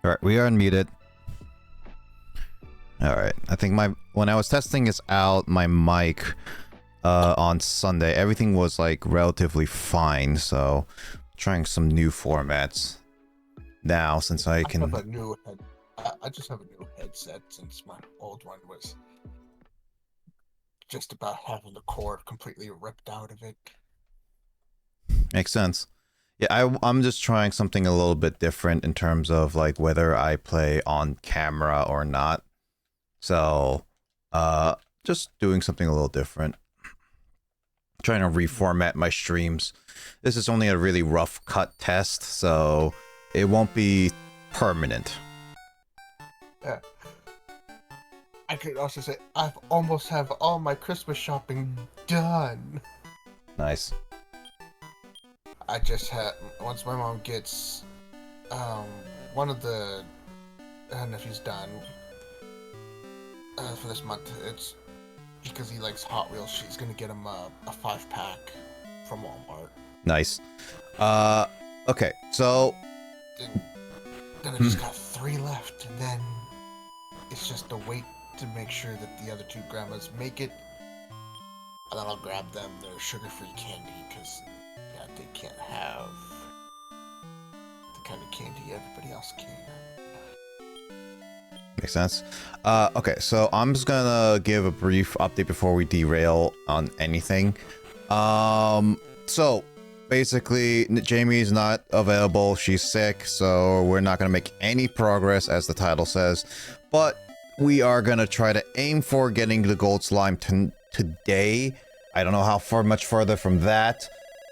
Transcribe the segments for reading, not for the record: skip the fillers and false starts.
Alright, we are unmuted. Alright, I think when I was testing this out, my mic on Sunday, everything was like relatively fine, so trying some new formats now since I can... I just have a new headset since my old one was just about having the cord completely ripped out of it. Makes sense. Yeah, I'm just trying something a little bit different in terms of like whether I play on camera or not. So, just doing something a little different. Trying to reformat my streams. This is only a really rough cut test, so it won't be permanent. Yeah. I could also say I've almost have all my Christmas shopping done. Nice. I just had, once my mom gets one of the nephews done for this month, it's because he likes Hot Wheels. She's gonna get him a 5-pack from Walmart. Nice. Okay, so then I just got 3 left, and then it's just a wait to make sure that the other 2 grandmas make it, and then I'll grab them their sugar-free candy, because they can't have the kind of candy everybody else can. Makes sense. Okay, so I'm just gonna give a brief update before we derail on anything. So basically, Jamie's not available. She's sick, so we're not gonna make any progress, as the title says. But we are gonna try to aim for getting the gold slime today. I don't know how much further from that.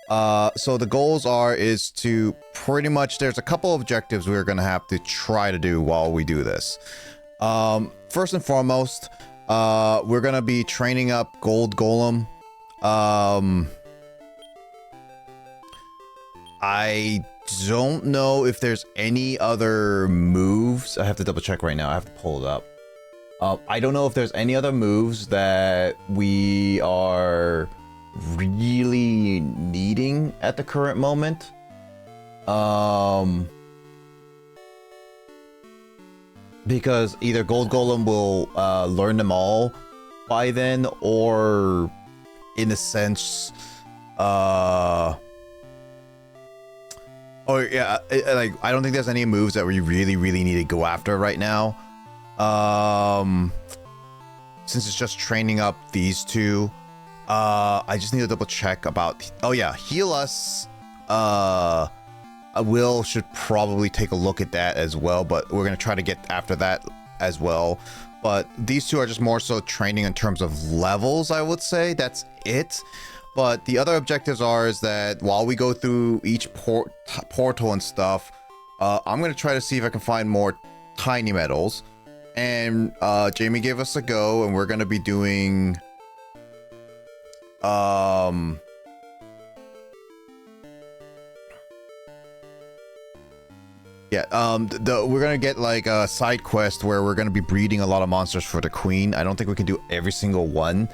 So the goals is to pretty much, there's a couple of objectives we're gonna have to try to do while we do this. First and foremost, we're gonna be training up Gold Golem. I don't know if there's any other moves. I have to double check right now. I have to pull it up. I don't know if there's any other moves that we are really needing at the current moment. Because either Gold Golem will learn them all by then, or in a sense, like I don't think there's any moves that we really need to go after right now. Since it's just training up these 2, I just need to double check about. Oh yeah, heal us. Will should probably take a look at that as well, but we're gonna try to get after that as well. But these 2 are just more so training in terms of levels, I would say. That's it. But the other objectives is that while we go through each portal and stuff, I'm gonna try to see if I can find more tiny medals. And Jamie gave us a go, and we're gonna be doing we're gonna get like a side quest where we're gonna be breeding a lot of monsters for the queen. I don't think we can do every single one,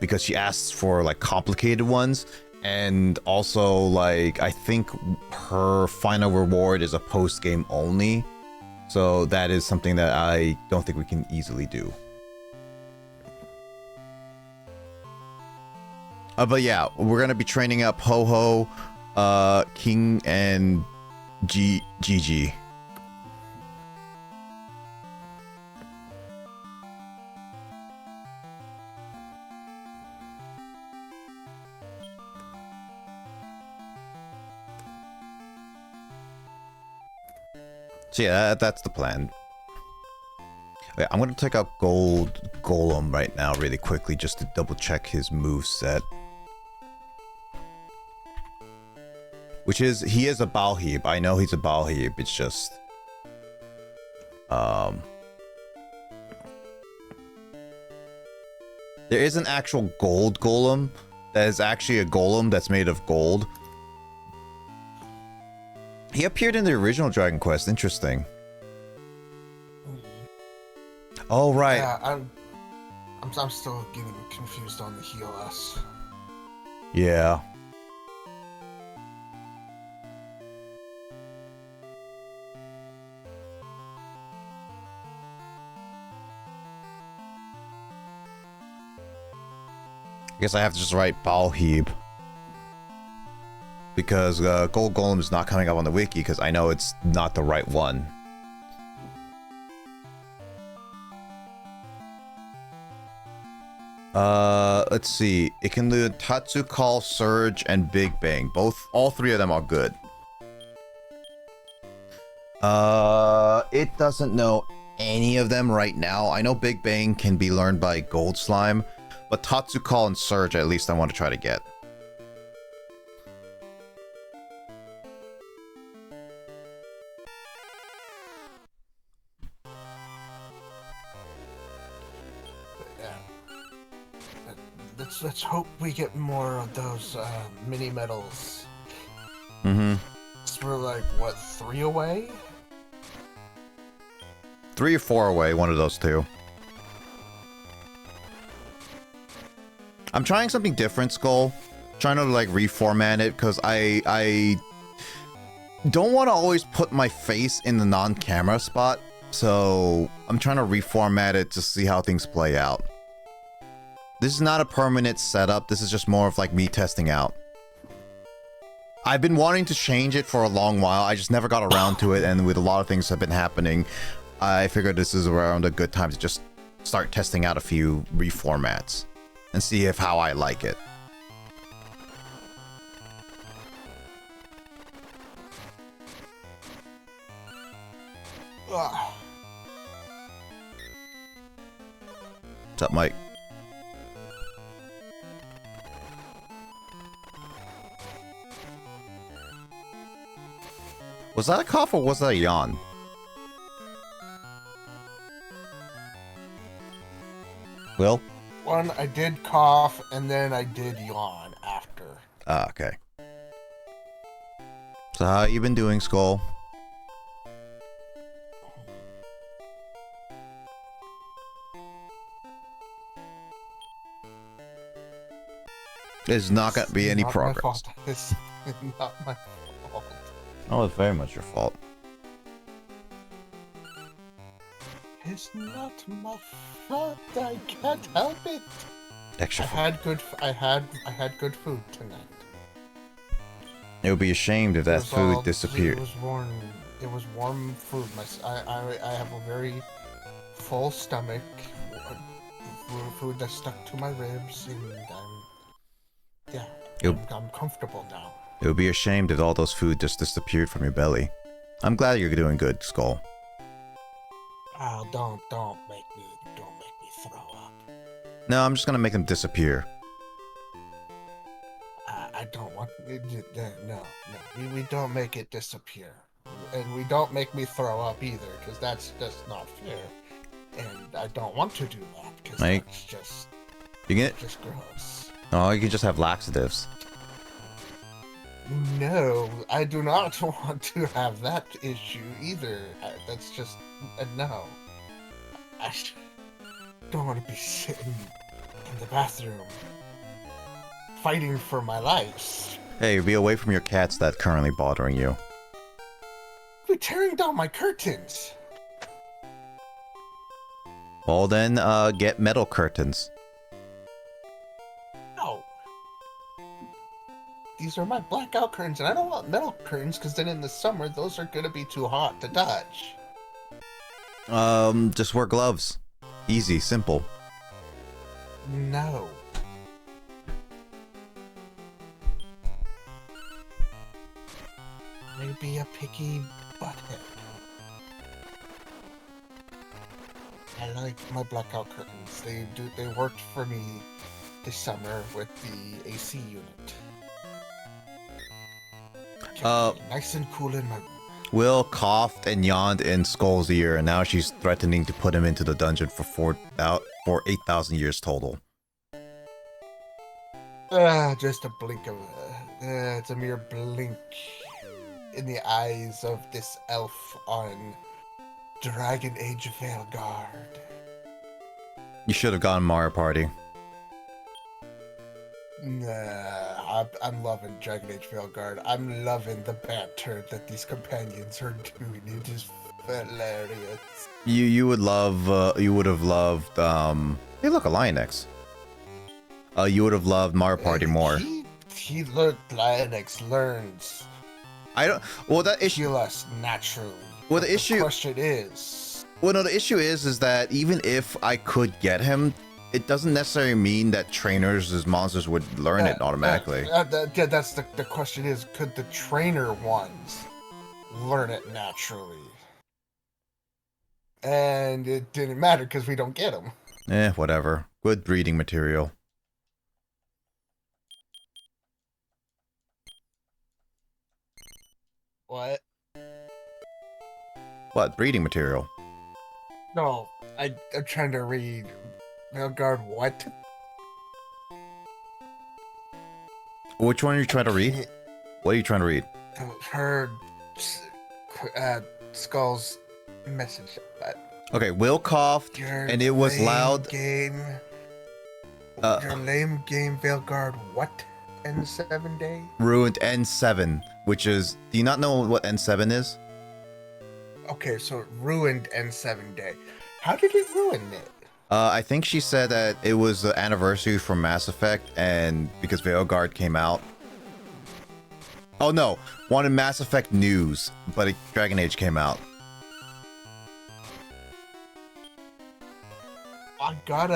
because she asks for like complicated ones, and also like I think her final reward is a post-game only, so that is something that I don't think we can easily do. But yeah, we're gonna be training up Ho-Ho, King, and Gigi. So yeah, that's the plan. Okay, I'm gonna take out Gold Golem right now really quickly just to double check his moveset. Which is, he is a Balheeb. I know he's a Balheeb. It's just... There is an actual gold golem that is actually a golem that's made of gold. He appeared in the original Dragon Quest. Interesting. Oh, right. Yeah, I'm still getting confused on the heal us. Yeah. I guess I have to just write Balheeb. Because Gold Golem is not coming up on the wiki because I know it's not the right one. Let's see. It can do Tatsu Call, Surge, and Big Bang. All three of them are good. It doesn't know any of them right now. I know Big Bang can be learned by Gold Slime, but Tatsu Call and Surge at least I want to try to get. Let's hope we get more of those mini medals. Mm-hmm. So we're like, what, 3 away? 3 or 4 away, one of those two. I'm trying something different, Skull. Trying to like reformat it because I don't want to always put my face in the non-camera spot. So I'm trying to reformat it to see how things play out. This is not a permanent setup. This is just more of like me testing out. I've been wanting to change it for a long while. I just never got around to it, and with a lot of things have been happening, I figured this is around a good time to just start testing out a few reformats and see if how I like it. Ugh. What's up, Mike? Was that a cough or was that a yawn? Will? One, I did cough, and then I did yawn after. Ah, okay. So how you been doing, Skull? There's not gonna be any progress. It's not my fault. Oh, it's very much your fault. It's not my fault. I can't help it. Extra. I had good food tonight. It would be ashamed if that food It disappeared. was warm. It was warm food. I have a very full stomach. Food that stuck to my ribs, and I'm comfortable now. It would be ashamed if all those food just disappeared from your belly. I'm glad you're doing good, Skull. Oh, don't make me throw up. No, I'm just gonna make them disappear. I don't want no. We don't make it disappear, and we don't make me throw up either, because that's just not fair. And I don't want to do that because that's just just gross. Oh, you can just have laxatives. No, I do not want to have that issue either. That's just no. I don't want to be sitting in the bathroom fighting for my life. Hey, be away from your cats that currently bothering you. You're tearing down my curtains. Well then, get metal curtains. No. These are my blackout curtains, and I don't want metal curtains, because then in the summer, those are gonna be too hot to touch. Just wear gloves. Easy, simple. No. Maybe a picky butthead. I like my blackout curtains. They worked for me this summer with the AC unit. Kept me nice and cool in my room. Will coughed and yawned in Skull's ear, and now she's threatening to put him into the dungeon for 8,000 years total. Just a blink of it's a mere blink in the eyes of this elf on Dragon Age Veilguard. You should have gone Mario Party. Nah, I'm loving Dragon Age Veilguard. I'm loving the banter that these companions are doing. It is hilarious. You would have loved hey look, a Lioness. you would have loved Mario Party more. He learned Linux learns. I don't. Well, that issue. Heal us naturally. Well, But the issue. question is. Well, no, the issue is that even if I could get him, it doesn't necessarily mean that trainers as monsters would learn it automatically. Yeah, that's the question is, could the trainer ones learn it naturally? And it didn't matter because we don't get them. Whatever. Good breeding material. What? What? Breeding material? No, I'm trying to read. Melgard, what? Which one are you trying to read? What are you trying to read? Her Skull's message. Okay, Will coughed, and it was loud. Game. Your lame game, Veilguard. What? N7 day? Ruined N7, which is. Do you not know what N7 is? Okay, so it ruined N7 day. How did it ruin it? I think she said that it was the anniversary from Mass Effect, and because Veilguard came out. Oh no, wanted Mass Effect news, but Dragon Age came out. I got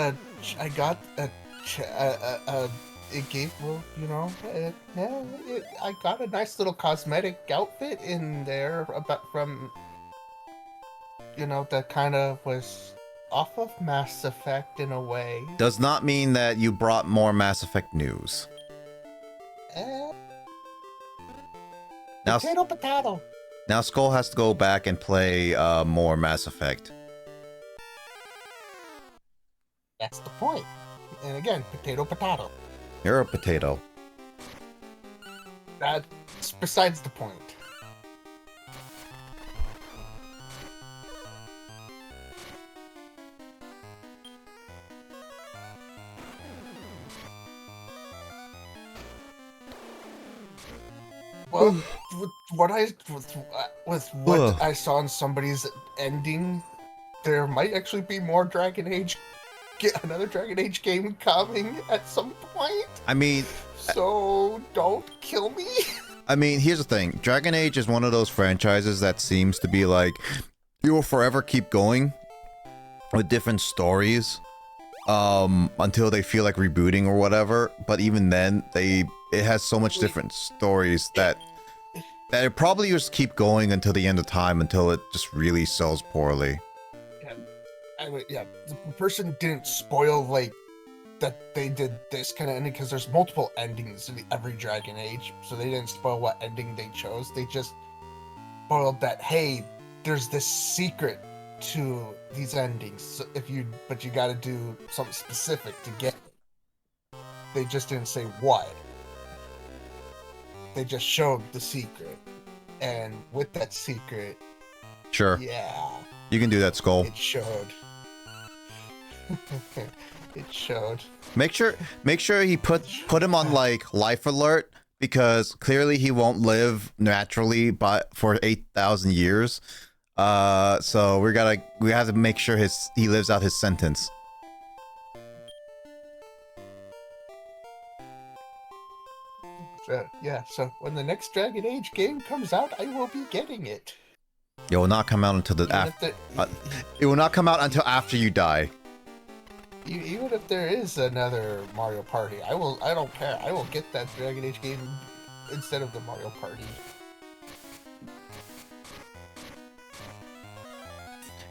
it gave, well, you know, I got a nice little cosmetic outfit in there from, you know, that kind of was off of Mass Effect in a way. Does not mean that you brought more Mass Effect news. Now, Potato. Now Skull has to go back and play more Mass Effect. That's the point. And again, potato. You're a potato. That's besides the point. Well, with what I saw in somebody's ending, there might actually be more another Dragon Age game coming at some point. I mean, so don't kill me. I mean, here's the thing. Dragon Age is one of those franchises that seems to be like, you will forever keep going with different stories until they feel like rebooting or whatever. But even then, it has so much different stories that it probably just keep going until the end of time, until it just really sells poorly. Yeah, the person didn't spoil like that they did this kind of ending because there's multiple endings in every Dragon Age, so they didn't spoil what ending they chose. They just spoiled that, hey, there's this secret to these endings. So but you got to do something specific to get it. They just didn't say what. They just showed the secret, and with that secret, sure, yeah, you can do that, Skull. It showed. It showed. Make sure he put him on like life alert, because clearly he won't live naturally for 8,000 years. So we have to make sure he lives out his sentence. Yeah, so when the next Dragon Age game comes out, I will be getting it. It will not come out until it will not come out until after you die. Even if there is another Mario Party, I don't care. I will get that Dragon Age game instead of the Mario Party.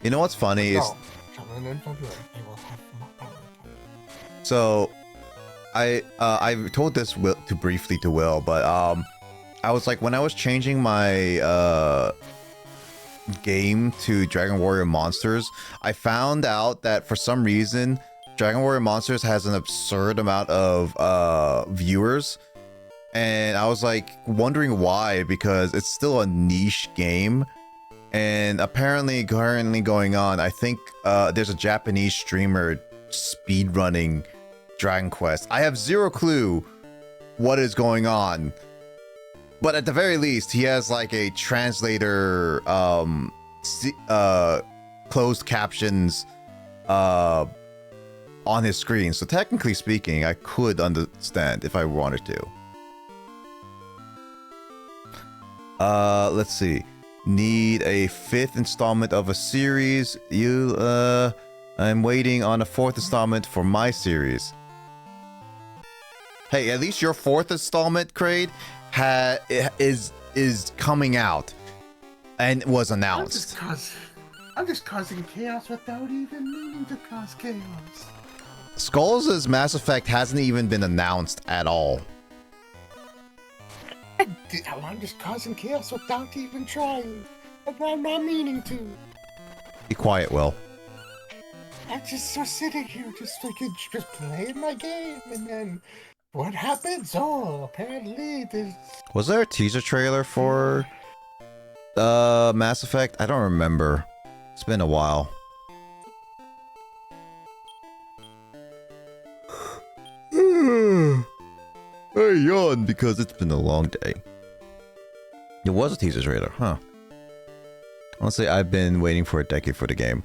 You know what's funny is coming in February, I will have Mario Party. So I told this briefly to Will, but I was like, when I was changing my game to Dragon Warrior Monsters, I found out that for some reason Dragon Warrior Monsters has an absurd amount of viewers, and I was like wondering why, because it's still a niche game. And apparently currently going on, I think there's a Japanese streamer speedrunning Dragon Quest. I have zero clue what is going on, but at the very least he has like a translator closed captions on his screen. So technically speaking, I could understand if I wanted to. Let's see. Need a 5th installment of a series. I'm waiting on a 4th installment for my series. Hey, at least your 4th installment, Kraid, is coming out and was announced. I'm just causing chaos without even meaning to cause chaos. Skulls' Mass Effect hasn't even been announced at all. I'm just causing chaos without even trying. I'm not meaning to. Be quiet, Will. I'm just sitting here, just playing my game, and then what happens? Oh, apparently this. Was there a teaser trailer for Mass Effect? I don't remember. It's been a while. I yawn because it's been a long day. There was a teaser trailer, huh? Honestly, I've been waiting for a decade for the game.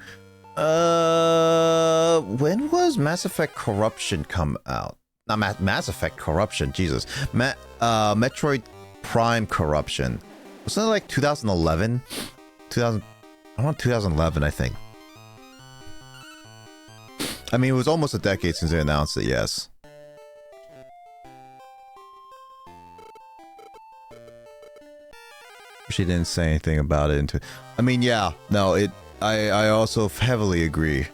When was Mass Effect Corruption come out? Not Mass Effect Corruption, Jesus. Metroid Prime Corruption. Wasn't it like 2011? 2011, I think. I mean, it was almost a decade since they announced it, yes. She didn't say anything about it. I mean, yeah, no, I also heavily agree.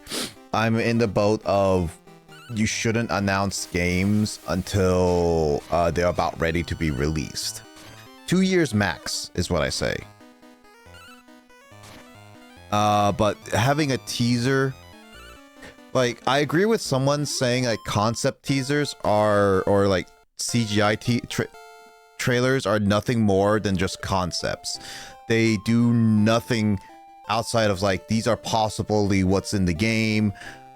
I'm in the boat of you shouldn't announce games until they're about ready to be released. 2 years max is what I say. But having a teaser, like, I agree with someone saying like concept teasers or like CGI trailers are nothing more than just concepts. They do nothing outside of like, these are possibly what's in the game,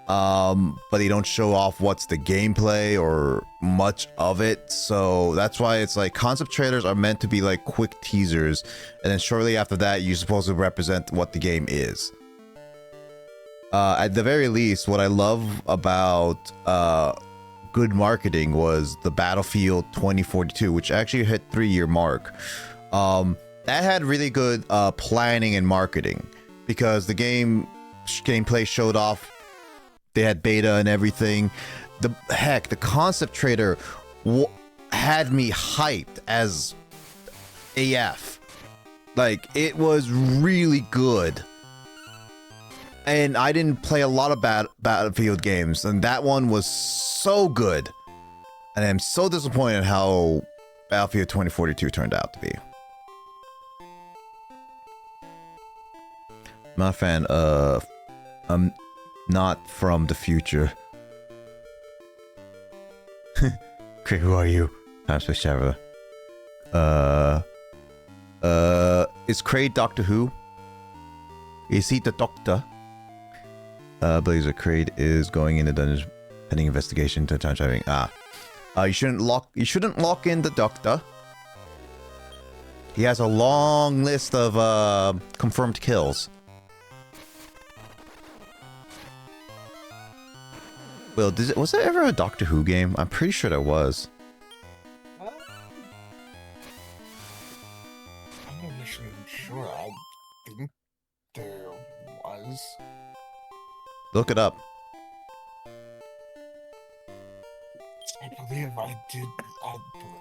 but they don't show off what's the gameplay or much of it. So that's why it's like concept trailers are meant to be like quick teasers, and then shortly after that you're supposed to represent what the game is. At the very least, what I love about good marketing was the Battlefield 2042, which actually hit 3-year mark. That had really good planning and marketing, because the gameplay showed off. They had beta and everything. The concept trailer had me hyped as AF. Like, it was really good. And I didn't play a lot of Battlefield games, and that one was so good. And I'm so disappointed how Battlefield 2042 turned out to be. I'm not a fan of... I'm not from the future. Craig, who are you? Time Space Traveler. Is Craig Doctor Who? Is he the Doctor? Blazer Craig is going in the dungeon pending investigation to time traveling. You shouldn't lock in the Doctor. He has a long list of confirmed kills. Will, was there ever a Doctor Who game? I'm pretty sure there was. I'm not actually sure. I think there was. Look it up. I believe I did.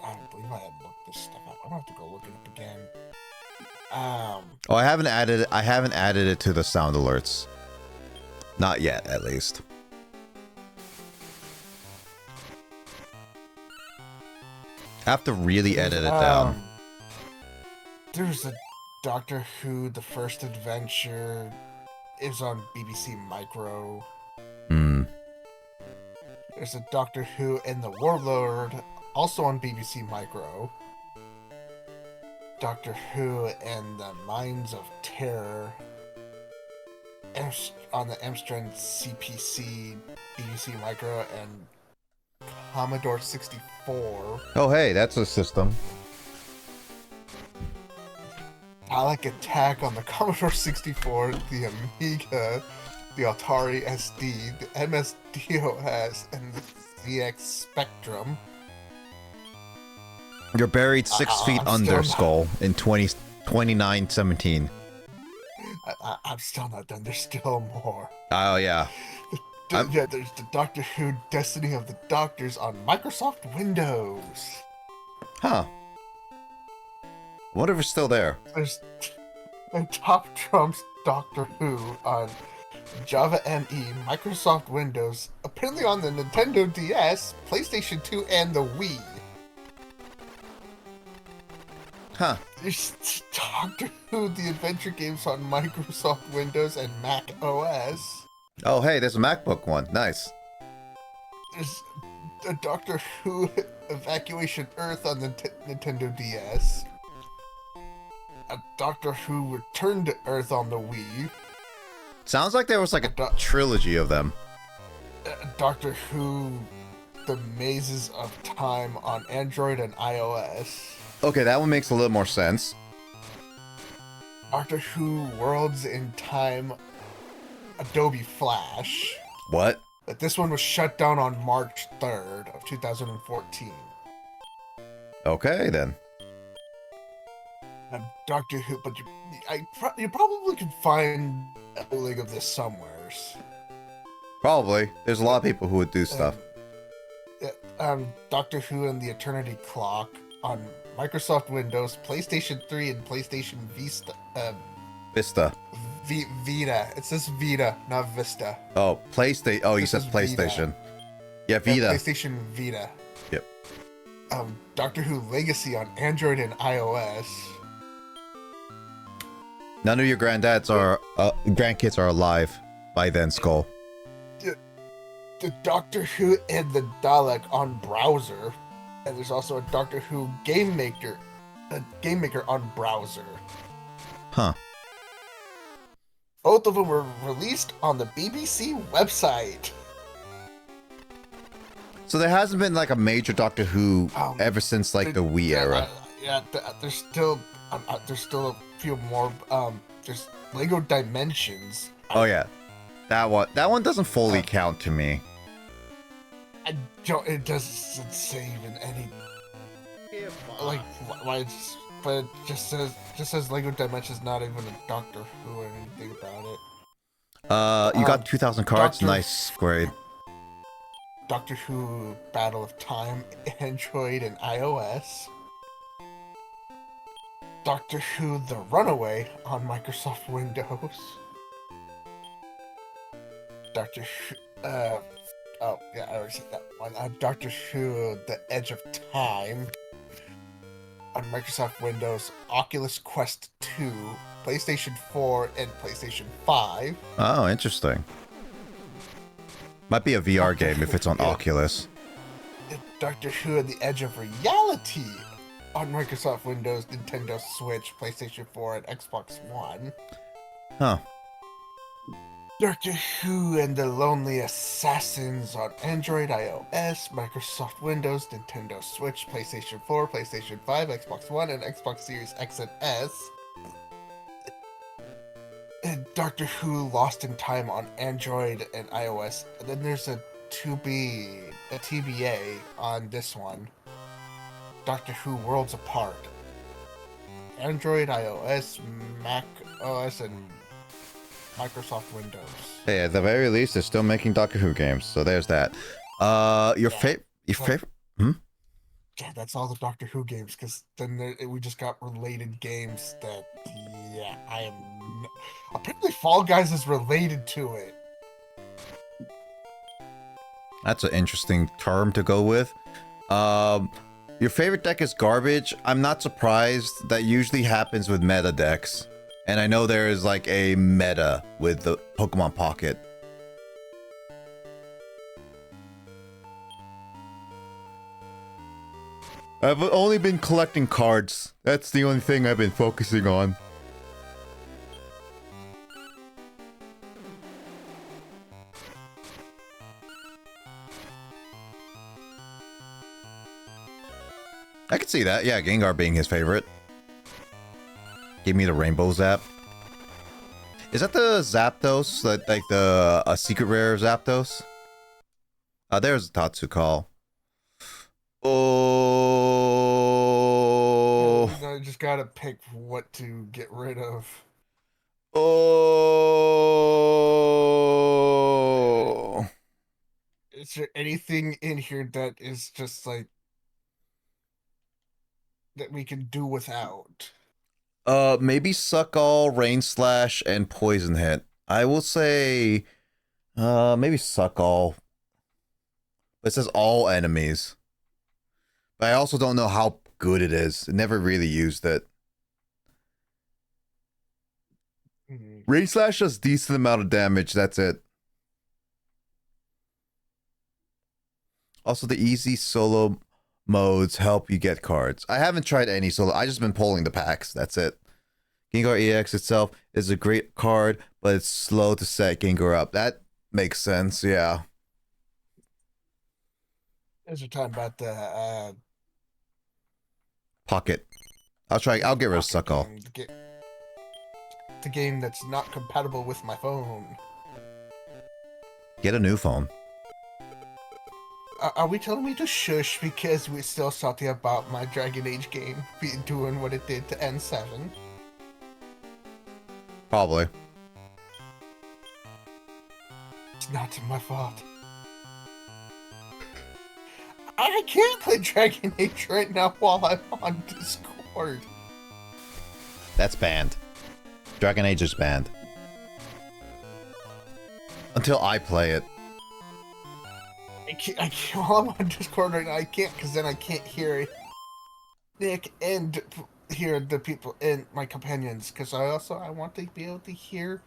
I believe I had looked this stuff up. I'm gonna have to go look it up again. Oh, I haven't added it to the sound alerts. Not yet, at least. I have to really edit it down. There's a Doctor Who, The First Adventure, is on BBC Micro. There's a Doctor Who and the Warlord, also on BBC Micro. Doctor Who and the Mines of Terror, on the Amstrad CPC, BBC Micro, and Commodore 64. Oh, hey, that's a system. Alec Attack on the Commodore 64, the Amiga, the Atari SD, the MS-DOS, and the ZX Spectrum. You're buried 6 feet I'm under, still Skull, in 2917. I'm still not done. There's still more. Oh, yeah. Yeah, there's the Doctor Who Destiny of the Doctors on Microsoft Windows. Huh. What if it's still there? There's Top Trumps Doctor Who on Java ME, Microsoft Windows, apparently on the Nintendo DS, PlayStation 2, and the Wii. Huh. There's Doctor Who The Adventure Games on Microsoft Windows and Mac OS. Oh, hey, there's a MacBook one. Nice. There's a Doctor Who Evacuation Earth on the Nintendo DS. A Doctor Who Return to Earth on the Wii. Sounds like there was like a trilogy of them. Doctor Who The Mazes of Time on Android and iOS. Okay, that one makes a little more sense. Doctor Who Worlds in Time Adobe Flash. What? But this one was shut down on March 3rd of 2014. Okay, then. And Doctor Who, but you probably could find a bootleg of this somewheres. Probably. There's a lot of people who would do stuff. Doctor Who and the Eternity Clock on Microsoft Windows, PlayStation 3, and PlayStation Vista. Vista. Vita. It says Vita, not Vista. Oh, PlayStation. Oh, you This said is PlayStation. Vita. Yeah, Vita. Yeah, PlayStation Vita. Yep. Doctor Who Legacy on Android and iOS. None of your grandkids are alive by then, Skull. The Doctor Who and the Dalek on browser. And there's also a Doctor Who Game Maker on browser. Huh. Both of them were released on the BBC website. So there hasn't been like a major Doctor Who ever since like the Wii era. There's still a few more. There's Lego Dimensions. Oh yeah, that one doesn't fully count to me. It doesn't say even any. Like why it's. But it just says Lego Dimensions, not even a Doctor Who or anything about it. You got 2,000 cards. Nice grade. Doctor Who Battle of Time, Android and iOS. Doctor Who The Runaway on Microsoft Windows. Doctor Who, oh yeah, I already said that one. Doctor Who The Edge of Time on Microsoft Windows, Oculus Quest 2, PlayStation 4, and PlayStation 5. Oh, interesting. Might be a VR game if it's on Oculus. Doctor Who and the Edge of Reality on Microsoft Windows, Nintendo Switch, PlayStation 4, and Xbox One. Huh. Doctor Who and the Lonely Assassins on Android, iOS, Microsoft Windows, Nintendo Switch, PlayStation 4, PlayStation 5, Xbox One, and Xbox Series X and S. And Doctor Who Lost in Time on Android and iOS. And then there's a TBA on this one. Doctor Who Worlds Apart. Android, iOS, Mac OS, and Microsoft Windows. Hey, at the very least, they're still making Doctor Who games, so there's that. Your favorite? Yeah, that's all the Doctor Who games, because then we just got related games that, yeah, apparently Fall Guys is related to it. That's an interesting term to go with. Your favorite deck is garbage. I'm not surprised. That usually happens with meta decks. And I know there is like a meta with the Pokemon Pocket. I've only been collecting cards. That's the only thing I've been focusing on. I could see that. Yeah, Gengar being his favorite. Give me the Rainbow Zap. Is that the Zapdos? Like the secret rare Zapdos? There's a Tatsu call. Oh. I just gotta pick what to get rid of. Oh. Is there anything in here that is just like that we can do without? Maybe Suck All, Rain Slash, and Poison Hit. I will say, maybe Suck All. It says all enemies. But I also don't know how good it is. I never really used it. Rain Slash does decent amount of damage, that's it. Also, the easy solo modes help you get cards. I haven't tried any solo. I just been pulling the packs. That's it. Gengar EX itself is a great card, but it's slow to set Gengar up. That makes sense, yeah. As you're talking about the Pocket. I'll get rid of Suck All. The game that's not compatible with my phone. Get a new phone. Are we telling me to shush because we're still salty about my Dragon Age game doing what it did to N7? Probably. It's not my fault. I can't play Dragon Age right now while I'm on Discord. That's banned. Dragon Age is banned. Until I play it. I can't while I'm on Discord right now, I can't, because then I can't hear Nick and hear the people and my companions, because I want to be able to hear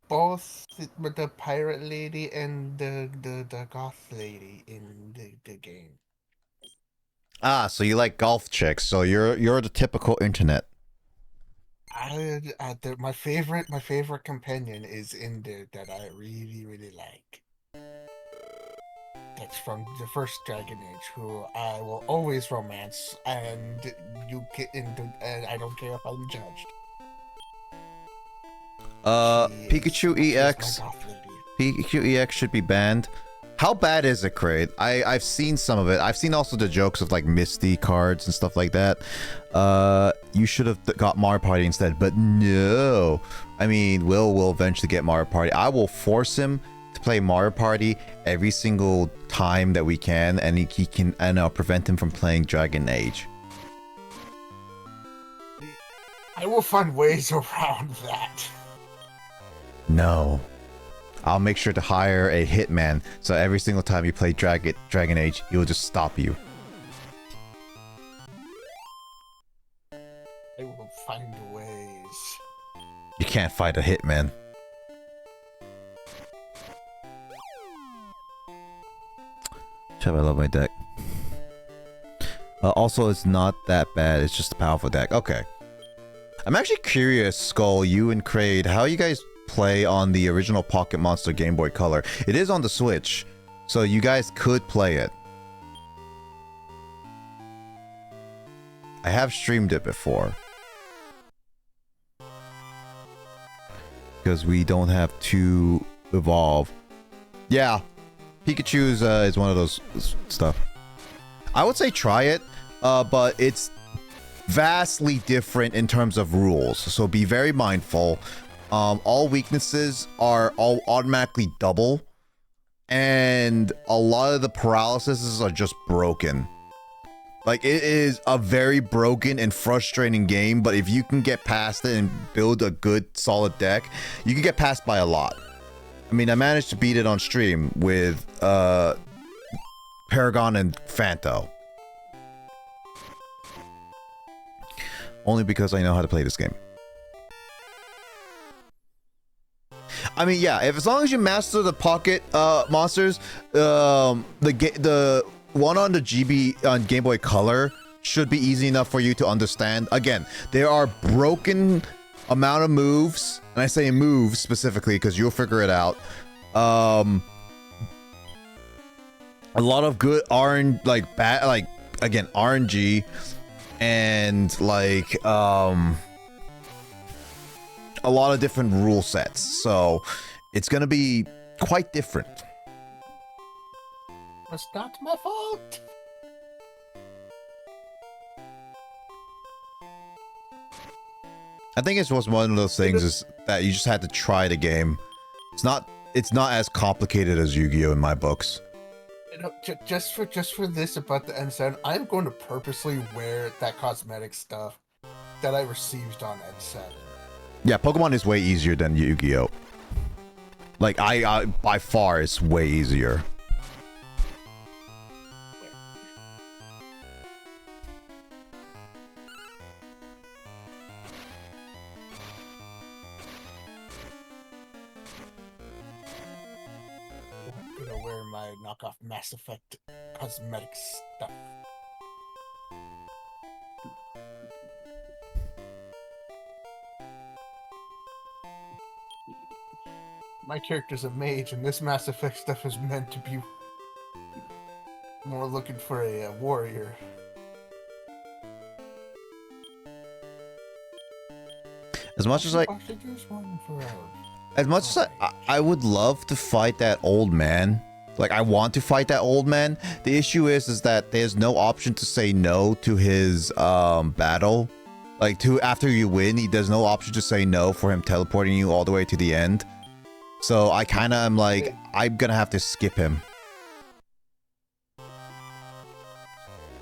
both the pirate lady and the goth lady in the game. Ah, so you like golf chicks, so you're the typical internet. My favorite companion is in there that I really like. That's from the first Dragon Age, who I will always romance, and and I don't care if I'm judged. Pikachu EX. Pikachu EX should be banned. How bad is it, Kraid? I've seen some of it. I've seen also the jokes of like Misty cards and stuff like that. You should have got Mario Party instead, but no. I mean, Will eventually get Mario Party. I will force him to play Mario Party every single time that we can, and he can, and I'll prevent him from playing Dragon Age. I will find ways around that. No. I'll make sure to hire a hitman, so every single time you play Dragon Age, he will just stop you. I will find ways. You can't fight a hitman. I love my deck. Also, it's not that bad. It's just a powerful deck. Okay. I'm actually curious, Skull, you and Kraid, how you guys play on the original Pocket Monster Game Boy Color. It is on the Switch, so you guys could play it. I have streamed it before. Because we don't have to evolve. Yeah. Pikachu's is one of those stuff. I would say try it, but it's vastly different in terms of rules, so be very mindful. All weaknesses are all automatically double, and a lot of the paralyses are just broken. Like, it is a very broken and frustrating game, but if you can get past it and build a good solid deck, you can get past by a lot. I mean, I managed to beat it on stream with Paragon and Phanto. Only because I know how to play this game. I mean, yeah, as long as you master the pocket monsters, the one on the GB on Game Boy Color should be easy enough for you to understand. Again, there are broken amount of moves, and I say moves specifically because you'll figure it out. A lot of good RNG, like bad, like again RNG, and like a lot of different rule sets, so it's gonna be quite different. It's not my fault. I think it was one of those things is that you just had to try the game. It's not as complicated as Yu-Gi-Oh in my books. You know, just for this about the N7, I'm going to purposely wear that cosmetic stuff that I received on N7. Yeah, Pokemon is way easier than Yu-Gi-Oh. Like, I by far, it's way easier. I'm gonna wear my knockoff Mass Effect cosmetic stuff. My character's a mage, and this Mass Effect stuff is meant to be more looking for a warrior. As much as I would love to fight that old man. Like, I want to fight that old man. The issue is that there's no option to say no to his battle. Like, after you win, there's no option to say no for him teleporting you all the way to the end. So I kind of am like, I'm gonna have to skip him.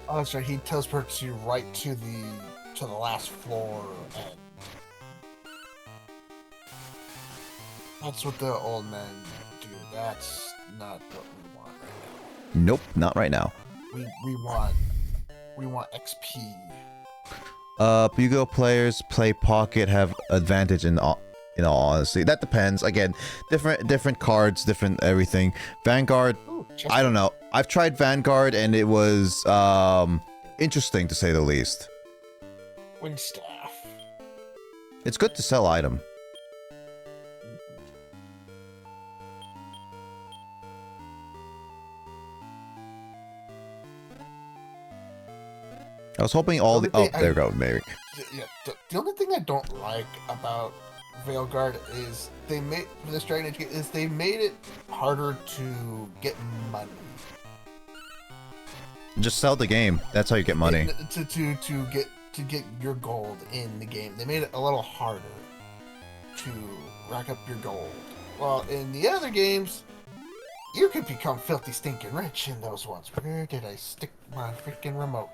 Oh, that's right. He teleports you right to the last floor, and that's what the old men do. That's not what we want right now. Nope, not right now. We want XP. Yu-Gi-Oh players play Pocket have advantage in all honesty. That depends. Again, different cards, different everything. Vanguard, Ooh, I don't know. I've tried Vanguard and it was interesting to say the least. Windstaff. It's good to sell item. I was hoping all the there you go, Mary. Yeah, the only thing I don't like about Veilguard is they made it harder to get money. Just sell the game. That's how you get money. To get your gold in the game. They made it a little harder to rack up your gold. Well, in the other games, you could become filthy stinking rich in those ones. Where did I stick my freaking remote?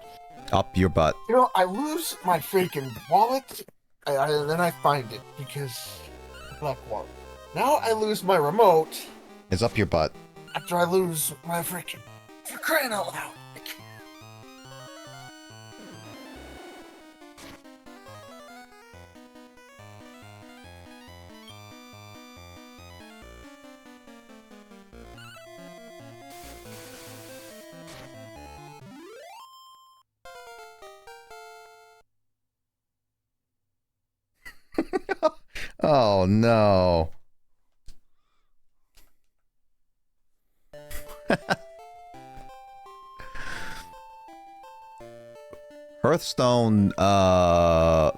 Up your butt. You know, I lose my freaking wallet, and then I find it because black wallet. Now I lose my remote. It's up your butt. After I lose my freaking, for crying out loud. Oh no. Hearthstone, I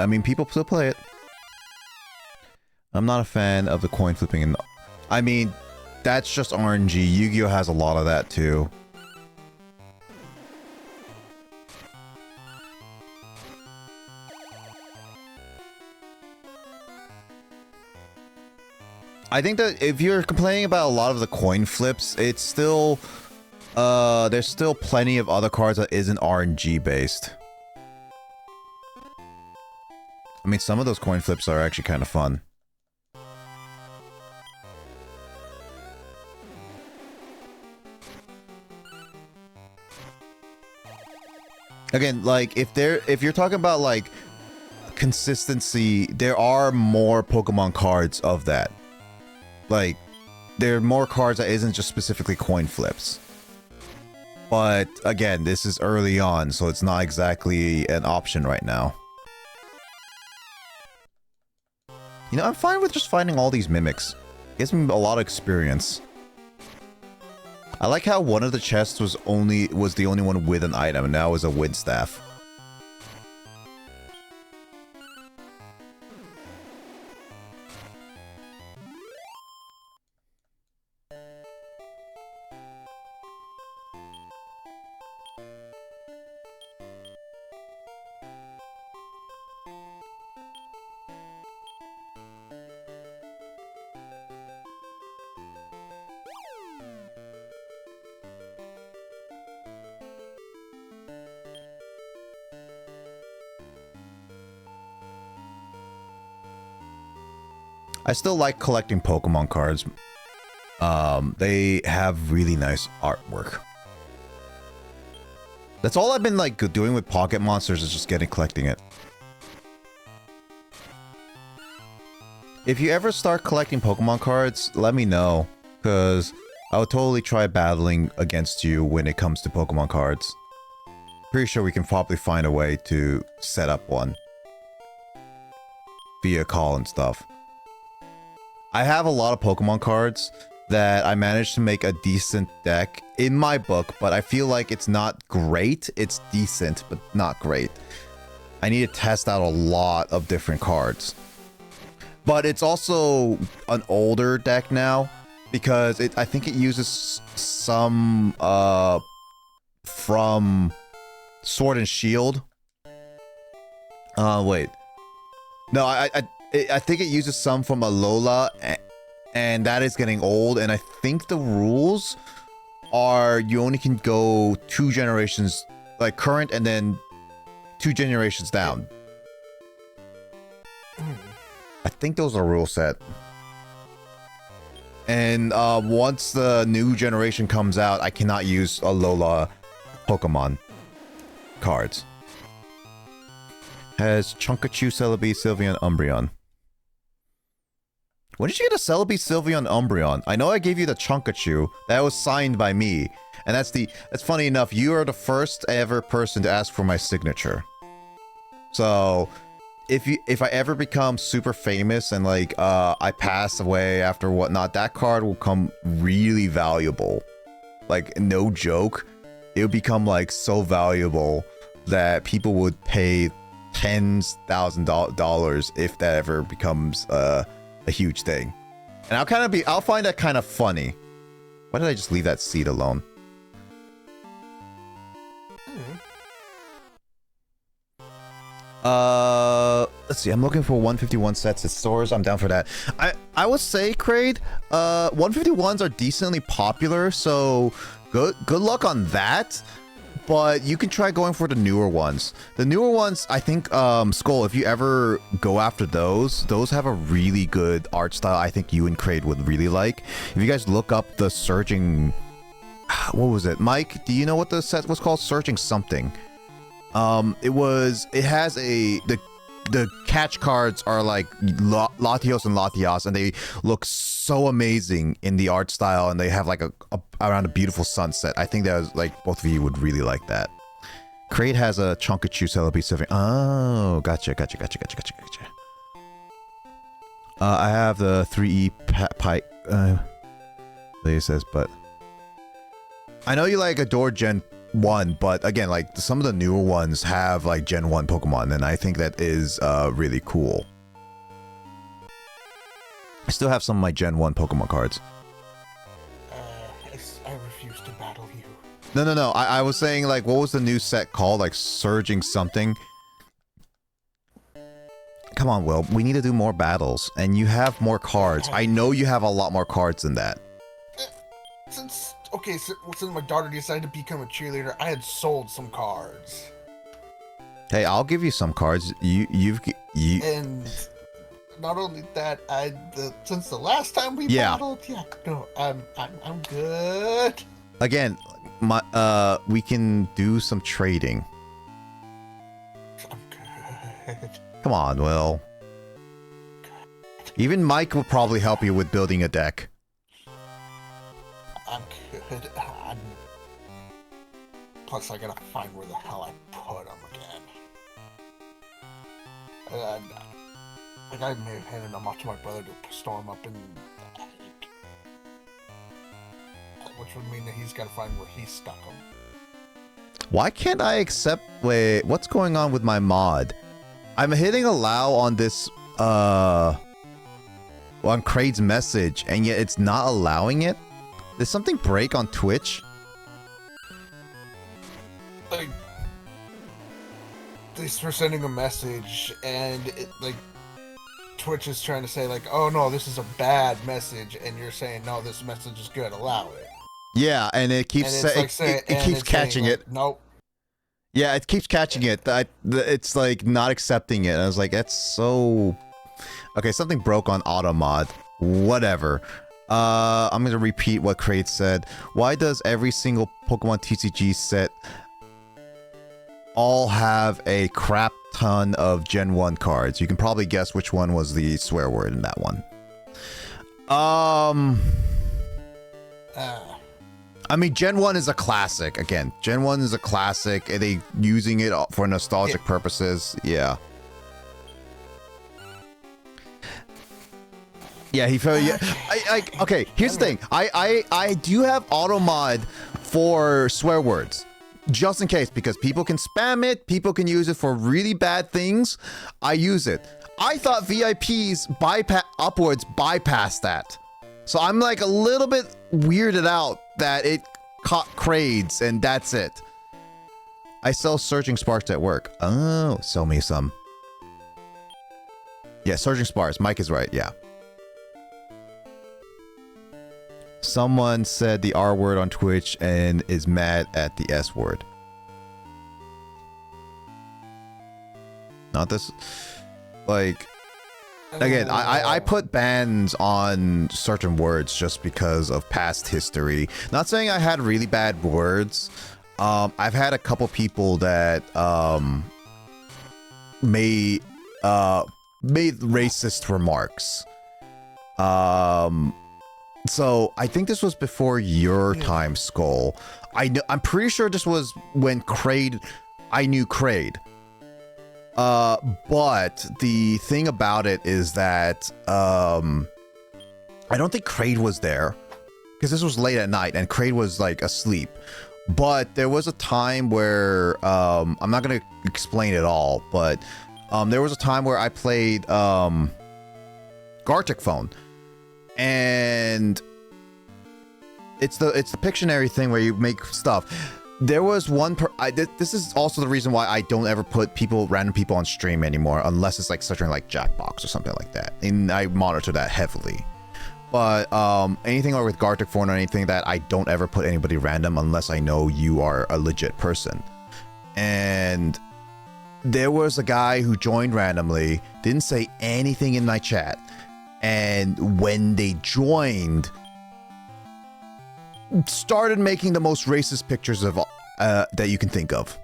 mean people still play it. I'm not a fan of the coin flipping and I mean that's just RNG. Yu-Gi-Oh has a lot of that too. I think that if you're complaining about a lot of the coin flips, it's still there's still plenty of other cards that isn't RNG based. I mean, some of those coin flips are actually kind of fun. Again, like if you're talking about like consistency, there are more Pokemon cards of that. Like, there are more cards that isn't just specifically coin flips. But, again, this is early on, so it's not exactly an option right now. You know, I'm fine with just finding all these mimics. It gives me a lot of experience. I like how one of the chests was the only one with an item, and now is a Windstaff. I still like collecting Pokemon cards. They have really nice artwork. That's all I've been like doing with Pocket Monsters is just collecting it. If you ever start collecting Pokemon cards, let me know, because I would totally try battling against you when it comes to Pokemon cards. Pretty sure we can probably find a way to set up one via call and stuff. I have a lot of Pokemon cards that I managed to make a decent deck in my book, but I feel like it's not great. It's decent, but not great. I need to test out a lot of different cards. But it's also an older deck now, because I think it uses some from Sword and Shield. Wait. No, I think it uses some from Alola, and that is getting old, and I think the rules are you only can go 2 generations, like current, and then 2 generations down. I think those are rule set. And once the new generation comes out, I cannot use Alola Pokemon cards. Has Chunkachu, Celebi, Sylveon, Umbreon. When did you get a Celebi, Sylveon, Umbreon? I know I gave you the Chunkachu. That was signed by me. And that's funny enough, you are the first ever person to ask for my signature. So if I ever become super famous and like I pass away after whatnot, that card will come really valuable. Like, no joke. It'll become like so valuable that people would pay $10,000 if that ever becomes a huge thing. And I'll find that kind of funny. Why did I just leave that seat alone? Let's see. I'm looking for 151 sets at stores. I'm down for that. I would say, Kraid, 151s are decently popular, so good luck on that. But you can try going for the newer ones. The newer ones, I think, Skull, if you ever go after those have a really good art style I think you and Kraid would really like. If you guys look up the Surging... What was it? Mike, do you know what the set was called? Surging something. It has the catch cards are like Latios and Latias, and they look so amazing in the art style, and they have like around a beautiful sunset. I think that was like both of you would really like that. Kraid has a Chunkachu, Celebi, Sylveon. Oh, gotcha. I have the 3E Pike. It says, but I know you like Adore Gen 1, but again, like some of the newer ones have like Gen 1 Pokemon, and I think that is really cool. I still have some of my Gen 1 Pokemon cards. I refuse to battle you. No. I was saying, like, what was the new set called? Like Surging something? Come on, Will. We need to do more battles, and you have more cards. I know you have a lot more cards than that. Since my daughter decided to become a cheerleader, I had sold some cards. Hey, I'll give you some cards. You And not only that, since the last time we battled, I'm good. Again, we can do some trading. I'm good. Come on, Will. Even Mike will probably help you with building a deck. I'm good. Plus, I gotta find where the hell I put them again. Like, I may have handed them off to my brother to store them up in... Which would mean that he's gotta find where he stuck them. Why can't I accept... Wait, what's going on with my mod? I'm hitting allow on this, on Kraid's message, and yet it's not allowing it? Did something break on Twitch? Like, thanks for sending a message, and Twitch is trying to say, like, oh no, this is a bad message, and you're saying, no, this message is good, allow it. Yeah, and it keeps it keeps catching it. Nope. Yeah, it keeps catching it. It's like not accepting it. I was like, that's so... Okay, something broke on Automod. Whatever. I'm gonna repeat what Crate said. Why does every single Pokemon TCG set all have a crap ton of Gen 1 cards? You can probably guess which one was the swear word in that one. I mean, Gen 1 is a classic. Again, Gen 1 is a classic. Are they using it for nostalgic purposes? Yeah. Yeah, he felt. Yeah, okay. Here's the thing. I do have auto mod for swear words, just in case, because people can spam it. People can use it for really bad things. I use it. I thought VIPs bypass that, so I'm like a little bit weirded out that it caught Crades and that's it. I sell Surging Sparks at work. Oh, sell me some. Yeah, Surging Sparks. Mike is right. Yeah. Someone said the R word on Twitch and is mad at the S word. Not this. Like, again, I put bans on certain words just because of past history. Not saying I had really bad words. I've had a couple people that made racist remarks. So I think this was before your time, Skull. I'm pretty sure this was when I knew Crade. But the thing about it is that I don't think Crade was there, because this was late at night and Crade was like asleep. But there was a time where I'm not gonna explain it all, but there was a time where I played Gartic Phone. And it's the Pictionary thing where you make stuff. There was one this is also the reason why I don't ever put random people on stream anymore, unless it's like something like Jackbox or something like that, and I monitor that heavily. But anything with Gartic Phone or anything, that I don't ever put anybody random unless I know you are a legit person. And there was a guy who joined randomly, didn't say anything in my chat. And when they joined, started making the most racist pictures of that you can think of.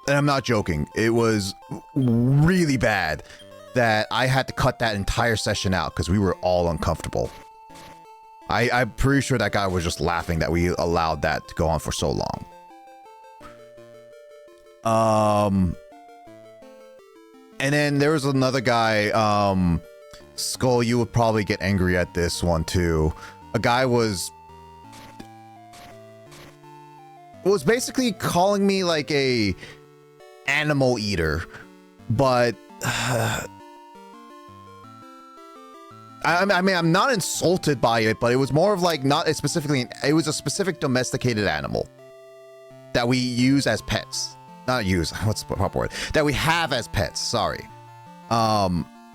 And I'm not joking. It was really bad that I had to cut that entire session out because we were all uncomfortable. I'm pretty sure that guy was just laughing that we allowed that to go on for so long. And then there was another guy, Skull, you would probably get angry at this one too. A guy was basically calling me like a animal eater, but I mean, I'm not insulted by it, but it was more of like it was a specific domesticated animal that we use as pets. Not use, what's the proper word? That we have as pets, sorry.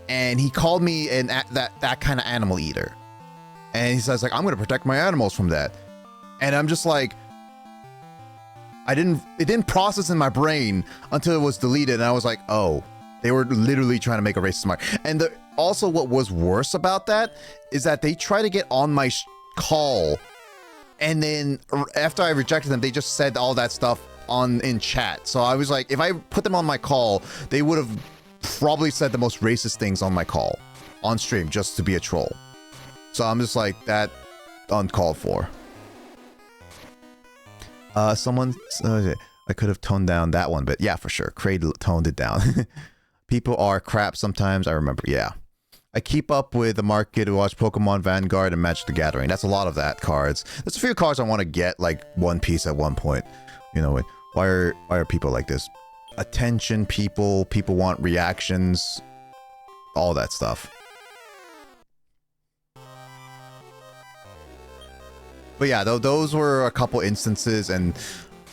And he called me that kind of animal eater. And he says like, I'm gonna protect my animals from that. And I'm just like, it didn't process in my brain until it was deleted, and I was like, oh, they were literally trying to make a racist remark. And also what was worse about that is that they try to get on my call, and then after I rejected them, they just said all that stuff in chat. So I was like, if I put them on my call, they would have probably said the most racist things on my call on stream just to be a troll. So I'm just like, that uncalled for. Someone, I could have toned down that one, but yeah, for sure. Crade toned it down. People are crap sometimes, I remember, yeah. I keep up with the market to watch Pokemon Vanguard and Magic the Gathering. That's a lot of that cards. There's a few cards I want to get, like One Piece at one point. You know, why are people like this? Attention people want reactions, all that stuff. But yeah, those were a couple instances, and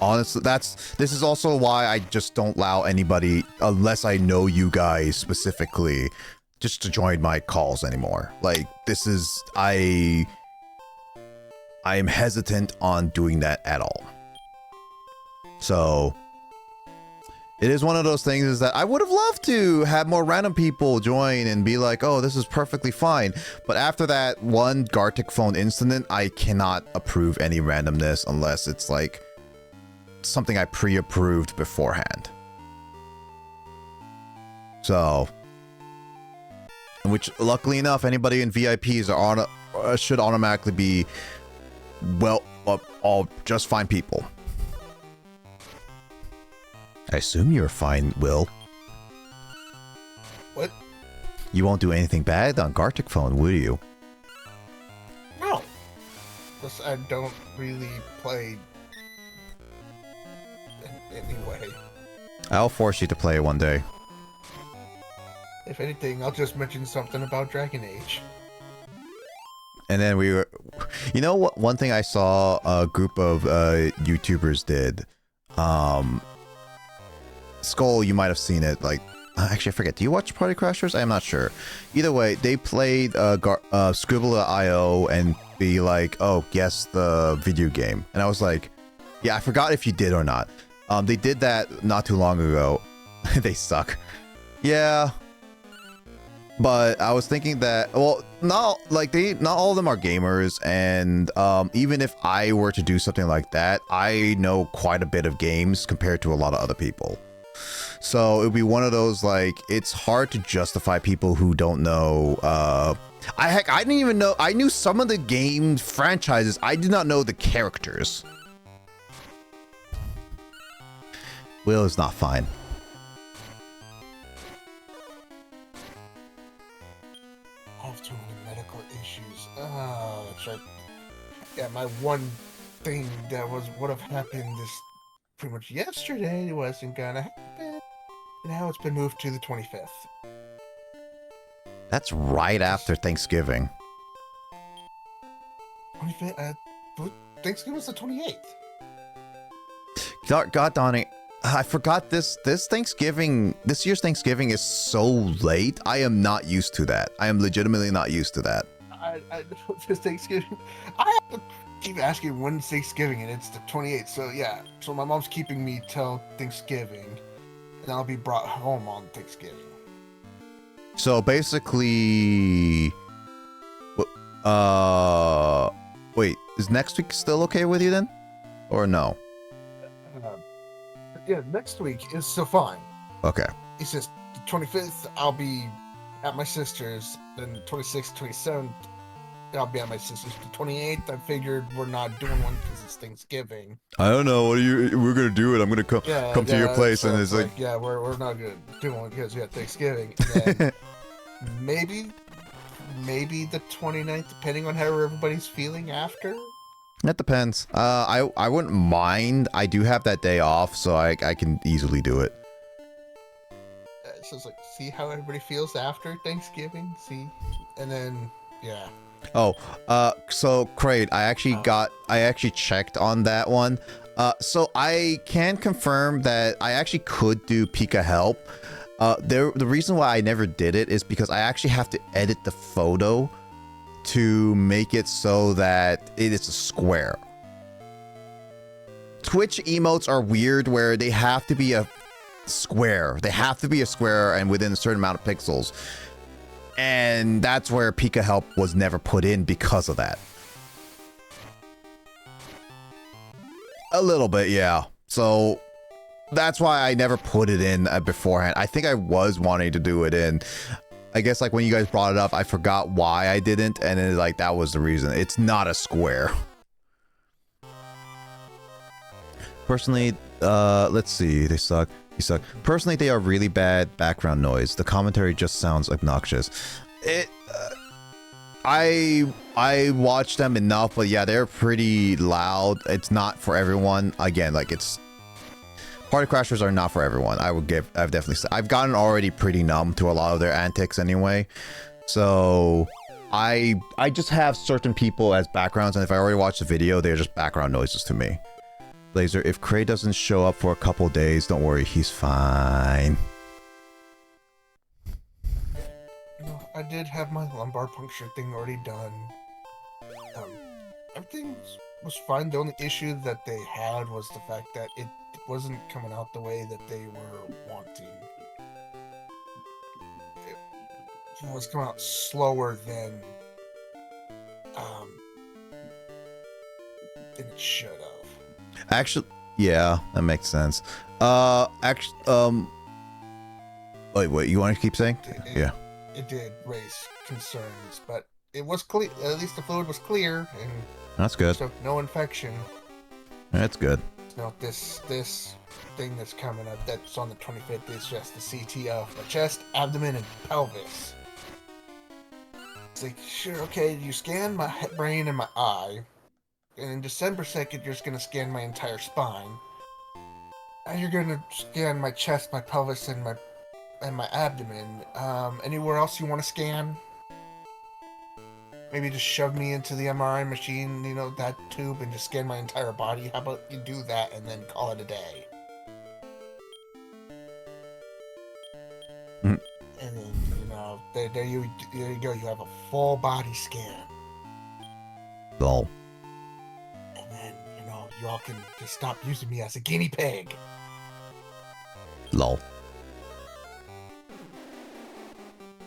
honestly, this is also why I just don't allow anybody, unless I know you guys specifically, just to join my calls anymore. Like, this is, I am hesitant on doing that at all. So It is one of those things is that I would have loved to have more random people join and be like, oh, this is perfectly fine. But after that one Gartic phone incident, I cannot approve any randomness unless it's like something I pre-approved beforehand. So, which luckily enough, anybody in VIPs are on should automatically be all just fine people. I assume you're fine, Will. What? You won't do anything bad on Gartic phone, will you? No. Plus, I don't really play anyway. I'll force you to play one day. If anything, I'll just mention something about Dragon Age. And then we were... You know what? One thing I saw a group of YouTubers did. Skull, you might have seen it. Like, actually, I forget. Do you watch Party Crashers? I'm not sure. Either way, they played Scribble.io and be like, oh, guess the video game. And I was like, yeah, I forgot if you did or not. They did that not too long ago. They suck. Yeah. But I was thinking that, well, not all of them are gamers, and even if I were to do something like that, I know quite a bit of games compared to a lot of other people. So it would be one of those, like, it's hard to justify people who don't know. I didn't even know. I knew some of the game franchises. I did not know the characters. Will is not fine. I have too many medical issues. Oh, that's right. Yeah, my one thing that would have happened this pretty much yesterday wasn't gonna happen. Now it's been moved to the 25th. That's right after Thanksgiving. 25th? Thanksgiving was the 28th. God darn it. I forgot this Thanksgiving, this year's Thanksgiving is so late. I am not used to that. I am legitimately not used to that. I this Thanksgiving. I have to keep asking when's Thanksgiving, and it's the 28th. So yeah, so my mom's keeping me till Thanksgiving, and I'll be brought home on Thanksgiving. So basically, wait, is next week still okay with you then, or no? Yeah, next week is so fine. Okay. It's just the 25th, I'll be at my sister's. Then the 26th, 27th, I'll be at my sister's. The 28th, I figured we're not doing one because it's Thanksgiving. I don't know. We're gonna do it. I'm gonna come to your place, and it's like yeah, we're not gonna do one because we have Thanksgiving. And then maybe the 29th, depending on how everybody's feeling after. That depends. I wouldn't mind. I do have that day off, so I can easily do it. So it's like, see how everybody feels after Thanksgiving. See, and then yeah. Oh, so Kraid, I actually checked on that one. So I can confirm that I actually could do Pika Help. The reason why I never did it is because I actually have to edit the photo to make it so that it is a square. Twitch emotes are weird where they have to be a square. They have to be a square and within a certain amount of pixels. And that's where Pika Help was never put in because of that. A little bit, yeah. So that's why I never put it in beforehand. I think I was wanting to do it in. I guess like when you guys brought it up, I forgot why I didn't, and then like that was the reason. It's not a square. Personally, let's see. They suck. You suck. Personally, they are really bad background noise. The commentary just sounds obnoxious. I watched them enough, but yeah, they're pretty loud. It's not for everyone. Again, like it's Party Crashers are not for everyone. I've definitely said. I've gotten already pretty numb to a lot of their antics anyway. So I just have certain people as backgrounds, and if I already watched the video, they're just background noises to me. Blazer, if Cray doesn't show up for a couple days, don't worry, he's fine. I did have my lumbar puncture thing already done. Everything was fine. The only issue that they had was the fact that wasn't coming out the way that they were wanting. It was coming out slower than it should have. Actually, yeah, that makes sense. Actually, wait, you want to keep saying? Yeah. It did raise concerns, but it was clear. At least the fluid was clear, and That's good. so no infection. That's good. No, this thing that's coming up that's on the 25th is just the CT of my chest, abdomen, and pelvis. It's like, sure, okay, you scan my brain and my eye, and in December 2nd, you're just going to scan my entire spine. And you're going to scan my chest, my pelvis, and my abdomen. Anywhere else you want to scan? Maybe just shove me into the MRI machine, you know, that tube, and just scan my entire body. How about you do that and then call it a day? Mm. And then, you know, there you go. You have a full body scan. Lol. And then, you know, you all can just stop using me as a guinea pig. Lol.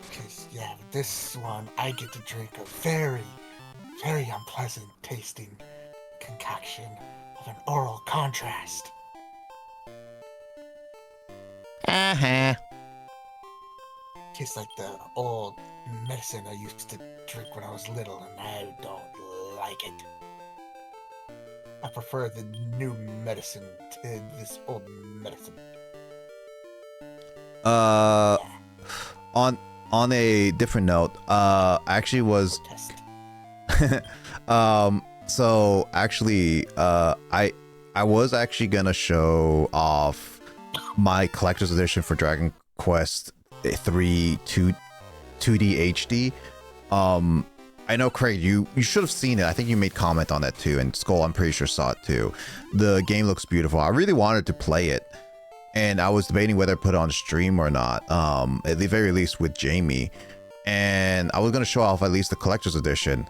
Because, yeah, with this one, I get to drink a very, very unpleasant tasting concoction of an oral contrast. Uh-huh. Tastes like the old medicine I used to drink when I was little, and I don't like it. I prefer the new medicine to this old medicine. On a different note, actually was Test. so actually I was actually gonna show off my collector's edition for Dragon Quest 3 2D HD. I know, Craig, you should have seen it. I think you made comment on that too, and Skull, I'm pretty sure, saw it too. The game looks beautiful. I really wanted to play it, and I was debating whether to put it on stream or not, at the very least with Jamie. And I was going to show off at least the collector's edition.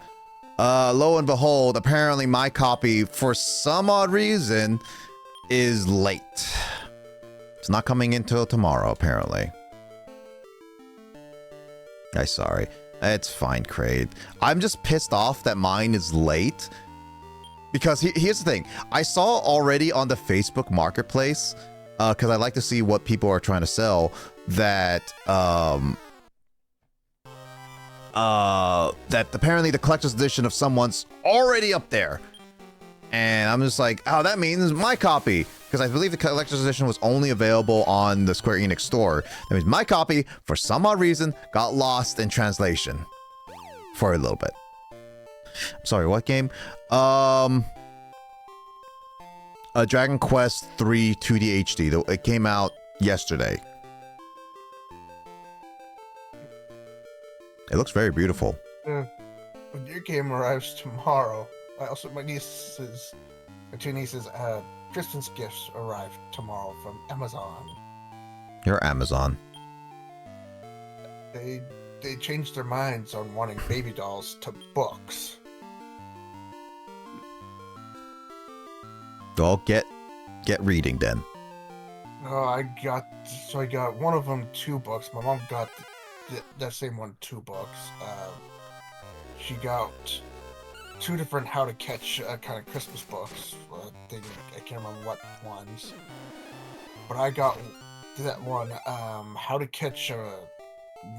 Lo and behold, apparently my copy, for some odd reason, is late. It's not coming until tomorrow, apparently. I'm sorry. It's fine, Craig. I'm just pissed off that mine is late. Because here's the thing. I saw already on the Facebook Marketplace, because I like to see what people are trying to sell, that that apparently the collector's edition of someone's already up there. And I'm just like, oh, that means my copy. Because I believe the collector's edition was only available on the Square Enix store. That means my copy, for some odd reason, got lost in translation. For a little bit. I'm sorry, what game? Dragon Quest 3 2D HD. It came out yesterday. It looks very beautiful. When your game arrives tomorrow, my two nieces' Christmas gifts arrive tomorrow from Amazon. You're Amazon. They changed their minds on wanting baby dolls to books. Well, get reading then. No, I got one of them 2 books. My mom got that same one 2 books. She got 2 different How to Catch kind of Christmas books. I can't remember what ones. But I got that one, How to Catch a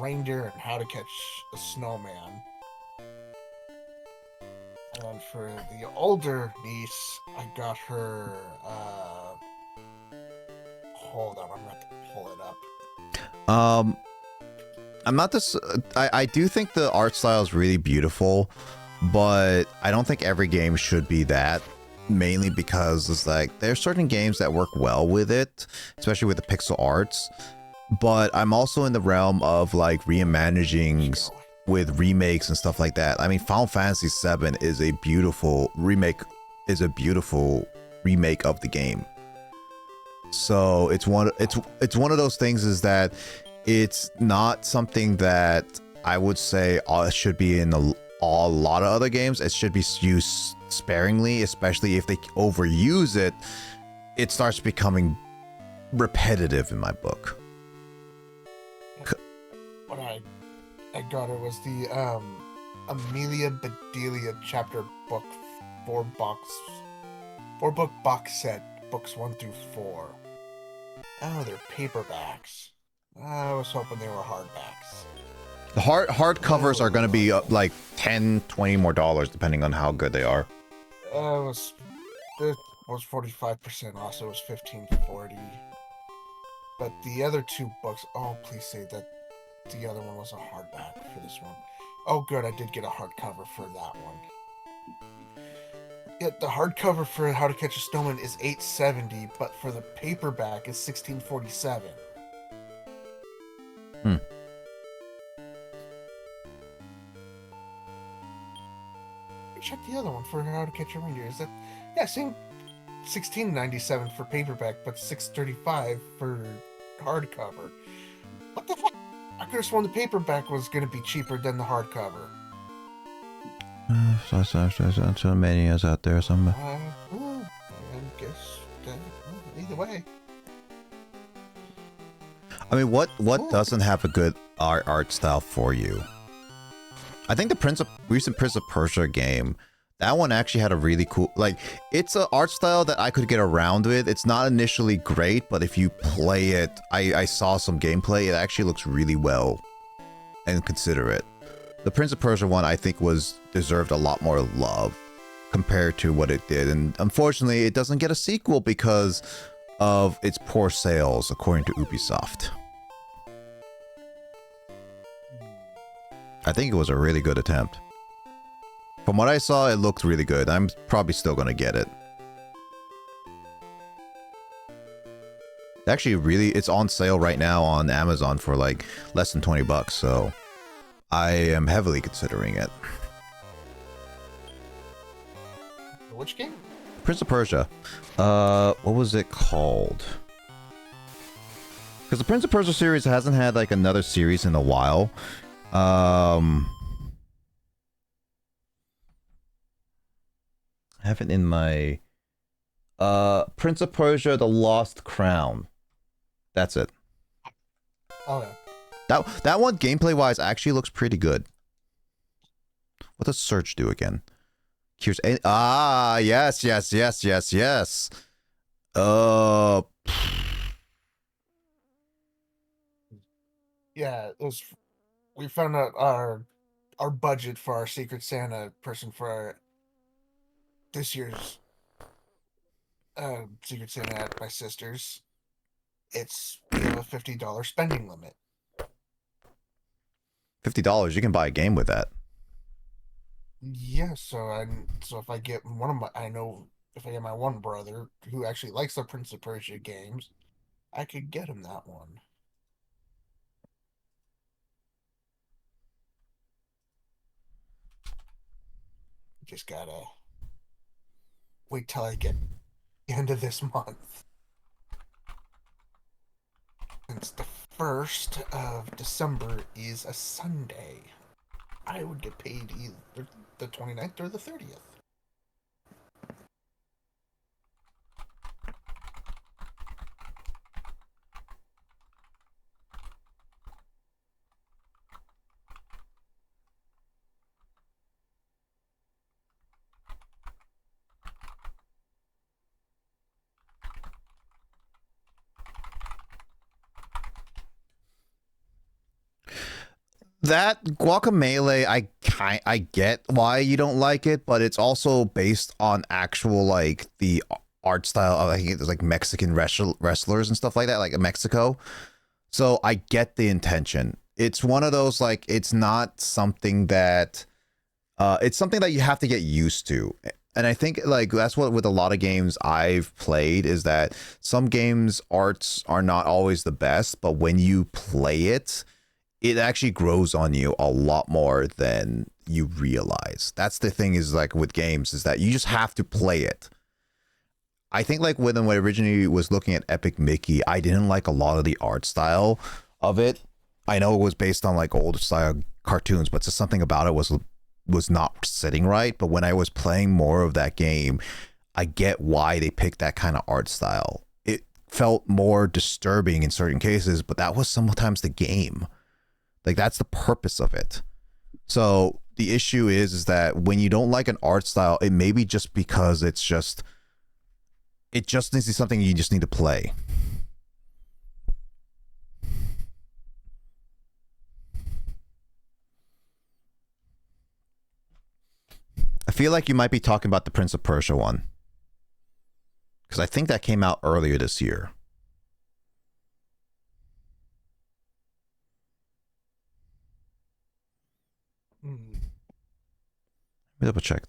Reindeer and How to Catch a Snowman. And for the older niece, I got her, hold on, I'm going to pull it up. I'm not this. I do think the art style is really beautiful, but I don't think every game should be that. Mainly because it's like there's certain games that work well with it, especially with the pixel arts. But I'm also in the realm of like reimaginings with remakes and stuff like that. I mean, Final Fantasy VII is a beautiful remake. Of the game. So it's one of those things is that it's not something that I would say should be in a lot of other games. It should be used sparingly, especially if they overuse it. it starts becoming repetitive in my book. What I got it was the Amelia Bedelia chapter book 4 book box set, books 1 through 4. Oh, they're paperbacks. I was hoping they were hardbacks. The hardcovers are going to be like $10, $20 more depending on how good they are. It was 45% off, so it was $15.40. But the other 2 books, oh, please say that the other one was a hardback for this one. Oh, good, I did get a hardcover for that one. Yeah, the hardcover for How to Catch a Snowman is $8.70, but for the paperback is $16.47. Check the other one for How to Catch a Reindeer. Is that, yeah, same $16.97 for paperback, but $6.35 for hardcover. What the fuck? I could have sworn the paperback was going to be cheaper than the hardcover. So many is out there somewhere. I guess either way. I mean, what doesn't have a good art style for you? I think the recent Prince of Persia game, that one actually had a really cool, like, it's an art style that I could get around with. It's not initially great, but if you play it, I saw some gameplay, it actually looks really well and considerate. The Prince of Persia one, I think, deserved a lot more love compared to what it did, and unfortunately, it doesn't get a sequel because of its poor sales, according to Ubisoft. I think it was a really good attempt. From what I saw, it looked really good. I'm probably still going to get it. Actually, it's on sale right now on Amazon for like less than $20, so I am heavily considering it. Which game? Prince of Persia. What was it called? Because the Prince of Persia series hasn't had like another series in a while. I have it in my Prince of Persia: The Lost Crown. That's it. Okay. That one gameplay wise actually looks pretty good. What does search do again? Here's yes. Yeah, we found out our budget for our Secret Santa person for this year's Secret Santa at my sister's. We have a $50 spending limit. $50, you can buy a game with that. Yeah, so if I get if I get my one brother who actually likes the Prince of Persia games, I could get him that one. Just gotta wait till I get the end of this month. Since the 1st of December is a Sunday, I would get paid either the 29th or the 30th. That Guacamelee, I get why you don't like it, but it's also based on actual like the art style of, I think there's like Mexican wrestlers and stuff like that, like in Mexico. So I get the intention. It's one of those, like, it's not something that it's something that you have to get used to. And I think like that's what with a lot of games I've played is that some games arts are not always the best, but when you play it, it actually grows on you a lot more than you realize. That's the thing is like with games is that you just have to play it. I think like when I originally was looking at Epic Mickey, I didn't like a lot of the art style of it. I know it was based on like old style cartoons, but just something about it was not sitting right. But when I was playing more of that game, I get why they picked that kind of art style. It felt more disturbing in certain cases, but that was sometimes the game. Like, that's the purpose of it. So the issue is that when you don't like an art style, it may be just because it just needs to be something you just need to play. I feel like you might be talking about the Prince of Persia one, because I think that came out earlier this year. Let me double check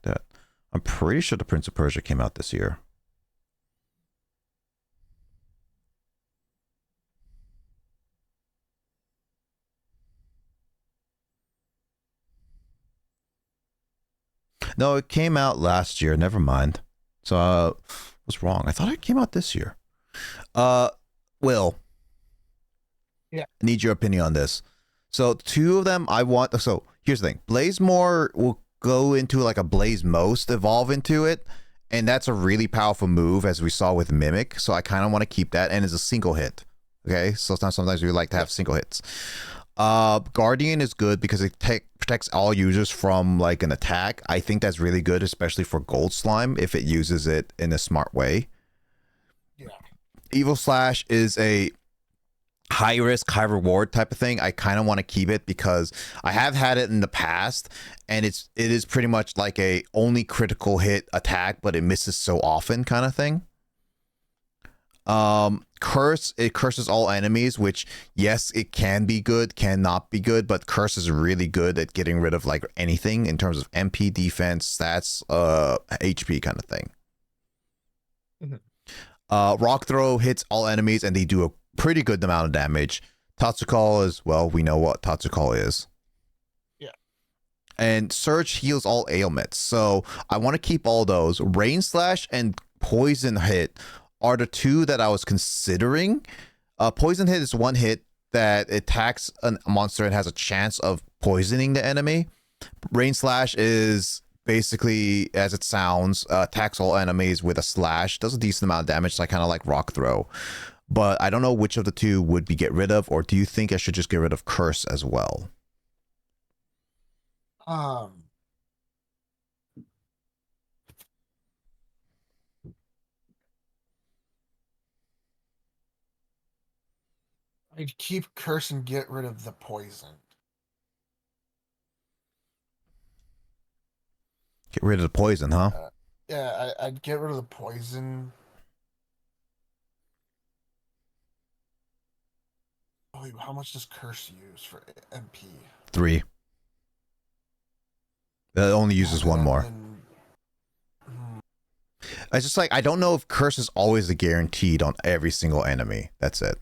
that. I'm pretty sure the Prince of Persia came out this year. No, it came out last year. Never mind. So I was wrong. I thought it came out this year. Will. Yeah. I need your opinion on this. So two of them I want. So here's the thing. Blazemore will go into like a Blaze Most, evolve into it. And that's a really powerful move, as we saw with Mimic. So I kind of want to keep that. And it's a single hit. Okay. So sometimes we like to have single hits. Guardian is good because it protects all users from like an attack. I think that's really good, especially for Gold Slime, if it uses it in a smart way. Yeah. Evil Slash is a high risk, high reward type of thing. I kind of want to keep it because I have had it in the past, and it is pretty much like a only critical hit attack, but it misses so often kind of thing. Curse, it curses all enemies, which yes, it can be good, can not be good, but Curse is really good at getting rid of like anything in terms of MP, defense, stats, HP kind of thing. Rock Throw hits all enemies and they do a pretty good amount of damage. Tatsukal is, well, we know what Tatsukal is. Yeah. And Surge heals all ailments, so I want to keep all those. Rain Slash and Poison Hit are the two that I was considering. Poison Hit is one hit that attacks a monster and has a chance of poisoning the enemy. Rain Slash is basically, as it sounds, attacks all enemies with a slash. Does a decent amount of damage, so I kind of like Rock Throw. But I don't know which of the two would be get rid of, or do you think I should just get rid of Curse as well? I'd keep Curse and get rid of the poison. Get rid of the poison, huh? Yeah, I'd get rid of the poison. Oh, wait, how much does Curse use for MP? 3. It only uses one more. It's just like, I don't know if Curse is always a guaranteed on every single enemy. That's it.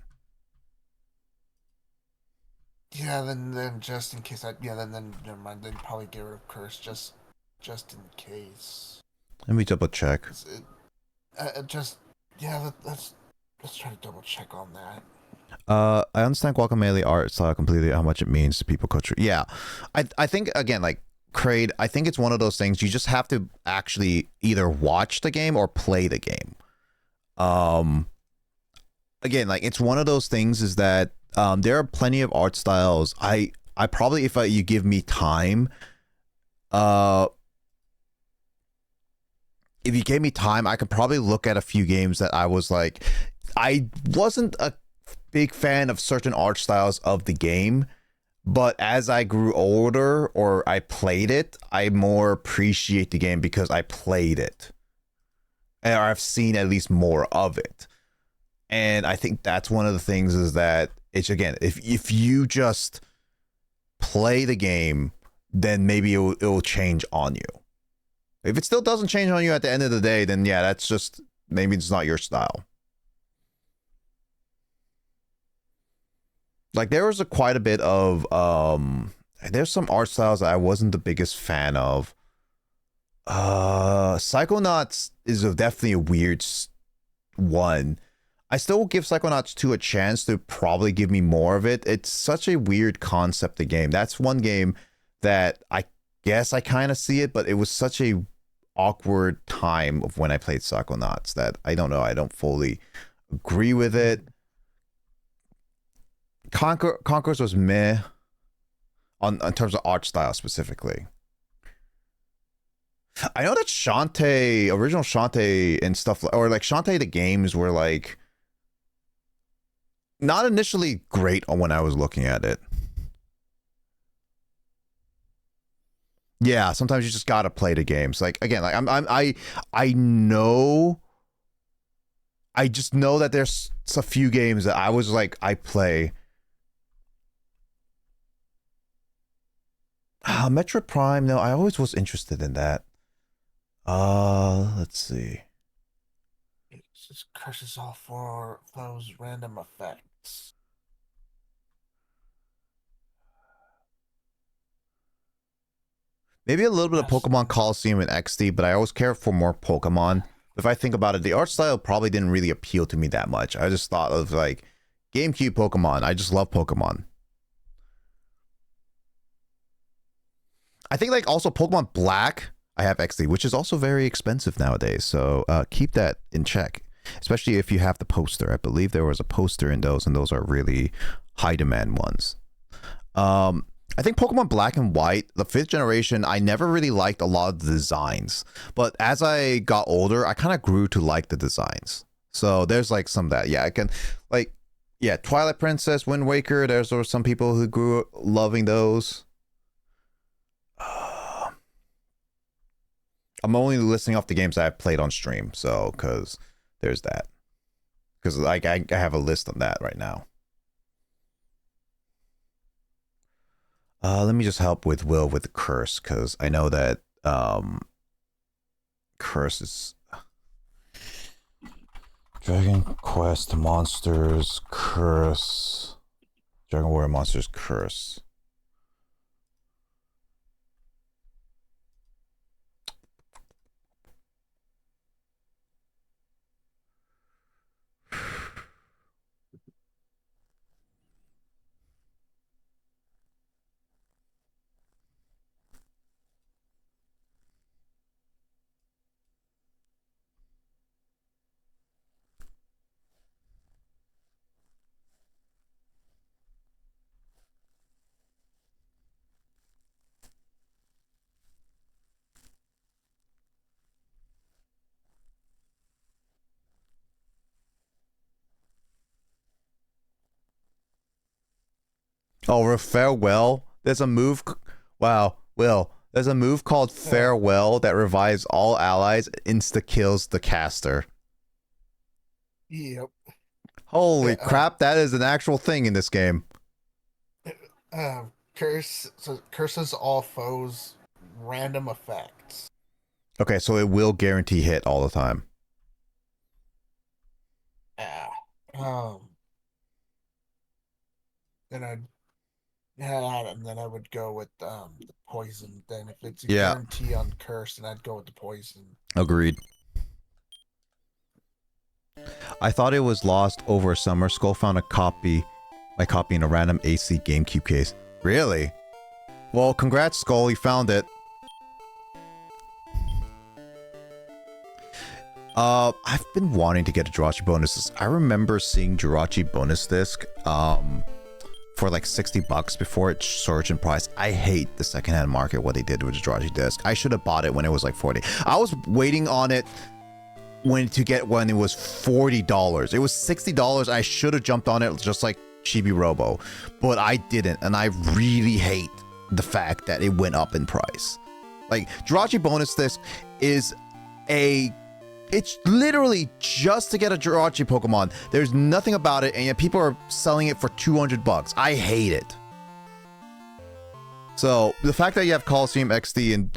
Yeah, then just in case then never mind. Then probably get rid of Curse just in case. Let me double check. Let's try to double check on that. I understand guacamole art style completely, how much it means to people culture. Yeah, I think again, like Kraid, I think it's one of those things you just have to actually either watch the game or play the game. Again, like it's one of those things is that there are plenty of art styles. I probably, if you give me time, if you gave me time, I could probably look at a few games that I was like, I wasn't a big fan of certain art styles of the game, but as I grew older or I played it, I more appreciate the game because I played it, or I've seen at least more of it. And I think that's one of the things is that it's, again, if you just play the game, then maybe it will change on you. If it still doesn't change on you at the end of the day, then yeah, that's just, maybe it's not your style. Like there was quite a bit of there's some art styles that I wasn't the biggest fan of. Psychonauts is definitely a weird one. I still will give Psychonauts 2 a chance to probably give me more of it. It's such a weird concept of game. That's one game that I guess I kind of see it, but it was such a awkward time of when I played Psychonauts that I don't know. I don't fully agree with it. Conquerors was meh on in terms of art style specifically. I know that Shantae, original Shantae and stuff, or like Shantae the games were like not initially great when I was looking at it. Yeah, sometimes you just gotta play the games. Like again, like I know. I just know that there's a few games that I was like, I play. Metroid Prime, no, I always was interested in that. Let's see. It just curses off for those random effects. Maybe a little bit of Pokemon Coliseum and XD, but I always care for more Pokemon. If I think about it, the art style probably didn't really appeal to me that much. I just thought of like GameCube Pokemon. I just love Pokemon. I think like also Pokemon Black, I have XD, which is also very expensive nowadays. So keep that in check, especially if you have the poster. I believe there was a poster in those, and those are really high demand ones. I think Pokemon Black and White, the 5th generation, I never really liked a lot of the designs. But as I got older, I kind of grew to like the designs. So there's like some of that. Yeah, I can like, yeah, Twilight Princess, Wind Waker, there's some people who grew up loving those. I'm only listing off the games I've played on stream. So, because there's that. Because like I have a list on that right now. Let me just help with Will with the curse, because I know that curse is Dragon Quest Monsters Curse. Dragon Warrior Monsters Curse. Oh, farewell. There's a move. Wow, Will. There's a move called Farewell that revives all allies, insta kills the caster. Yep. Holy crap! That is an actual thing in this game. Curses all foes, random effects. Okay, so it will guarantee hit all the time. Then I would go with the poison. Then if it's a guarantee on curse, then I'd go with the poison. Agreed. I thought it was lost over summer. Skull found my copy in a random AC GameCube case. Really? Well, congrats, Skull. You found it. I've been wanting to get a Jirachi bonus. I remember seeing Jirachi bonus disc for like $60 before it surged in price. I hate the secondhand market, what they did with the Jirachi disc. I should have bought it when it was like $40. I was waiting on it when it was $40. It was $60. I should have jumped on it just like Chibi Robo, but I didn't, and I really hate the fact that it went up in price. Like Jirachi bonus disc is it's literally just to get a Jirachi Pokemon. There's nothing about it, and yet people are selling it for $200. I hate it. So the fact that you have Coliseum XD and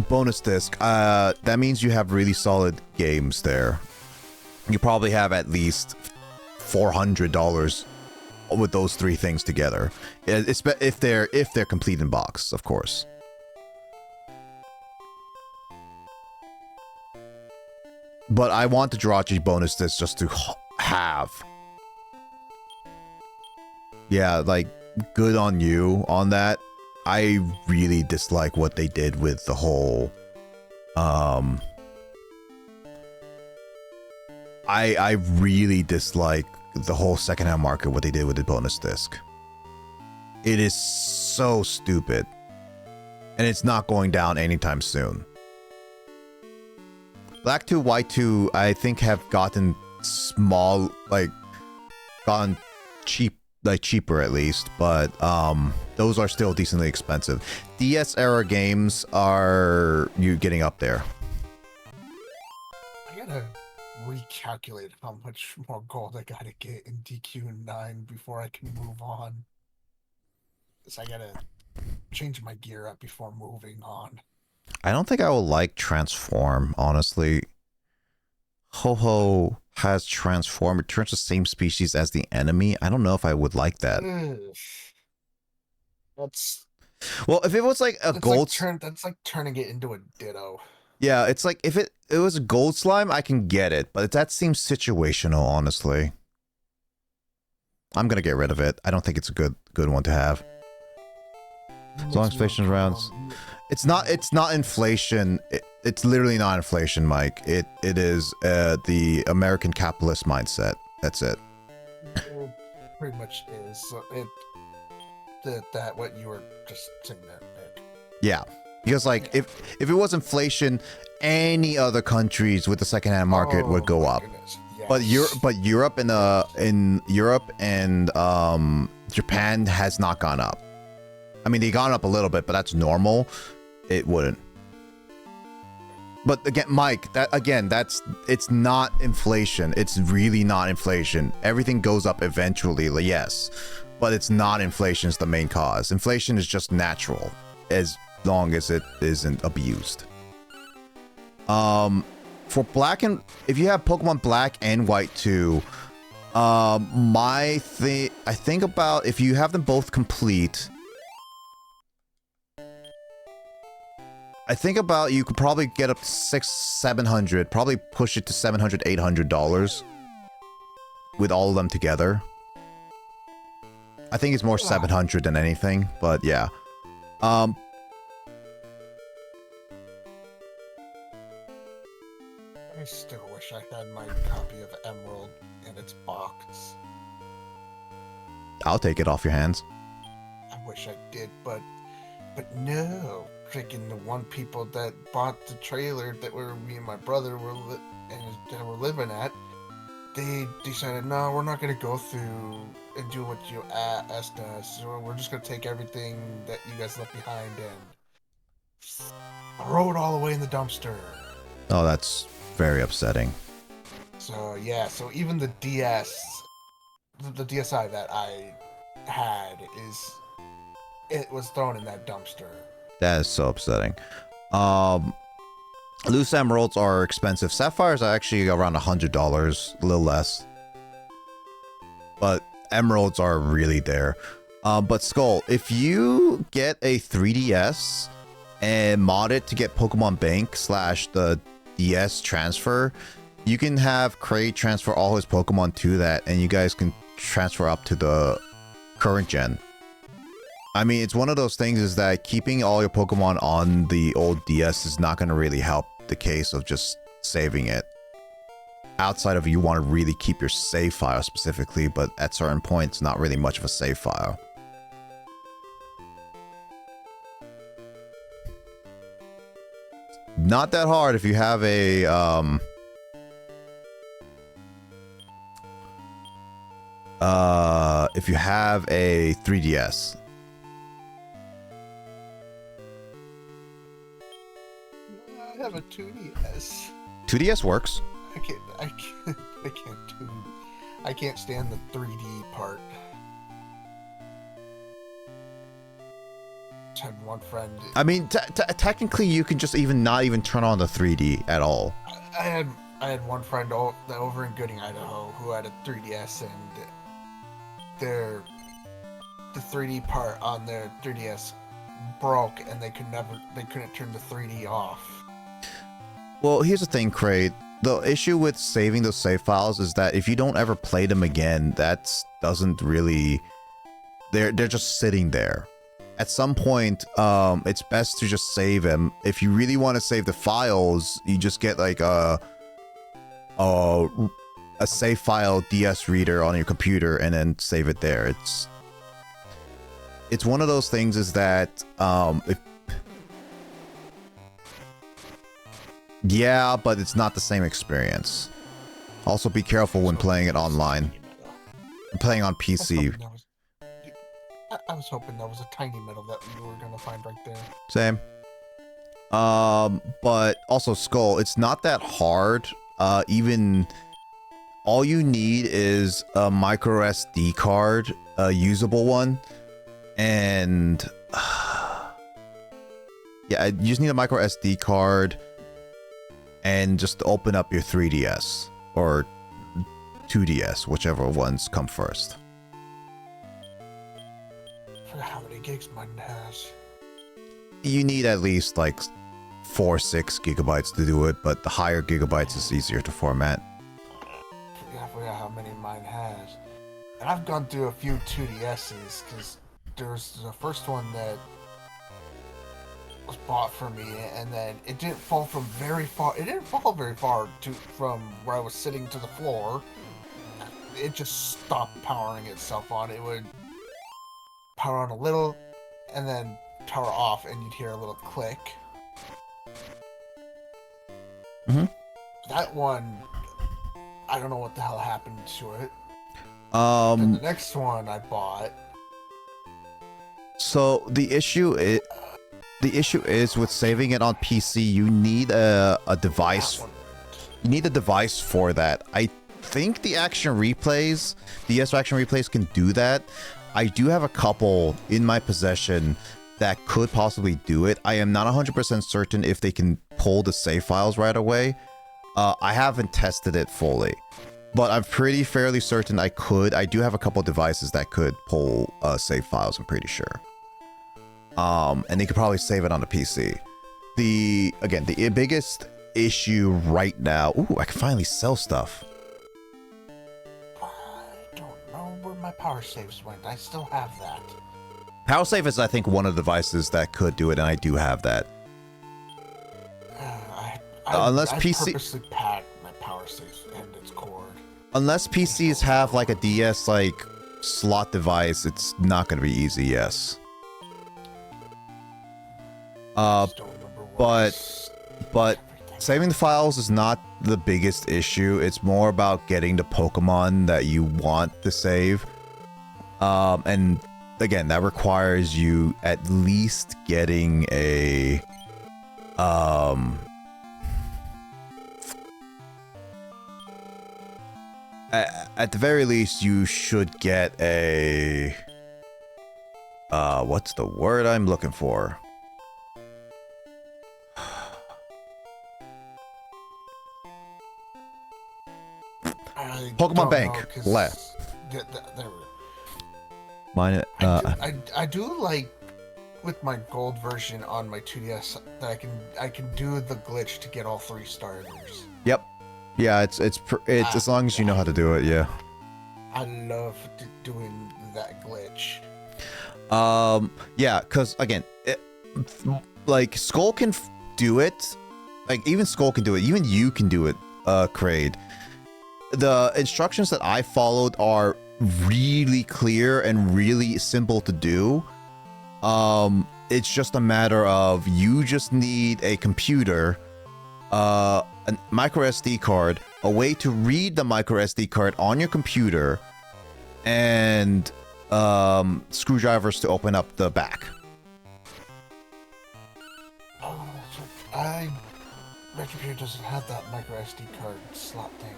bonus disc, that means you have really solid games there. You probably have at least $400 with those three things together, if they're complete in box, of course. But I want the Jirachi bonus disc just to have. Yeah, like, good on you on that. I really dislike what they did with the whole I really dislike the whole secondhand market, what they did with the bonus disc. It is so stupid. And it's not going down anytime soon. Black 2, White 2, I think have gotten small, like gotten cheaper at least, but those are still decently expensive. DS era games are you getting up there. I gotta recalculate how much more gold I gotta get in DQ9 before I can move on. So I gotta change my gear up before moving on. I don't think I will like transform, honestly. Ho-Ho has transform. It turns the same species as the enemy. I don't know if I would like that. That's well, if it was like a gold, that's like turning it into a ditto. Yeah, it's like if it was a gold slime, I can get it, but that seems situational, honestly. I'm gonna get rid of it. I don't think it's a good one to have. As long as inflation rounds, it's not inflation. It's literally not inflation, Mike. It is the American capitalist mindset. That's it. It pretty much is. So that what you were just saying there, Nick. Yeah, because like if it was inflation, any other countries with the secondhand market would go up. Yes. But Europe and Japan has not gone up. I mean, they gone up a little bit, but that's normal. It wouldn't. But again, Mike, it's not inflation. It's really not inflation. Everything goes up eventually, yes. But it's not inflation is the main cause. Inflation is just natural, as long as it isn't abused. For black and if you have Pokemon Black and White 2, I think about if you have them both complete, I think about you could probably get up to $600-700, probably push it to $700-800 with all of them together. I think it's more 700 than anything, but yeah. I still wish I had my copy of Emerald in its box. I'll take it off your hands. I wish I did, but no. Freaking the one people that bought the trailer that me and my brother were living at, they decided, no, we're not going to go through and do what you asked us. So we're just going to take everything that you guys left behind and throw it all away in the dumpster. Oh, that's very upsetting. So yeah, so even the DS, the DSi that I had it was thrown in that dumpster. That is so upsetting. Loose emeralds are expensive. Sapphires are actually around $100, a little less. But emeralds are really there. But Skull, if you get a 3DS and mod it to get Pokemon Bank / the DS transfer, you can have Craig transfer all his Pokemon to that, and you guys can transfer up to the current gen. I mean, it's one of those things is that keeping all your Pokemon on the old DS is not going to really help the case of just saving it. Outside of you want to really keep your save file specifically, but at certain points, not really much of a save file. Not that hard if you have a if you have a 3DS. I have a 2DS. 2DS works. I can't stand the 3D part. Had one friend. I mean, technically, you can just not even turn on the 3D at all. I had one friend over in Gooding, Idaho, who had a 3DS, and the 3D part on their 3DS broke, and they couldn't turn the 3D off. Well, here's the thing, Craig. The issue with saving those save files is that if you don't ever play them again, that doesn't really. They're just sitting there. at some point, it's best to just save him. If you really want to save the files, you just get like a save file DS reader on your computer and then save it there. It's one of those things is that yeah, but it's not the same experience. Also, be careful when playing it online. I'm playing on PC. I was hoping that was a tiny medal that you were gonna find right there. Same. But also Skull, it's not that hard. Even all you need is a micro SD card, a usable one, and yeah, you just need a micro SD card and just open up your 3DS or 2DS, whichever ones come first. For how many gigs mine has? You need at least like 4-6 gigabytes to do it, but the higher gigabytes is easier to format. I forgot how many mine has. And I've gone through a few 2DSs because there's the first one that was bought for me, and then it didn't fall from very far. It didn't fall very far from where I was sitting to the floor. It just stopped powering itself on. It would power on a little, and then power off, and you'd hear a little click. Mm-hmm. That one, I don't know what the hell happened to it. And the next one I bought. So the issue is with saving it on PC, you need a device. You need a device for that. I think the action replays, DS action replays can do that. I do have a couple in my possession that could possibly do it. I am not 100% certain if they can pull the save files right away. I haven't tested it fully, but I'm fairly certain I could. I do have a couple devices that could pull save files, I'm pretty sure. And they could probably save it on the PC. The biggest issue right now... Ooh, I can finally sell stuff. I don't know where my power saves went. I still have that. Power save is, I think, one of the devices that could do it, and I do have that. Unless I PC purposely packed my power saves and its cord. Unless PCs have like a DS like slot device, it's not going to be easy. Yes. But saving the files is not the biggest issue. It's more about getting the Pokemon that you want to save. And again, that requires you at least getting a at the very least, you should get a what's the word I'm looking for? Pokemon Bank left. There we go. Mine. I do like with my gold version on my 2DS that I can do the glitch to get all 3 starters. Yep. Yeah, it's as long as you know how to do it. Yeah. I love doing that glitch. Yeah, because again, like Skull can do it. Like even Skull can do it. Even you can do it. Kraid. The instructions that I followed are really clear and really simple to do. It's just a matter of you just need a computer, a micro SD card, a way to read the micro SD card on your computer, and screwdrivers to open up the back. Oh, my computer doesn't have that micro SD card slot thing.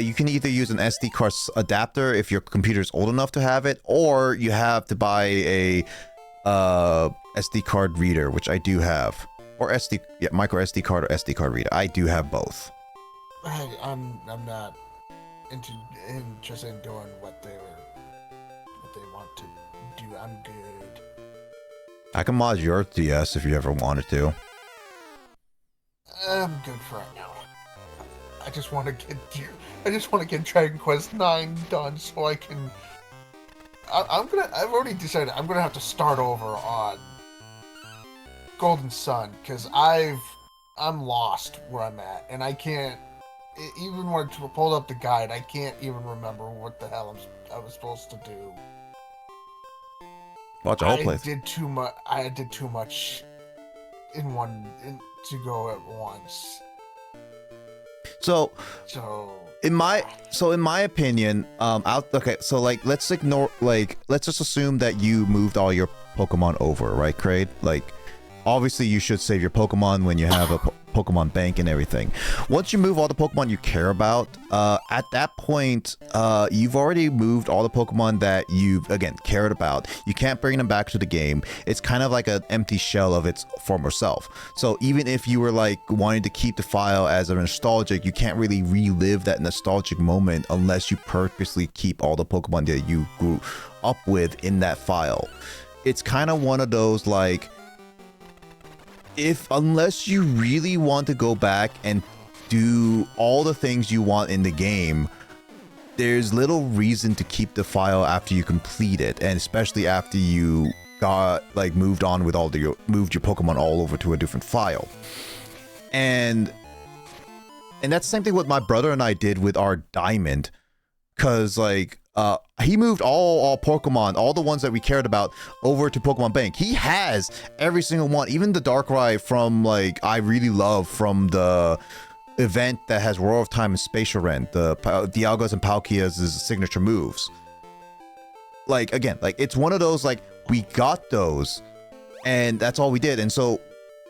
You can either use an SD card adapter if your computer is old enough to have it, or you have to buy a SD card reader, which I do have, or micro SD card or SD card reader. I do have both. I'm not interested in doing what they want to do. I'm good. I can mod your DS if you ever wanted to. I'm good for right now. I just want to get Dragon Quest 9 done so I can I've already decided I'm gonna have to start over on Golden Sun because I'm lost where I'm at, and I can't. Even when I pulled up the guide, I can't even remember what the hell I was supposed to do. Watch a whole place. I did too much to go at once. So in my opinion, okay, so like let's just assume that you moved all your Pokemon over, right, Kraid? Like obviously you should save your Pokemon when you have a Pokemon bank and everything. Once you move all the Pokemon you care about, at that point, you've already moved all the Pokemon that you've, again, cared about. You can't bring them back to the game. It's kind of like an empty shell of its former self. So even if you were like wanting to keep the file as a nostalgic, you can't really relive that nostalgic moment unless you purposely keep all the Pokemon that you grew up with in that file. It's kind of one of those like, unless you really want to go back and do all the things you want in the game, there's little reason to keep the file after you complete it, and especially after you got like moved on with moved your Pokemon all over to a different file. And that's the same thing what my brother and I did with our Diamond, because like he moved all Pokemon, all the ones that we cared about, over to Pokemon Bank. He has every single one, even the Darkrai from like I really love from the event that has Roar of Time and Spatial Rent, the Dialga's and Palkia's signature moves. Like again, like it's one of those like we got those, and that's all we did. And so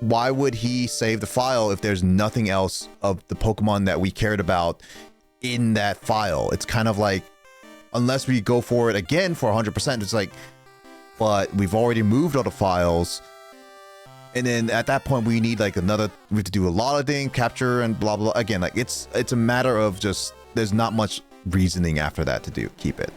why would he save the file if there's nothing else of the Pokemon that we cared about in that file? It's kind of like, unless we go for it again for 100%, it's like, but we've already moved all the files, and then at that point we need like we have to do a lot of things, capture and blah blah. Again, like it's a matter of just, there's not much reasoning after that to keep it.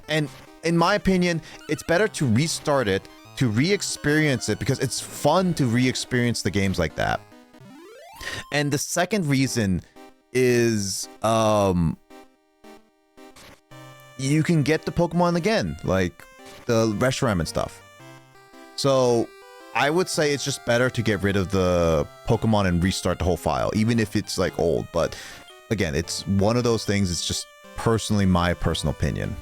And in my opinion, it's better to restart it, to re-experience it, because it's fun to re-experience the games like that. And the second reason is you can get the Pokemon again, like the Reshiram and stuff. So I would say it's just better to get rid of the Pokemon and restart the whole file, even if it's like old. But again, it's one of those things, it's just personally my personal opinion.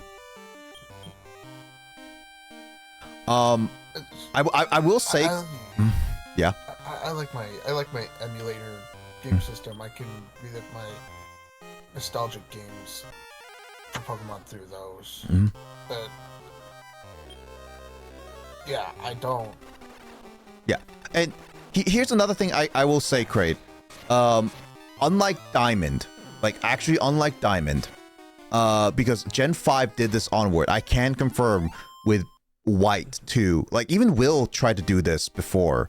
I will say, yeah. I like my emulator game system. I can relive my nostalgic games for Pokemon through those. But yeah, I don't. Yeah, and here's another thing I will say, Kraid. Unlike Diamond, because Gen 5 did this onward, I can confirm with White too. Like even Will tried to do this before.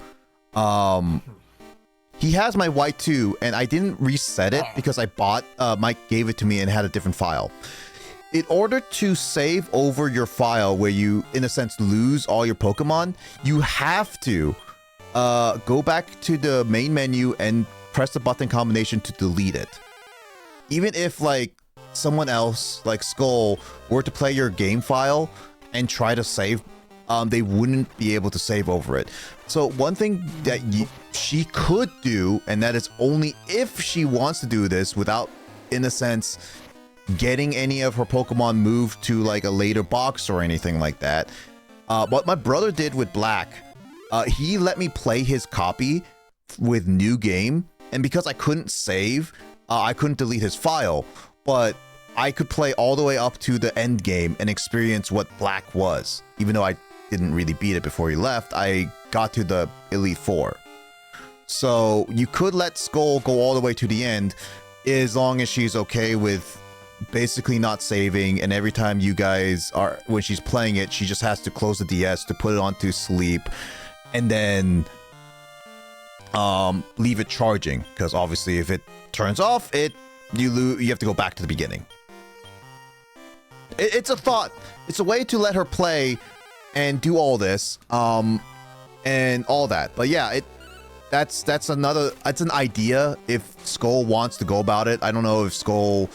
He has my White too, and I didn't reset it because I bought, Mike gave it to me and had a different file. In order to save over your file where you, in a sense, lose all your Pokemon, you have to go back to the main menu and press the button combination to delete it. Even if like someone else, like Skull, were to play your game file and try to save, they wouldn't be able to save over it. So one thing that she could do, and that is only if she wants to do this without, in a sense, getting any of her Pokemon moved to like a later box or anything like that. What my brother did with Black, he let me play his copy with new game, and because I couldn't save, I couldn't delete his file, but I could play all the way up to the end game and experience what Black was. Even though I didn't really beat it before he left, I got to the Elite Four. So you could let Skull go all the way to the end, as long as she's okay with basically not saving, and every time you guys are, when she's playing it, she just has to close the DS to put it onto sleep, and then leave it charging, because obviously if it turns off, you have to go back to the beginning. It's a thought. It's a way to let her play and do all this, and all that. But yeah, that's an idea if Skull wants to go about it. I don't know if Skull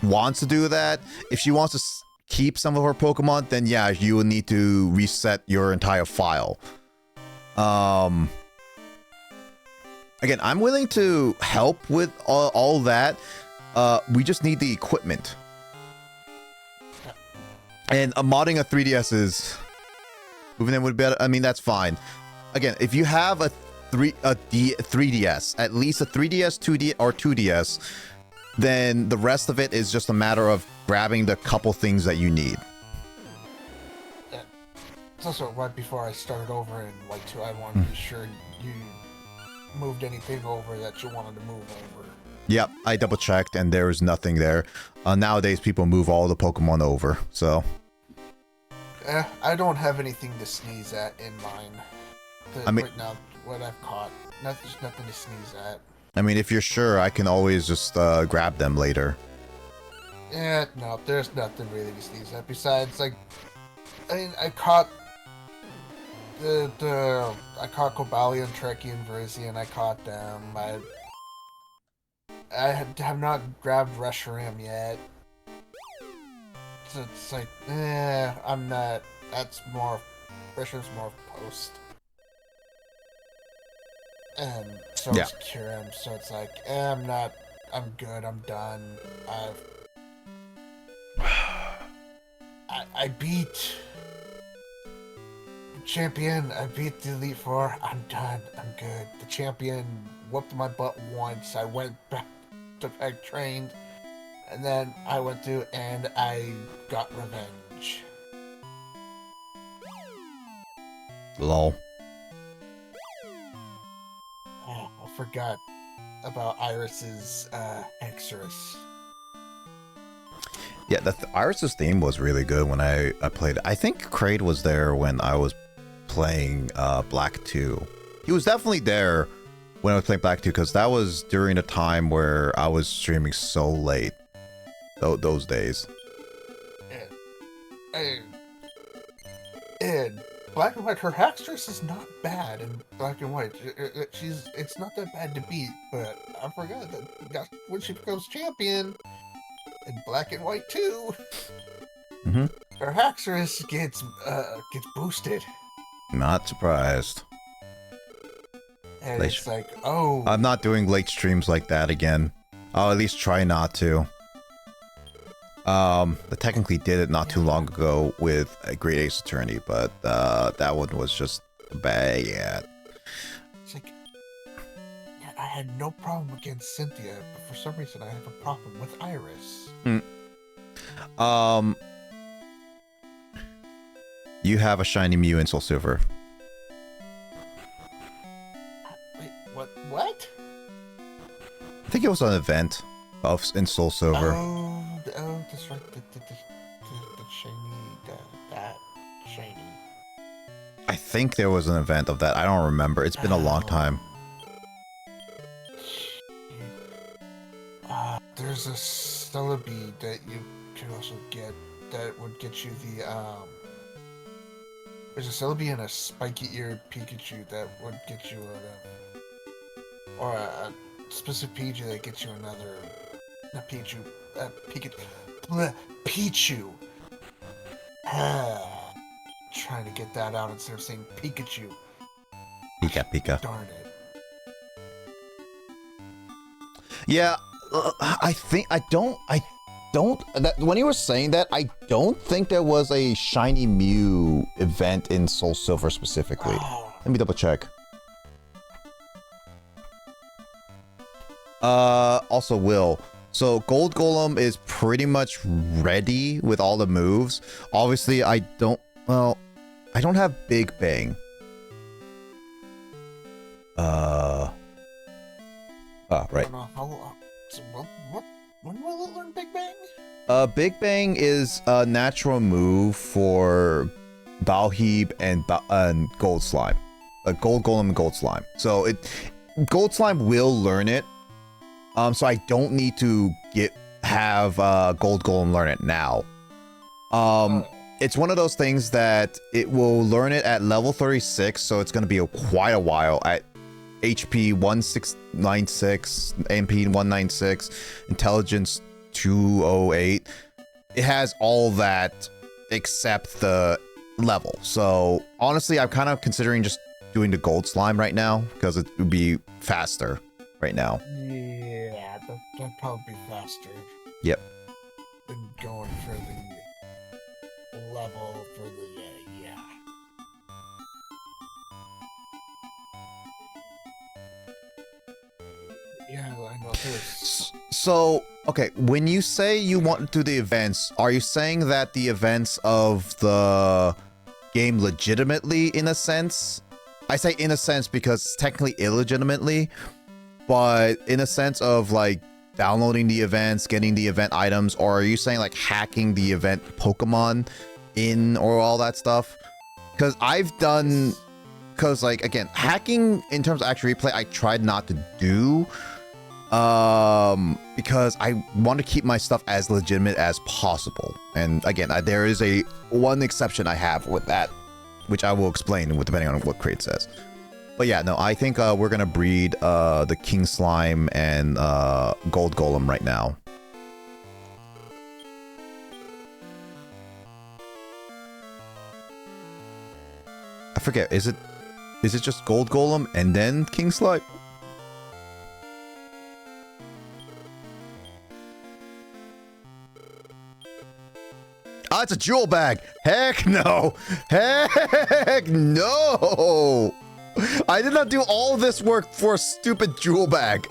wants to do that. If she wants to keep some of her Pokemon, then yeah, you will need to reset your entire file. Again, I'm willing to help with all that. We just need the equipment. And modding a 3DS is... moving in would be better. I mean, that's fine. Again, if you have a 3DS, at least a 3DS, 2D, or 2DS, then the rest of it is just a matter of grabbing the couple things that you need. Yeah. It's also right before I started over in White 2, I wanted to be sure you moved anything over that you wanted to move over. Yep, I double checked and there was nothing there. Nowadays, people move all the Pokemon over, so... I don't have anything to sneeze at in mine. I mean, right now, what I've caught, there's nothing to sneeze at. I mean, if you're sure, I can always just grab them later. Yeah, no, there's nothing really to sneeze at. Besides, like, I mean, I caught I caught Cobalion, Trekkie, and Virizion. I caught them. I have not grabbed Reshiram yet. So it's like, I'm not. That's more. Reshiram's more post. And so yeah. it's Kyurem, so it's like, I'm not. I'm good. I'm done. I beat Champion. I beat the Elite Four. I'm done. I'm good. The Champion whooped my butt once. I went back to Peg trained, and then I went through and I got revenge. Lol. Oh, I forgot about Iris's Exorus. Yeah, the Iris's theme was really good when I played it. I think Kraid was there when I was playing Black 2. He was definitely there when I was playing Black 2 because that was during a time where I was streaming so late. Those days. And Black and White, her Haxorus is not bad in Black and White. It's not that bad to beat, but I forgot that when she becomes champion in Black and White too, her Haxorus gets boosted. Not surprised. And it's like, oh, I'm not doing late streams like that again. I'll at least try not to. I technically did it not too long ago with a Great Ace Attorney, but that one was just bad. It's like, I had no problem against Cynthia, but for some reason I have a problem with Iris. You have a shiny Mew in Soul Silver. Wait, what? I think it was an event in Soul Silver. Oh, that's right. The shiny, that shiny. I think there was an event of that. I don't remember. It's been a long time. There's a Celebi that you can also get that would get you the There's a Celebi and a spiky-eared Pikachu that would get you or a specific Pikachu that gets you another. Not Pikachu. Pichu. Trying to get that out instead of saying Pikachu. Pika. Darn it. Yeah, when you were saying that, I don't think there was a shiny Mew event in Soul Silver specifically. Oh. Let me double check. Also Will. So Gold Golem is pretty much ready with all the moves. Obviously, I don't have Big Bang. Right. When will it learn Big Bang? Big Bang is a natural move for Balheeb and Gold Slime. Gold Golem and Gold Slime. So Gold Slime will learn it. So I don't need to have Gold Golem learn it now. It's one of those things that it will learn it at level 36, so it's going to be quite a while at HP 1696, MP 196, Intelligence 208. it has all that except the level. So honestly, I'm kind of considering just doing the gold slime right now because it would be faster right now. Yeah, that'd probably be faster. Yep. Than going for the level for the yeah. Yeah, I know this. So, okay, when you say you want to do the events, are you saying that the events of the game legitimately, in a sense? I say in a sense because technically illegitimately, but in a sense of like downloading the events, getting the event items, or are you saying like hacking the event Pokemon in or all that stuff? Because I've done, because like again, hacking in terms of actual replay, I tried not to do. Because I want to keep my stuff as legitimate as possible. And again, there is a one exception I have with that, which I will explain depending on what Crate says. But yeah, no, I think we're gonna breed the King Slime and Gold Golem right now. I forget, is it just Gold Golem and then King Slime? Ah, it's a jewel bag. Heck no. Heck no. I did not do all this work for a stupid jewel bag.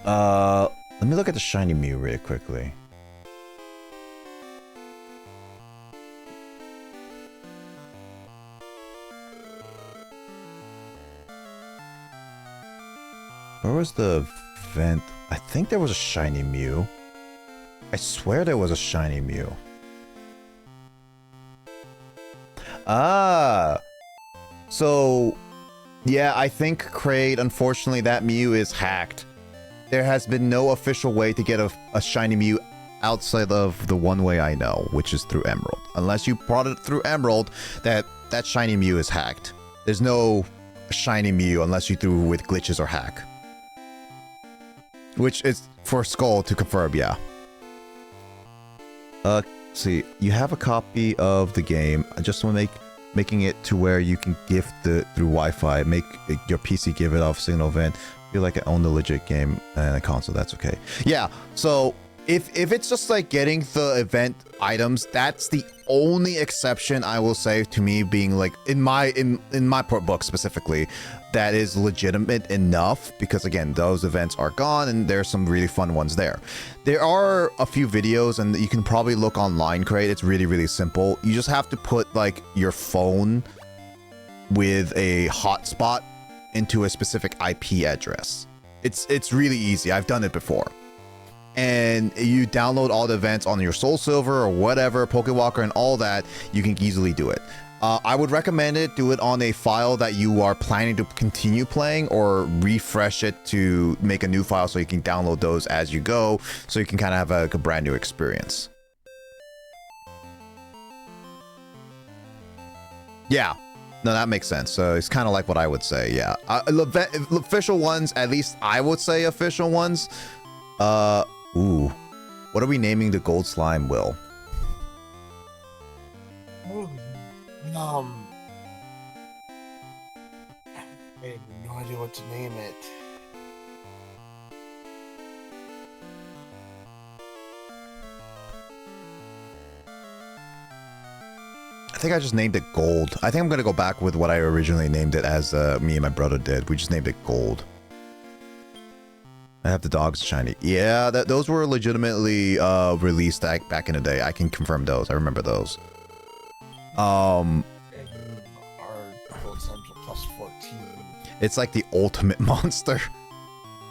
Let me look at the shiny Mew really quickly. Where was the event? I think there was a shiny Mew. I swear there was a shiny Mew. Ah. So, yeah, I think Kraid, unfortunately, that Mew is hacked. There has been no official way to get a shiny Mew outside of the one way I know, which is through Emerald. Unless you brought it through Emerald, that shiny Mew is hacked. There's no shiny Mew unless you threw with glitches or hack. Which is for Skull to confirm, yeah. See, you have a copy of the game. I just want to making it to where you can gift it through Wi-Fi. Make your PC give it off signal event. Feel like I own the legit game and a console. That's okay. Yeah. So if it's just like getting the event items, that's the only exception I will say to me being like in my book specifically, that is legitimate enough because again, those events are gone and there's some really fun ones there. There are a few videos and you can probably look online, Crate. It's really, really simple. You just have to put like your phone with a hotspot into a specific IP address. It's really easy. I've done it before. And you download all the events on your Soul Silver or whatever, Pokewalker and all that, you can easily do it. I would recommend do it on a file that you are planning to continue playing or refresh it to make a new file so you can download those as you go so you can kind of have a brand new experience. Yeah. No, that makes sense. So it's kind of like what I would say. Yeah. Official ones, at least I would say official ones. Ooh. What are we naming the gold slime, Will? I have no idea what to name it. I think I just named it Gold. I think I'm gonna go back with what I originally named it as me and my brother did. We just named it Gold. I have the dogs shiny. Yeah, those were legitimately released back in the day. I can confirm those. I remember those. Our gold slimes are plus 14. It's like the ultimate monster.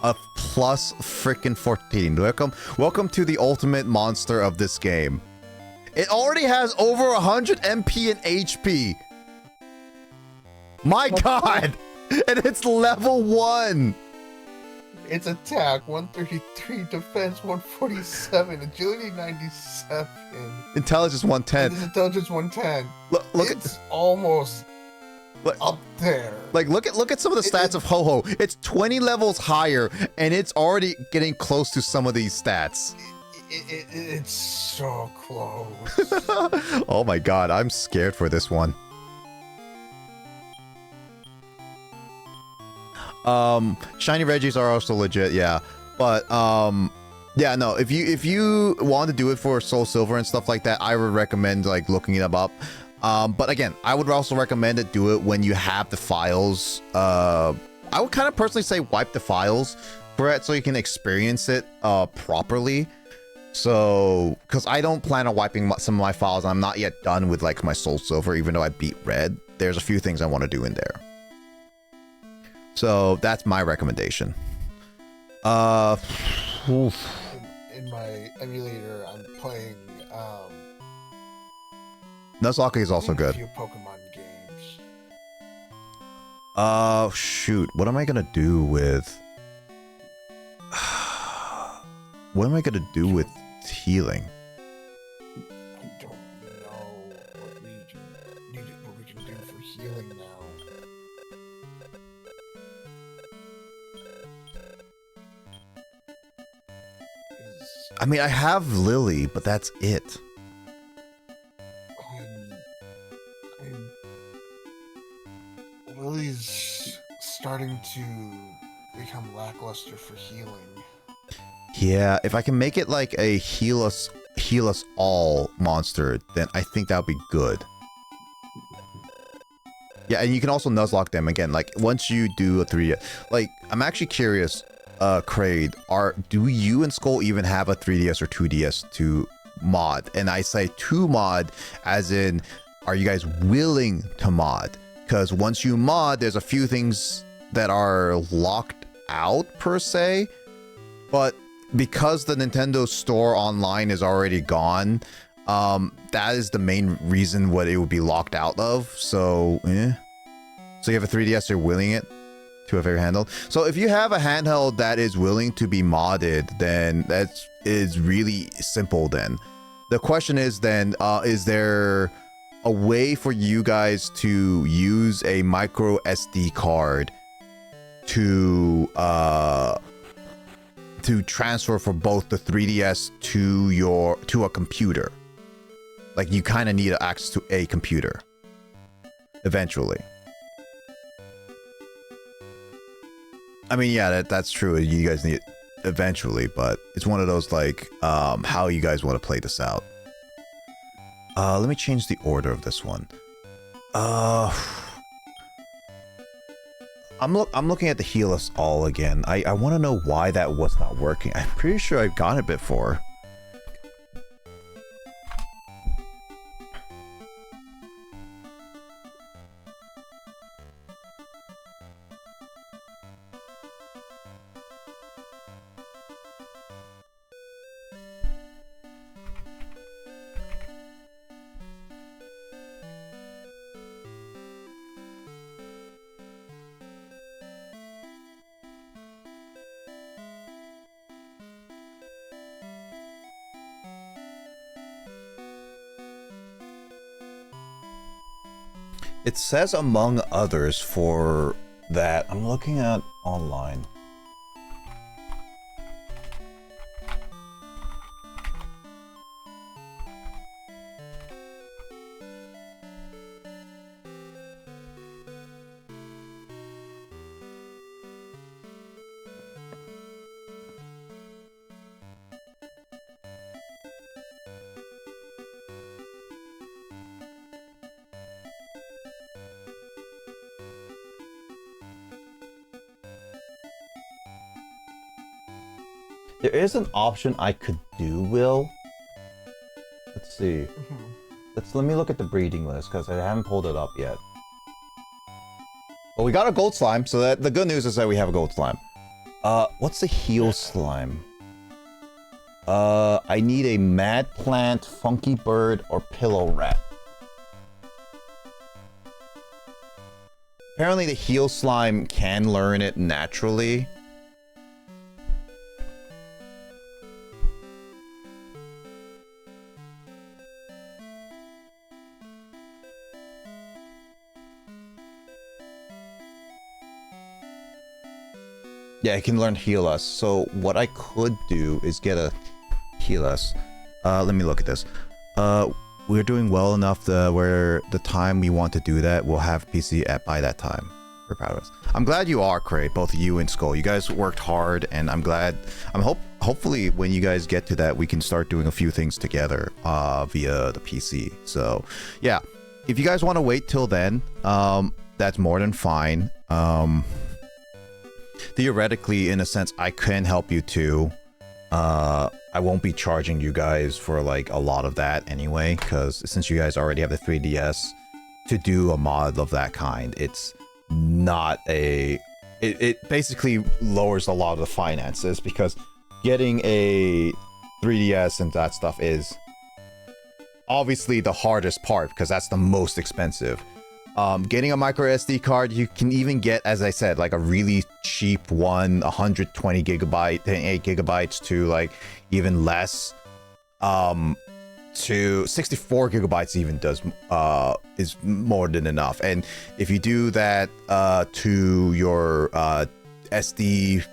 A plus freaking 14. Welcome to the ultimate monster of this game. It already has over 100 MP and HP. My god! And it's level 1. Its attack 133, defense 147, agility 97. Intelligence 110. Intelligence 110. Look it's almost up there. Like, look at some of the stats of Ho-Ho. It's 20 levels higher, and it's already getting close to some of these stats. It's so close. Oh my god, I'm scared for this one. Shiny Reggies are also legit, yeah. But yeah, no, if you want to do it for Soul Silver and stuff like that, I would recommend like looking them up. But again, I would also recommend it do it when you have the files. I would kind of personally say wipe the files for it so you can experience it properly. So, because I don't plan on wiping some of my files. I'm not yet done with like my Soul Silver, even though I beat Red. There's a few things I want to do in there. So that's my recommendation. In my emulator, I'm playing Nuzlocke is also good. A few Pokemon games. Shoot. What am I gonna do with? What am I gonna do with healing? I don't know what we can do for healing now. I mean, I have Lily, but that's it. Lily's starting to become lackluster for healing. Yeah, if I can make it like a heal us all monster, then I think that would be good. Yeah, and you can also Nuzlocke them again. Like once you do a 3D, like I'm actually curious, Kraid, do you and Skull even have a 3DS or 2DS to mod? And I say to mod as in, are you guys willing to mod? Because once you mod, there's a few things that are locked out per se, but because the Nintendo Store online is already gone, that is the main reason what it would be locked out of. So, So you have a 3DS, you're willing it to have your handheld. So if you have a handheld that is willing to be modded, then that is really simple then. The question is then, is there a way for you guys to use a micro SD card to transfer from both the 3DS to a computer? Like you kind of need access to a computer eventually. I mean, yeah, that's true. You guys need it eventually, but it's one of those like how you guys want to play this out. Let me change the order of this one. I'm looking at the heal us all again. I want to know why that was not working. I'm pretty sure I've gotten it before. It says among others for that. I'm looking at online. There is an option I could do, Will. Let's see. Let me look at the breeding list because I haven't pulled it up yet. Well, we got a gold slime, so that the good news is that we have a gold slime. What's the heal slime? I need a mad plant, funky bird, or pillow rat. Apparently the heal slime can learn it naturally. Yeah, it can learn heal us. So what I could do is get a heal us. Let me look at this. We're doing well enough where the time we want to do that, we'll have PC at by that time. We're proud of us. I'm glad you are, Cray, both you and Skull. You guys worked hard, and I'm glad. Hopefully when you guys get to that, we can start doing a few things together via the PC. So yeah, if you guys want to wait till then, that's more than fine. Theoretically, in a sense, I can help you too. I won't be charging you guys for like a lot of that anyway, because since you guys already have the 3DS, to do a mod of that kind, it's not a... It basically lowers a lot of the finances, because getting a 3DS and that stuff is obviously the hardest part, because that's the most expensive. Getting a micro SD card, you can even get, as I said, like a really cheap one, 120 gigabyte, 8 gigabytes to like even less, to 64 gigabytes even is more than enough. And if you do that to your SD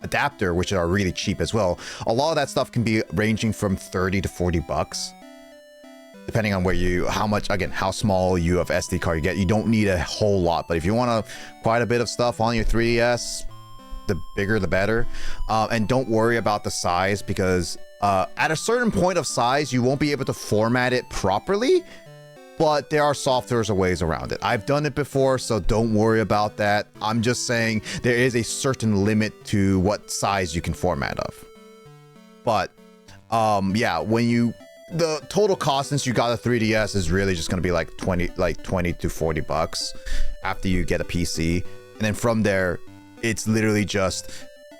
adapter, which are really cheap as well, a lot of that stuff can be ranging from 30 to 40 bucks. Depending on how small you have SD card you get. You don't need a whole lot, but if you want quite a bit of stuff on your 3DS, the bigger the better. And don't worry about the size, because at a certain point of size, you won't be able to format it properly, but there are softwares or ways around it. I've done it before, so don't worry about that. I'm just saying there is a certain limit to what size you can format of. But yeah, the total cost since you got a 3DS is really just going to be like 20 to 40 bucks after you get a PC. And then from there, it's literally just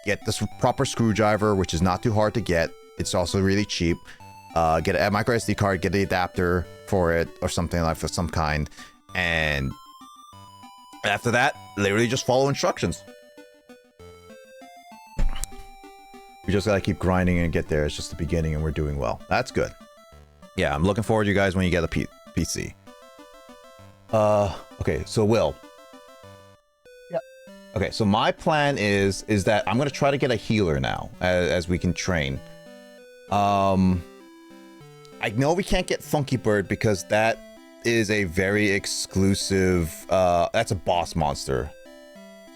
get this proper screwdriver, which is not too hard to get. It's also really cheap. Get a micro SD card, get the adapter for it or something like of some kind. And after that, literally just follow instructions. We just got to keep grinding and get there. It's just the beginning and we're doing well. That's good. Yeah, I'm looking forward to you guys when you get a PC. Okay, so Will. Yeah. Okay, so my plan is that I'm gonna try to get a healer now, as we can train. I know we can't get Funky Bird because that is a very exclusive. That's a boss monster,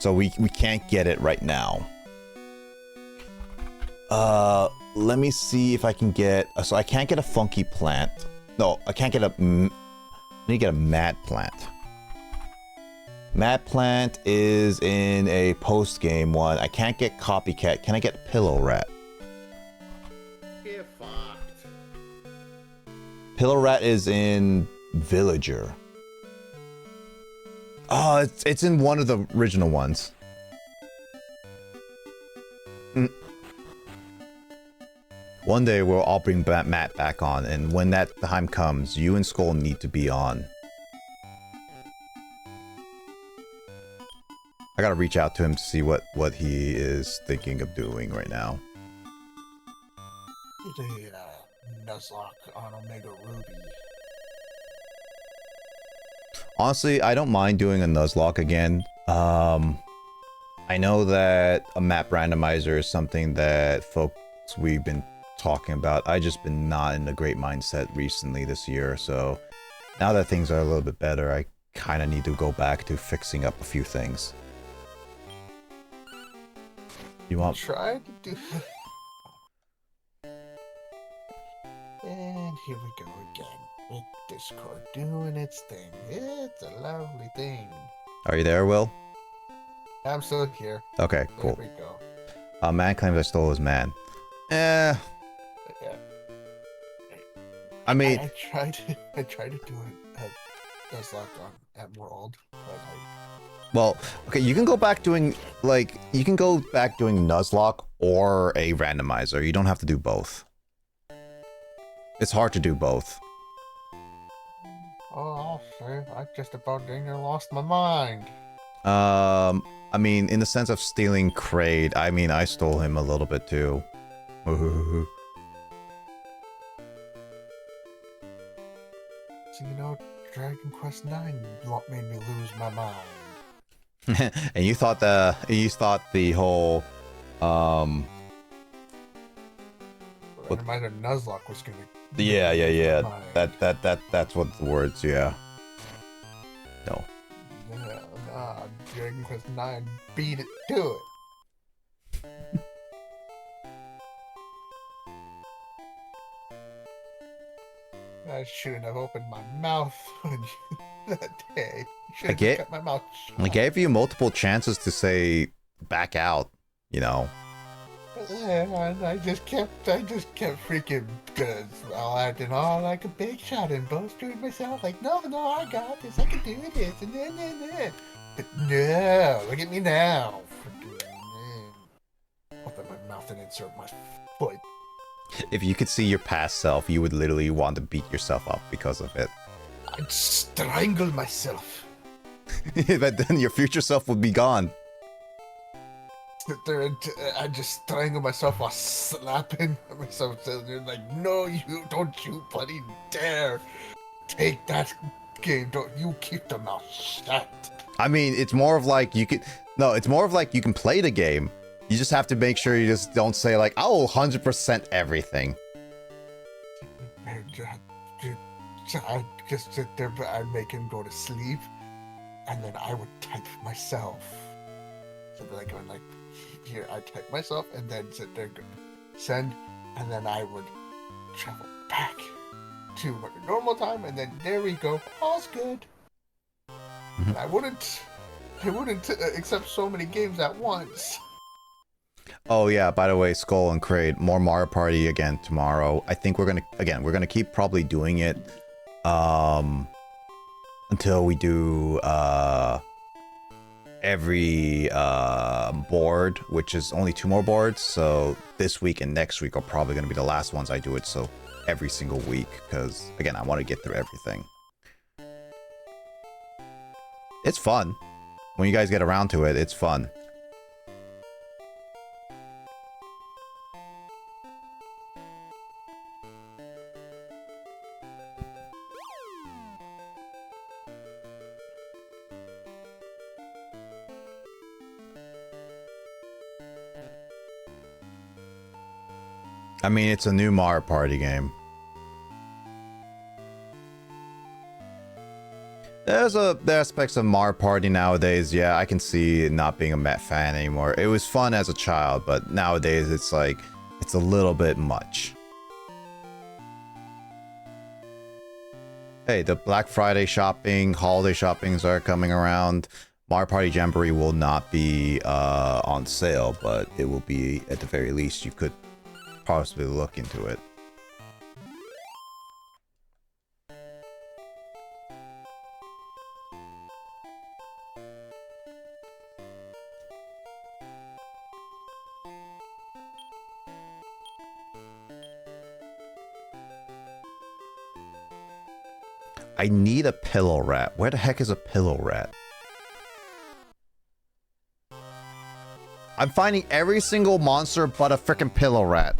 so we can't get it right now. Let me see if I can get... So I can't get a funky plant. No, I can't get a... I need to get a mad plant. Mad plant is in a post-game one. I can't get copycat. Can I get pillow rat? Get fucked. Pillow rat is in villager. Oh, it's in one of the original ones. One day we'll all bring Matt back on, and when that time comes, you and Skull need to be on. I gotta reach out to him to see what he is thinking of doing right now. The Nuzlocke on Omega Ruby. Honestly, I don't mind doing a Nuzlocke again. I know that a map randomizer is something that folks we've been talking about. I just been not in a great mindset recently this year, so now that things are a little bit better, I kind of need to go back to fixing up a few things. You want... Try to do... And here we go again with Discord doing its thing. It's a lovely thing. Are you there, Will? I'm still here. Okay, cool. There we go. Man claims I stole his man. Yeah. I mean, I tried to do a Nuzlocke on at World, but well, okay, you can go back doing Nuzlocke or a randomizer. You don't have to do both. It's hard to do both. Oh, I'll say I just about dang near lost my mind. I mean, in the sense of stealing Kraid, I mean, I stole him a little bit too. So, you know, Dragon Quest IX made me lose my mind. And you thought the whole Reminder Nuzlocke was gonna. yeah. My... That's what the words, yeah. No. Yeah, nah, Dragon Quest 9 beat it to it. I shouldn't have opened my mouth that day. I cut my mouth shut. I gave you multiple chances to say back out, you know. Yeah, and I just kept freaking acting all like a big shot and bolstering myself like, no, I got this, I can do this, and then. But no, look at me now. Freaking open my mouth and insert my foot. If you could see your past self, you would literally want to beat yourself up because of it. I'd strangle myself. But then your future self would be gone. Sit there and I just strangle myself while slapping myself. They're like, no, don't you bloody dare take that game. Don't you keep the mouth shut. I mean, it's more of like you can play the game. You just have to make sure you just don't say like, I will 100% everything. I'd just sit there, but I'd make him go to sleep, and then I would type myself. So like going like, here, I type myself, and then sit there, send, and then I would travel back to my normal time, and then there we go, all's good. Mm-hmm. And I wouldn't accept so many games at once. Oh yeah, by the way, Skull and Crate, more Mario Party again tomorrow. I think we're gonna keep probably doing it until we do every board, which is only 2 more boards. So this week and next week are probably gonna be the last ones I do it, so every single week, because again, I want to get through everything. It's fun. When you guys get around to it, it's fun. I mean, it's a new Mario Party game. There's aspects of Mario Party nowadays, yeah, I can see not being a Met fan anymore. It was fun as a child, but nowadays it's like, it's a little bit much. Hey, the Black Friday shopping, holiday shoppings are coming around. Mario Party Jamboree will not be on sale, but it will be, at the very least, you could possibly look into it. I need a pillow rat. Where the heck is a pillow rat? I'm finding every single monster but a freaking pillow rat.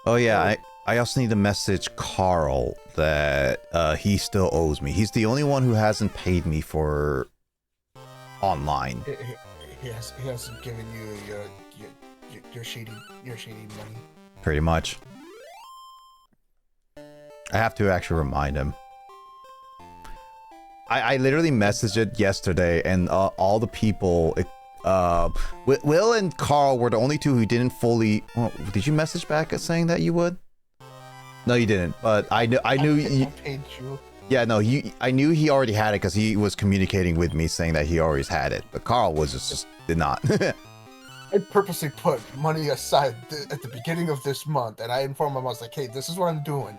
Oh yeah, I also need to message Carl that he still owes me. He's the only one who hasn't paid me for online. He hasn't given you your shady money. Pretty much. I have to actually remind him. I literally messaged it yesterday, and all the people, Will and Carl were the only two who didn't fully. Oh, did you message back saying that you would? No, you didn't. But I knew you. Paid you. Yeah, no, I knew he already had it because he was communicating with me saying that he always had it. But Carl was just did not. I purposely put money aside at the beginning of this month, and I informed him, I was like, hey, this is what I'm doing.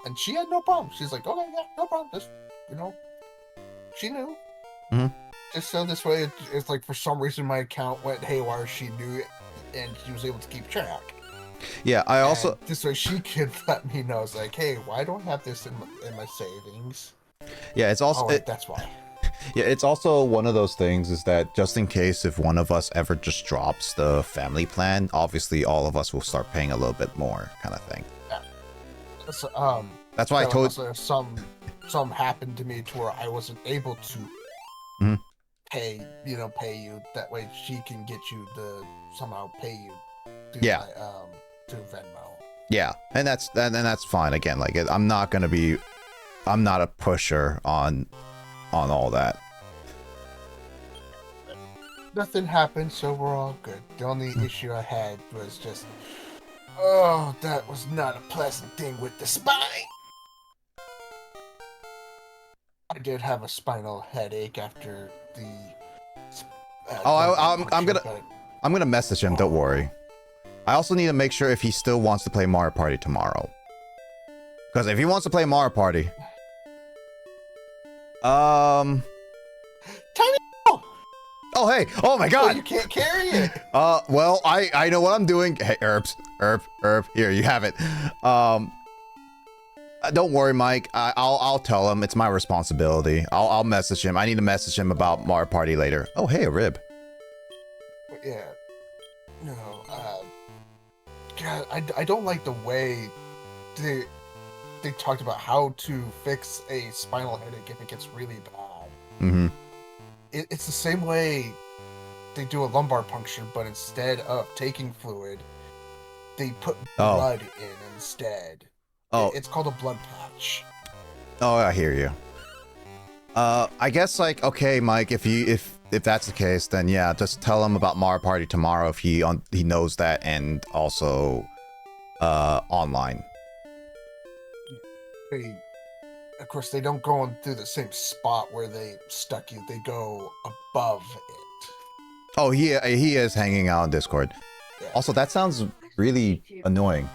And she had no problem. She's like, okay, yeah, no problem. Just, she knew. Mm-hmm. just so this way, it's like for some reason my account went haywire. She knew it, and she was able to keep track. Yeah, I also And this way she could let me know. It's like, hey, why do I have this in my savings? yeah, it's also Oh, wait, that's why. yeah, it's also one of those things is that just in case if one of us ever just drops the family plan, obviously all of us will start paying a little bit more, kind of thing. Yeah. So, that's why I told some happened to me to where I wasn't able to Mhm. pay you. That way she can get you somehow pay you. Yeah. To Venmo. Yeah, and that's fine. Again, like I'm not a pusher on all that. Nothing happened, so we're all good. The only issue I had was just, oh, that was not a pleasant thing with the spine. I did have a spinal headache after the. I'm gonna message him. Don't worry. I also need to make sure if he still wants to play Mario Party tomorrow. Because if he wants to play Mario Party, Tiny. Oh hey! Oh my God! Oh, you can't carry it. Well, I know what I'm doing. Hey, Herb. Here, you have it. Don't worry, Mike. I'll tell him. It's my responsibility. I'll message him. I need to message him about Mario Party later. Oh hey, a rib. Yeah. No. God, I don't like the way they talked about how to fix a spinal headache if it gets really bad. Mm-hmm. It's the same way they do a lumbar puncture, but instead of taking fluid, they put blood in instead. Oh. It's called a blood patch. Oh, I hear you. I guess like, okay, Mike, if that's the case, then yeah, just tell him about Mario Party tomorrow if he knows that, and also online. Of course, they don't go on through the same spot where they stuck you. They go above it. Oh, he is hanging out on Discord. Yeah. Also, that sounds really annoying.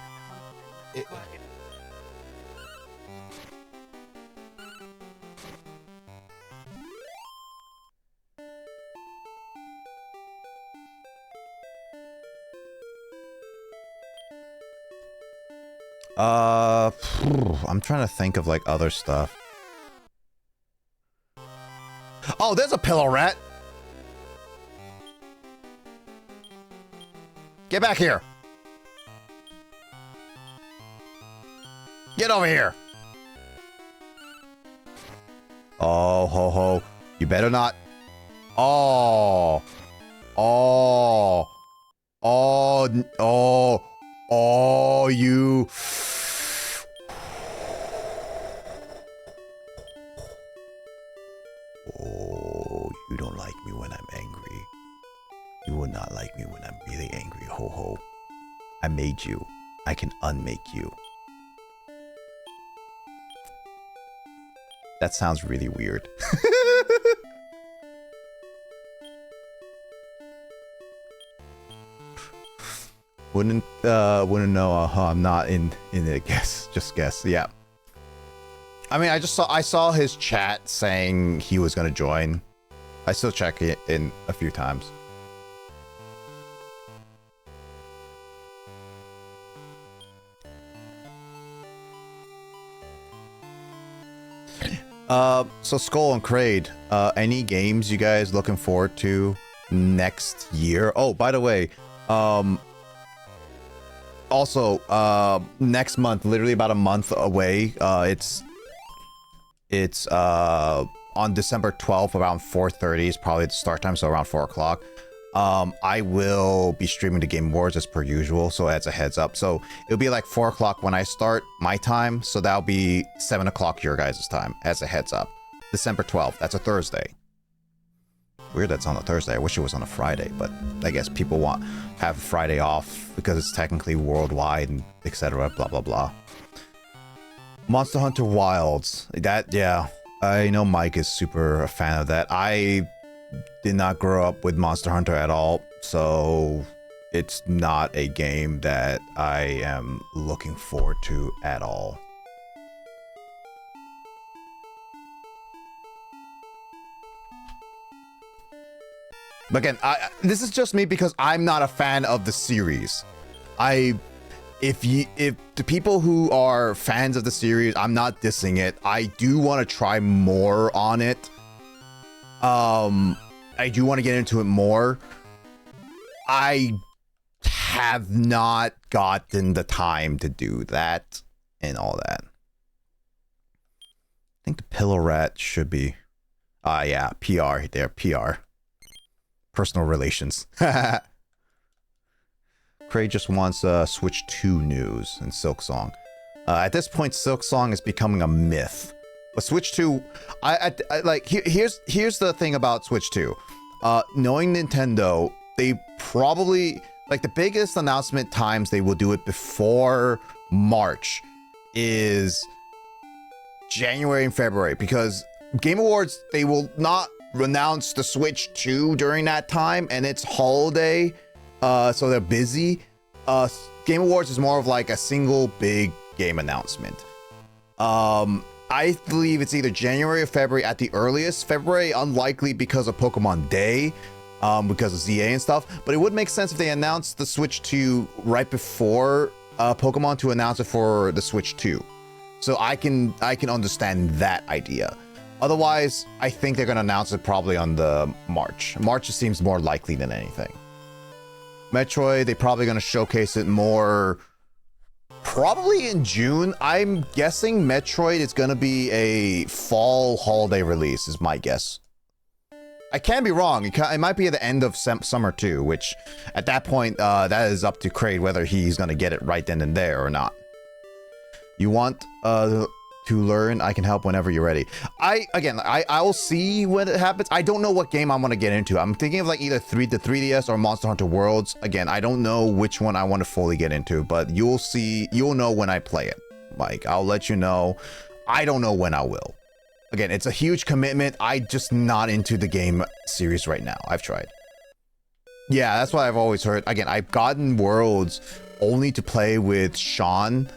I'm trying to think of like other stuff. Oh, there's a pillow rat. Get back here. Get over here. Oh, ho, ho. You better not. Oh. Oh. Oh. Oh. Oh, you. Oh, you don't like me when I'm angry. You will not like me when I'm really angry, ho ho. I made you. I can unmake you. That sounds really weird. Wouldn't know. I'm not in it. Just guess. Yeah. I mean, I saw his chat saying he was gonna join. I still check it in a few times. So Skull and Kraid, any games you guys looking forward to next year? Oh, by the way, also, next month, literally about a month away, it's on December 12th around 4:30 is probably the start time, so around 4 o'clock. I will be streaming the Game Awards as per usual, so as a heads up. So it'll be like 4 o'clock when I start my time, so that'll be 7 o'clock your guys' time, as a heads up. December 12th, that's a Thursday. Weird that's on a Thursday. I wish it was on a Friday, but I guess people have Friday off because it's technically worldwide and etc. Blah blah blah. Monster Hunter Wilds. Yeah, I know Mike is super a fan of that. I did not grow up with Monster Hunter at all, so it's not a game that I am looking forward to at all. But again, this is just me because I'm not a fan of the series. If the people who are fans of the series, I'm not dissing it. I do want to try more on it. I do want to get into it more. I have not gotten the time to do that and all that. I think the Pillow Rat should be, yeah, PR there, PR. Personal relations. Craig just wants Switch 2 news and Silksong. At this point, Silksong is becoming a myth. But Switch 2, here's the thing about Switch 2. Knowing Nintendo, they probably, like, the biggest announcement times they will do it before March is January and February, because Game Awards, they will not announce the Switch 2 during that time, and it's holiday, so they're busy. Game Awards is more of like a single big game announcement. I believe it's either January or February at the earliest. February unlikely because of Pokemon Day, because of ZA and stuff, but it would make sense if they announced the Switch 2 right before Pokemon to announce it for the Switch 2. So I can understand that idea. Otherwise, I think they're going to announce it probably on the March. March just seems more likely than anything. Metroid, they're probably going to showcase it more probably in June. I'm guessing Metroid is going to be a fall holiday release is my guess. I can be wrong. It might be at the end of summer too, which at that point, that is up to Craig whether he's going to get it right then and there or not. You want to learn, I can help whenever you're ready. I will see when it happens. I don't know what game I'm going to get into. I'm thinking of like either the 3DS or Monster Hunter Worlds. Again, I don't know which one I want to fully get into, but you'll know when I play it. Like, I'll let you know. I don't know when I will. Again, it's a huge commitment. I'm just not into the game series right now. I've tried. Yeah, that's what I've always heard. Again, I've gotten Worlds only to play with Sean,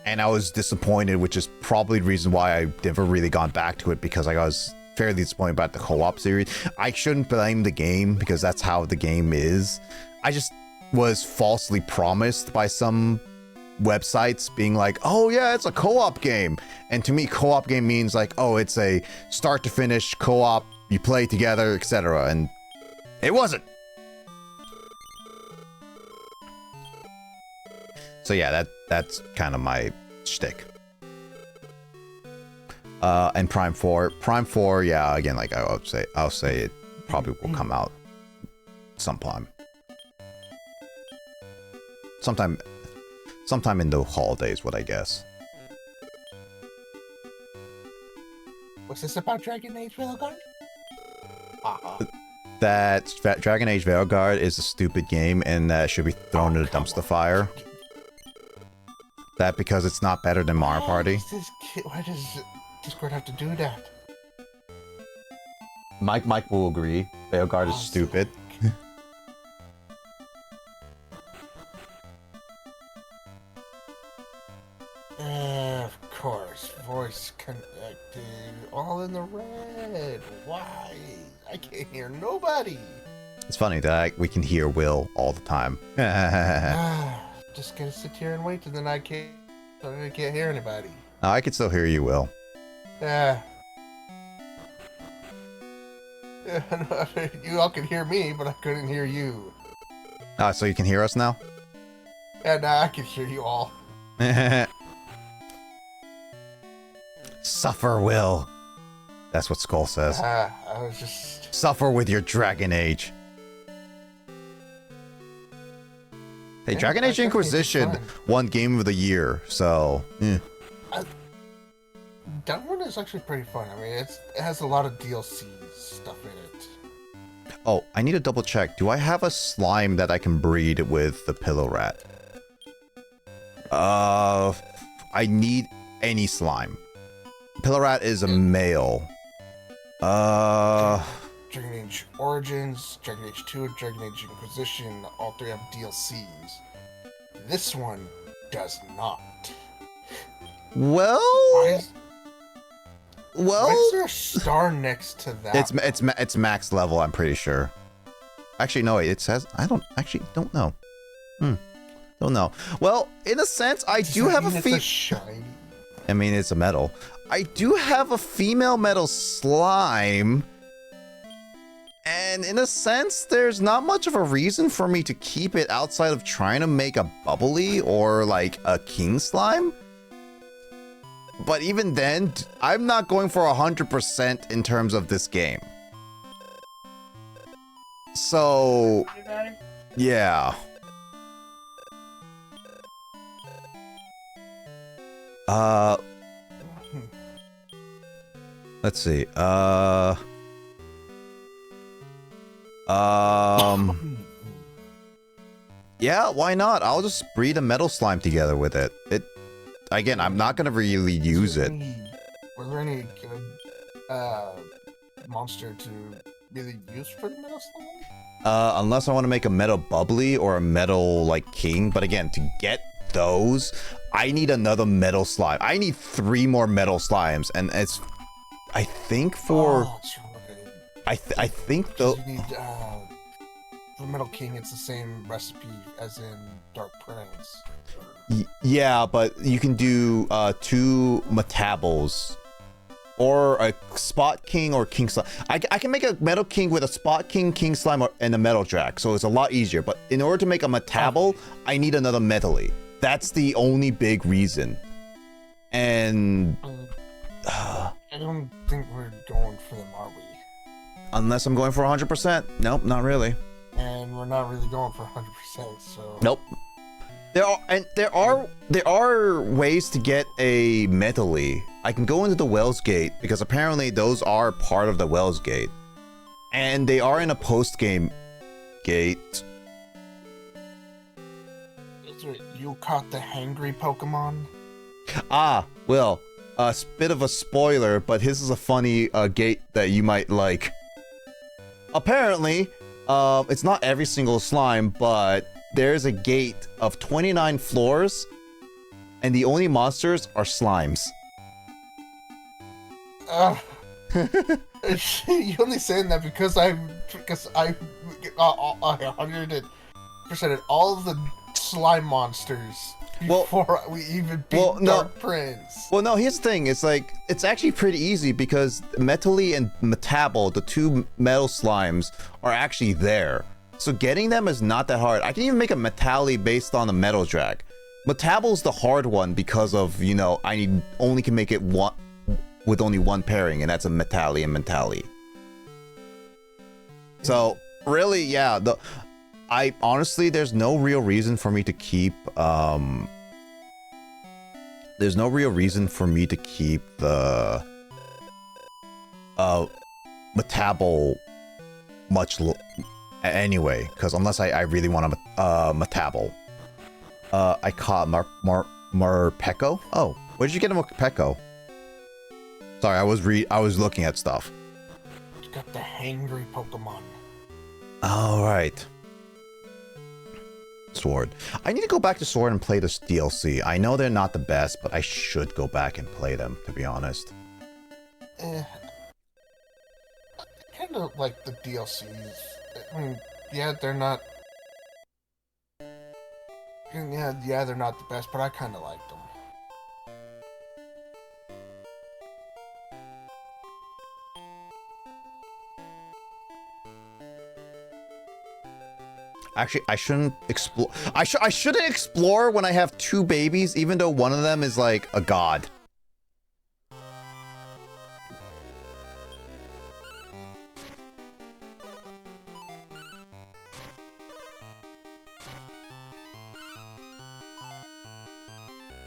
and I was disappointed, which is probably the reason why I never really gone back to it, because I was fairly disappointed about the co-op series. I shouldn't blame the game, because that's how the game is. I just was falsely promised by some websites being like, oh yeah, it's a co-op game. And to me, co-op game means like, oh, it's a start to finish co-op, you play together, etc. And it wasn't. So yeah, that's kind of my shtick. And Prime 4, yeah, again, like I'll say it probably will come out sometime in the holidays, what I guess. What's this about Dragon Age Veilguard? That Dragon Age Veilguard is a stupid game and should be thrown in a dumpster fire. That because it's not better than Mario Party. Why does Discord have to do that? Mike will agree. Veilguard is stupid. Of course, voice connected, all in the red. Why? I can't hear nobody. It's funny that we can hear Will all the time. Just gonna sit here and wait, and then I can't hear anybody. No, I can still hear you, Will. You all can hear me, but I couldn't hear you. So you can hear us now? Yeah, now I can hear you all. Suffer, Will. That's what Skull says. I was just... Suffer with your Dragon Age. Hey, Dragon Age Inquisition won Game of the Year, so... That one is actually pretty fun. I mean, it has a lot of DLC stuff in it. Oh, I need to double check. Do I have a slime that I can breed with the Pillow Rat? I need any slime. Pillow Rat is a male. Dragon Age Origins, Dragon Age 2, Dragon Age Inquisition, all three have DLCs. This one does not. Well... Why is there a star next to that? It's max level, I'm pretty sure. Actually, no, it says... I don't know. Don't know. Well, in a sense, I do have a shiny. I mean, it's a metal. I do have a female metal slime. And in a sense, there's not much of a reason for me to keep it outside of trying to make a bubbly or like a king slime. But even then, I'm not going for 100% in terms of this game. So, yeah. Let's see. Yeah, why not? I'll just breed a metal slime together with it. Again, I'm not gonna really use it. Was there any good monster to really use for the metal slime? Unless I want to make a metal bubbly or a metal like king, but again, to get those, I need another metal slime. I need 3 more metal slimes, and it's, I think for, I think though. You need for Metal King, it's the same recipe as in Dark Prince. Yeah, but you can do 2 metables. Or a spot king or king slime. I can make a metal king with a spot king, king slime, and a metal drag. So it's a lot easier. But in order to make a metable, I need another metally. That's the only big reason. And I don't think we're going for them, are we? Unless I'm going for 100%. Nope, not really. And we're not really going for 100%. So nope. There are ways to get a metally. I can go into the Wells Gate because apparently those are part of the Wells Gate, and they are in a post-game gate. You caught the hangry Pokemon? Ah, well, a bit of a spoiler, but this is a funny gate that you might like. Apparently, it's not every single slime, but there's a gate of 29 floors, and the only monsters are slimes. You only saying that because I 100% all of the slime monsters before we even beat Dark Prince. Well, no, here's the thing. It's like, it's actually pretty easy because Metally and Metable, the 2 metal slimes, are actually there. So getting them is not that hard. I can even make a Metally based on a metal drag. Metable's the hard one because of, you know, I only can make it one with only 1 pairing, and that's a Metally and Metally. So really, yeah, I honestly, there's no real reason for me to keep there's no real reason for me to keep the Metable much anyway, because unless I really want a Metable. I caught Morpeko. Oh, where did you get a Morpeko? Sorry, I was looking at stuff. It's got the hangry Pokemon. All right. Sword. I need to go back to Sword and play this DLC. I know they're not the best, but I should go back and play them, to be honest. I kind of like the DLCs. I mean, yeah, they're not... Yeah, they're not the best, but I kind of like them. Actually, I shouldn't explore. I shouldn't explore when I have 2 babies, even though one of them is like a god.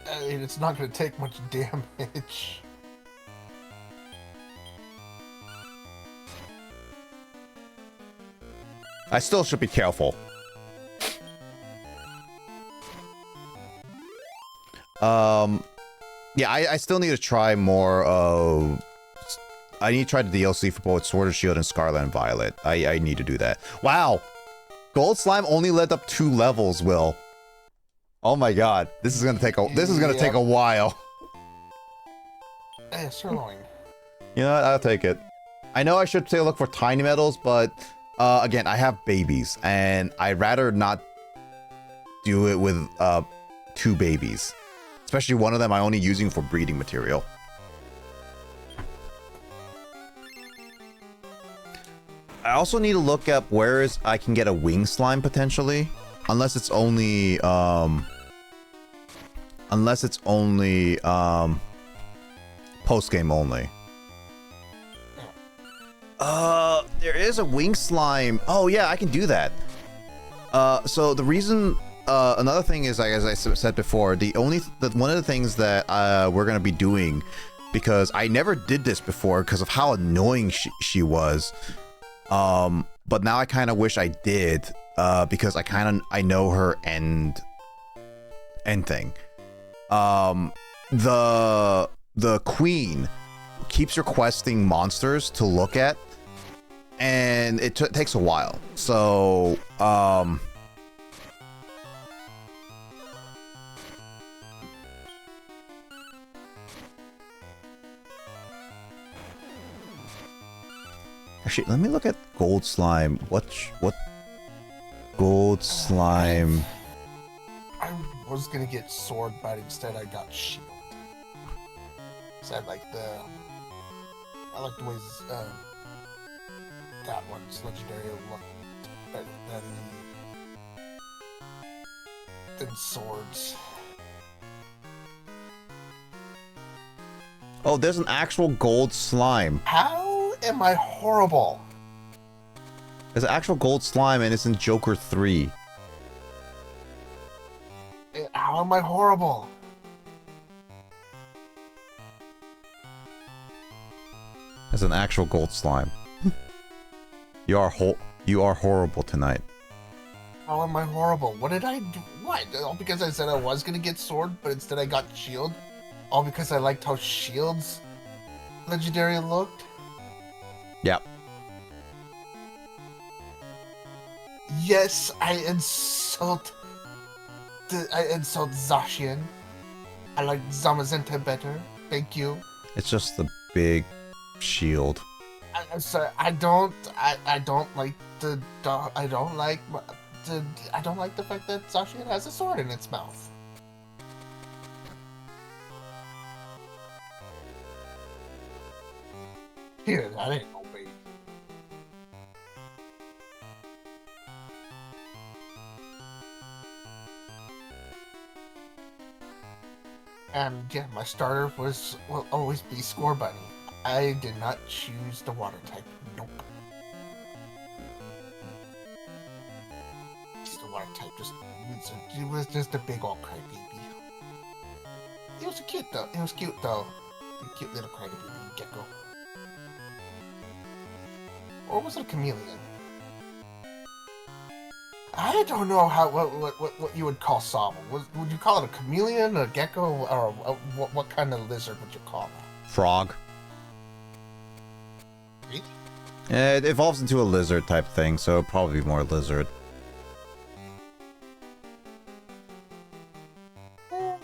I mean, it's not going to take much damage. I still should be careful. Yeah, I still need to try more of... I need to try the DLC for both Sword and Shield and Scarlet and Violet. I need to do that. Wow! Gold Slime only led up 2 levels, Will. Oh my god. This is gonna take a while. Hey, Sirloin. You know what? I'll take it. I know I should take a look for tiny metals, but Again, I have babies, and I'd rather not do it with 2 babies. Especially one of them I'm only using for breeding material. I also need to look up where I can get a wing slime potentially. Unless it's only post-game only. There is a wing slime. Oh yeah, I can do that. So the reason, another thing is, like, as I said before, one of the things that we're gonna be doing, because I never did this before because of how annoying she was. But now I kind of wish I did, because I know her end thing. The queen keeps requesting monsters to look at, and it takes a while. So actually, let me look at gold slime. What gold slime? I was gonna get sword, but instead I got shield. So I like the ways that one's legendary look better than swords. Oh, there's an actual gold slime. How am I horrible? There's an actual gold slime, and it's in Joker 3. How am I horrible? There's an actual gold slime. You are horrible tonight. How am I horrible? What did I do? What? All because I said I was gonna get sword, but instead I got shield? All because I liked how shields legendary looked? Yep. Yes, I insult Zacian. I like Zamazenta better. Thank you. It's just the big shield. I'm sorry. I don't like the fact that Zacian has a sword in its mouth. Here, that ain't no baby. And yeah, my starter will always be Score Bunny. I did not choose the water type. Nope. It's the water type. It was just a big old crybaby. It was cute though. A cute little crybaby gecko. Or was it a chameleon? I don't know what you would call Sobble. Would you call it a chameleon, a gecko, or what kind of lizard would you call that? Frog. Really? Yeah, it evolves into a lizard type thing, so it'd probably be more lizard. Yeah.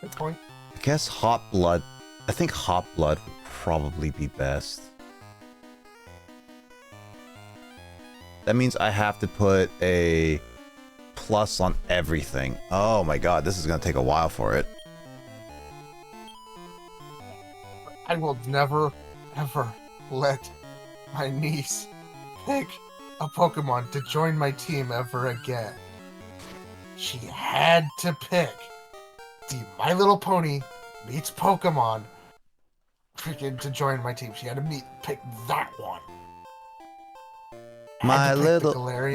Good point. I guess hot blood. I think hot blood would probably be best. That means I have to put a plus on everything. Oh my god, this is gonna take a while for it. I will never, ever let my niece pick a Pokemon to join my team ever again. She had to pick the My Little Pony meets Pokemon freaking to join my team. She had to pick that one. My little pony,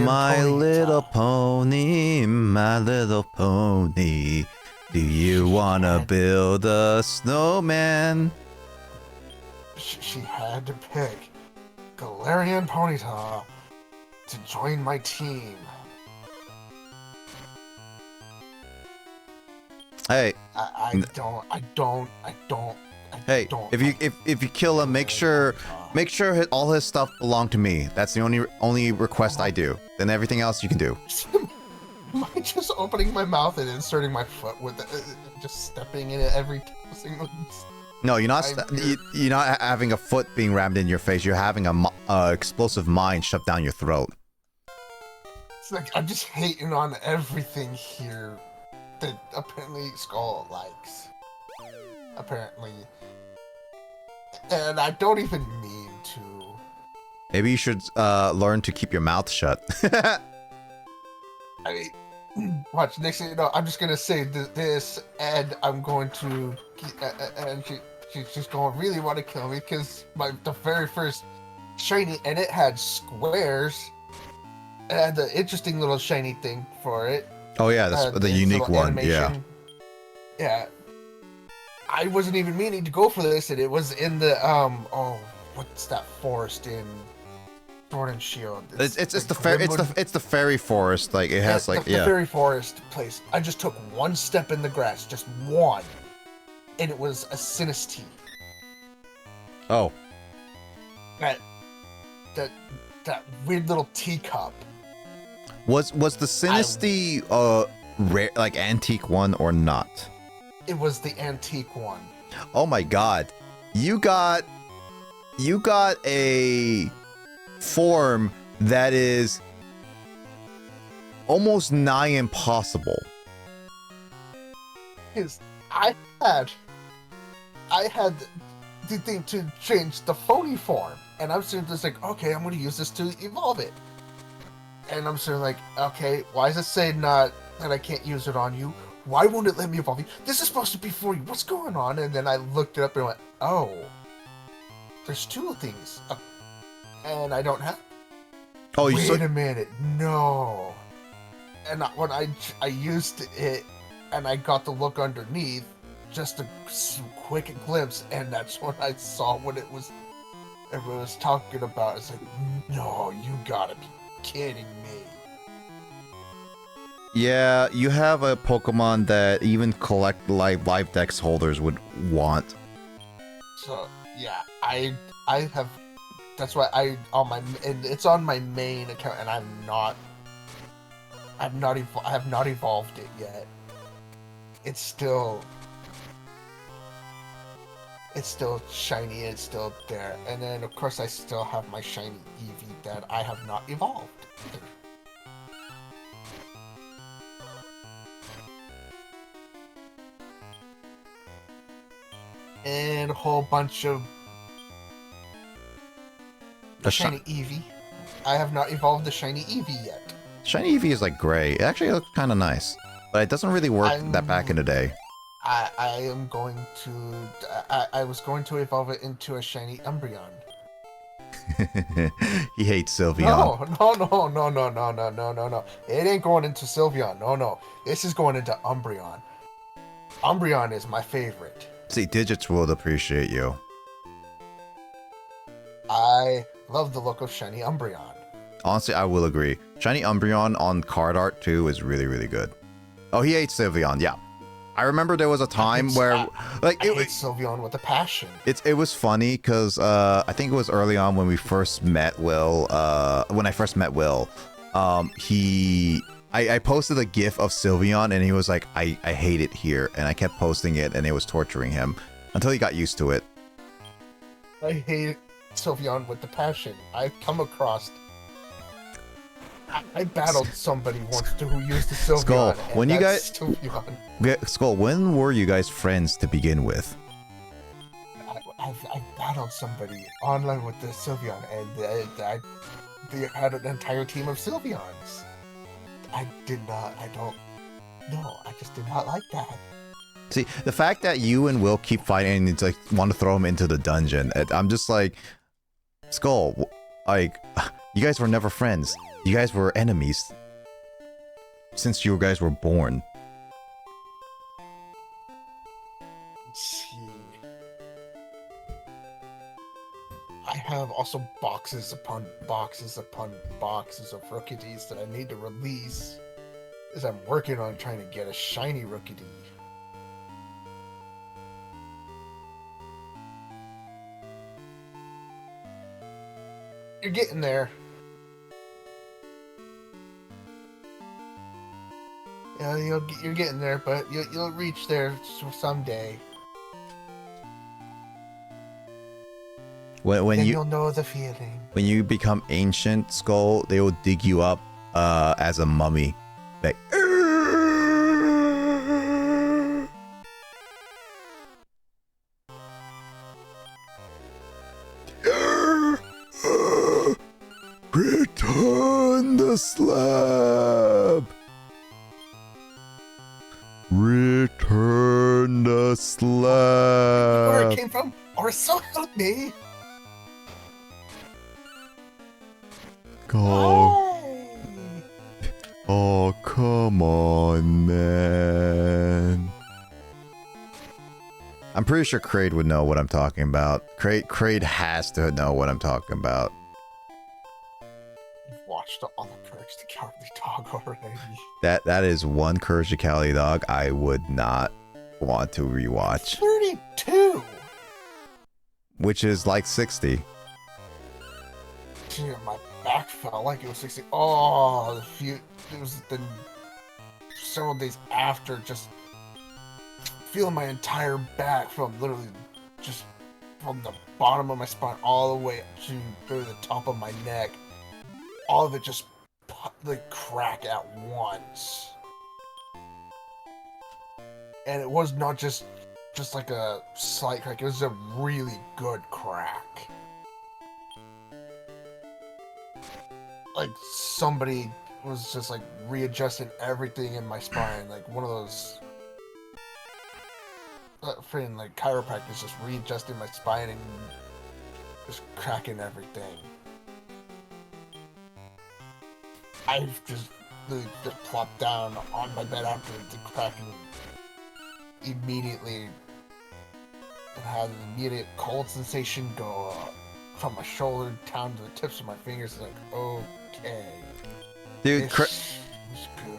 my little pony. Do you wanna build a snowman? She had to pick Galarian Ponyta to join my team. Hey. Hey, if you kill him, make sure all his stuff belong to me. That's the only request I do. Then everything else you can do. Am I just opening my mouth and inserting my foot with it, just stepping in it every single? No, you're not. You're not having a foot being rammed in your face. You're having a explosive mind shoved down your throat. It's like I'm just hating on everything here that apparently Skull likes. Apparently, and I don't even mean to. Maybe you should learn to keep your mouth shut. I mean, watch. Next thing you know, I'm just gonna say this, and I'm going to, and she's going to really want to kill me because the very first shiny, and it had squares. It had the interesting little shiny thing for it. Oh yeah, that's the unique one. Animation. Yeah. I wasn't even meaning to go for this, and it was in the what's that forest in Sword and Shield? It's the fairy forest. Like it has the fairy forest place. I just took one step in the grass, just one, and it was a Sinistea. Oh. That weird little teacup. Was the Sinistea rare, like antique one or not? It was the antique one. Oh my god. You got a form that is almost nigh impossible. Because I had the thing to change the phony form, and I'm sitting just like, okay, I'm going to use this to evolve it. And I'm sort of like, okay, why does it say not that I can't use it on you? Why won't it let me evolve you? This is supposed to be for you. What's going on? And then I looked it up and went, oh, there's two things. And I don't have... Oh, Wait a minute. No. And when I used it and I got the look underneath, just a quick glimpse, and that's when I saw what everyone was talking about. It's like, no, you gotta be kidding me. Yeah, you have a Pokemon that even collect live Dex holders would want. So yeah, I have. That's why and it's on my main account, and I have not evolved it yet. It's still shiny. It's still there, and then of course I still have my shiny Eevee that I have not evolved. And a whole bunch of shiny Eevee. I have not evolved the shiny Eevee yet. Shiny Eevee is like gray. It actually looks kind of nice, but it doesn't really work that back in the day. I am going to. I was going to evolve it into a shiny Umbreon. He hates Sylveon. No. It ain't going into Sylveon. No. This is going into Umbreon. Umbreon is my favorite. See, Digits would appreciate you. I love the look of shiny Umbreon. Honestly, I will agree. Shiny Umbreon on card art too is really, really good. Oh, he hates Sylveon. Yeah. I remember there was a time where I hate Sylveon with a passion. It was funny because I think it was early on when we first met Will. When I first met Will, I posted a GIF of Sylveon and he was like, I hate it here, and I kept posting it and it was torturing him until he got used to it. I hate Sylveon with the passion. I've come across. I battled somebody once who used the Sylveon. Skull, when you guys, Sylveon. Skull, when were you guys friends to begin with? I battled somebody online with the Sylveon, and they had an entire team of Sylveons. I just did not like that. See, the fact that you and Will keep fighting and it's like want to throw him into the dungeon, I'm just like, Skull, like, you guys were never friends. You guys were enemies since you guys were born. Let's see. I have also boxes upon boxes upon boxes of Rookies that I need to release, as I'm working on trying to get a shiny Rookidee. You're getting there. Yeah, you're getting there, but you'll reach there someday. When then you you'll know the feeling. when you become ancient, Skull, they will dig you up as a mummy. Like return the slab. Return the slab. Where it came from, or so help me. Oh, come on, man. I'm pretty sure Kraid would know what I'm talking about. Kraid has to know what I'm talking about. You've watched all the Courage the Cowardly Dog already. That is one Courage the Cowardly Dog I would not want to rewatch. 32. Which is like 60. Gee, my back felt like it was 60. Oh, it was the several days after, just feeling my entire back from literally just from the bottom of my spine all the way up to the top of my neck. All of it just like crack at once. And it was not just like a slight crack, it was a really good crack. Like somebody was just like readjusting everything in my spine, like one of those freaking like chiropractors just readjusting my spine and just cracking everything. I just literally just plopped down on my bed after the cracking immediately and had an immediate cold sensation go from my shoulder down to the tips of my fingers. Like, okay. Dude, this is good.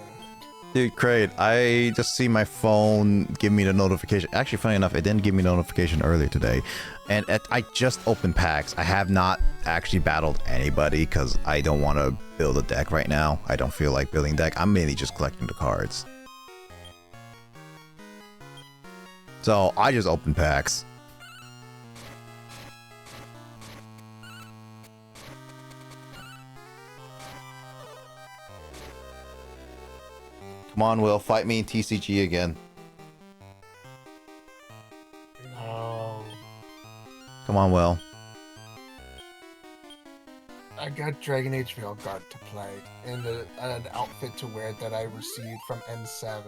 Dude, Kraid, I just see my phone give me the notification. Actually, funny enough, it didn't give me notification earlier today. And I just opened packs. I have not actually battled anybody because I don't want to build a deck right now. I don't feel like building a deck. I'm mainly just collecting the cards. So, I just opened packs. Come on, Will, fight me in TCG again. No. Come on, Will. I got Dragon Age Veilguard to play, and an outfit to wear that I received from N7.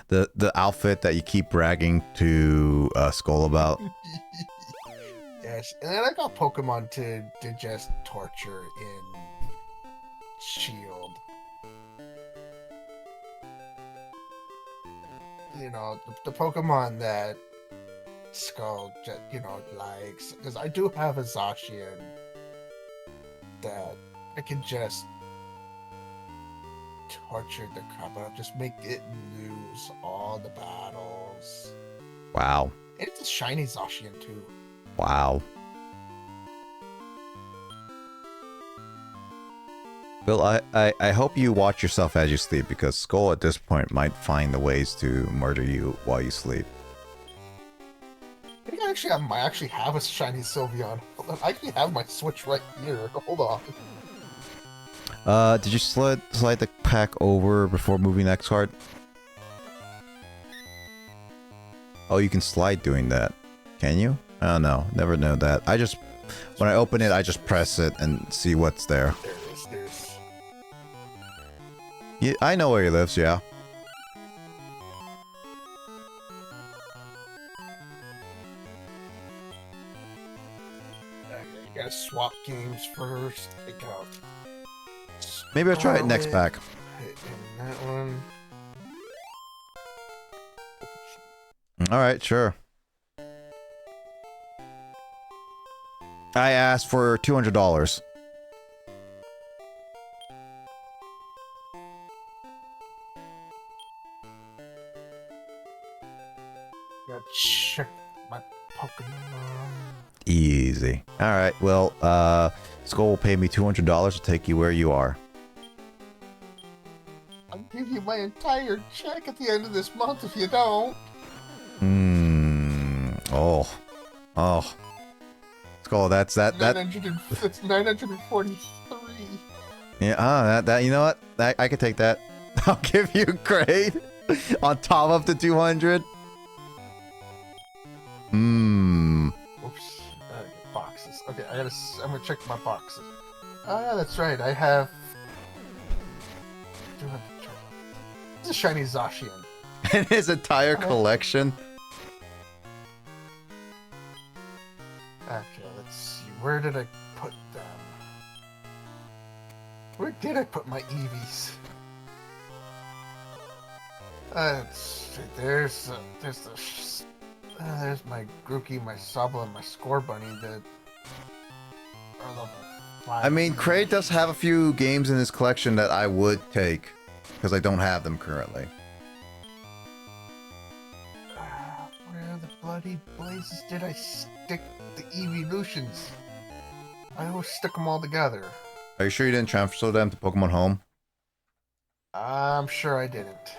The outfit that you keep bragging to Skull about. Yes, and then I got Pokemon to digest torture in Shield. You know, the Pokemon that Skull, you know, likes. Because I do have a Zacian that I can just torture the crap out of, just make it lose all the battles. Wow. And it's a shiny Zacian too. Wow. Bill, I hope you watch yourself as you sleep, because Skull at this point might find the ways to murder you while you sleep. I think I might actually have a shiny Sylveon. Hold on, I actually have my Switch right here. Hold on. Did you slide the pack over before moving the next card? Oh, you can slide doing that. Can you? I don't know. Never know that. When I open it, I just press it and see what's there. There it is. Yeah, I know where he lives, yeah. Okay, you gotta swap games first. Take out. Maybe I'll try it next pack. Put in that one. Alright, sure. I asked for $200. Gotta check my Pokemon. Easy. Alright, well, Skull will pay me $200 to take you where you are. I'll give you my entire check at the end of this month if you don't. Oh. Skull, that's that. 900. That's 943. Yeah, that you know what? I could take that. I'll give you a grade on top of the 200. Hmm. Oops. Boxes. Okay, I'm gonna check my boxes. Oh yeah, that's right. I have. It's a shiny Zacian. And his entire collection. Okay, let's see. Where did I put them? Where did I put my Eevees? There's my Grookey, my Sobble, and my Score Bunny that are level 5. I mean, Kraid does have a few games in his collection that I would take, because I don't have them currently. Where the bloody blazes did I stick the evolutions? I always stick them all together. Are you sure you didn't transfer them to Pokemon Home? I'm sure I didn't.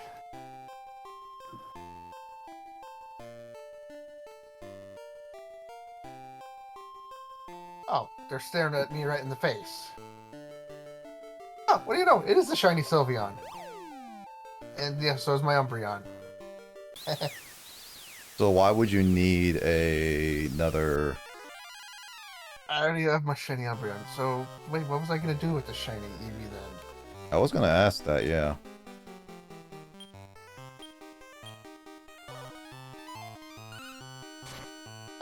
Oh, they're staring at me right in the face. Oh, what do you know? It is the shiny Sylveon. And yeah, so is my Umbreon. So why would you need another... I already have my shiny Umbreon, so wait, what was I gonna do with the shiny Eevee then? I was gonna ask that, yeah.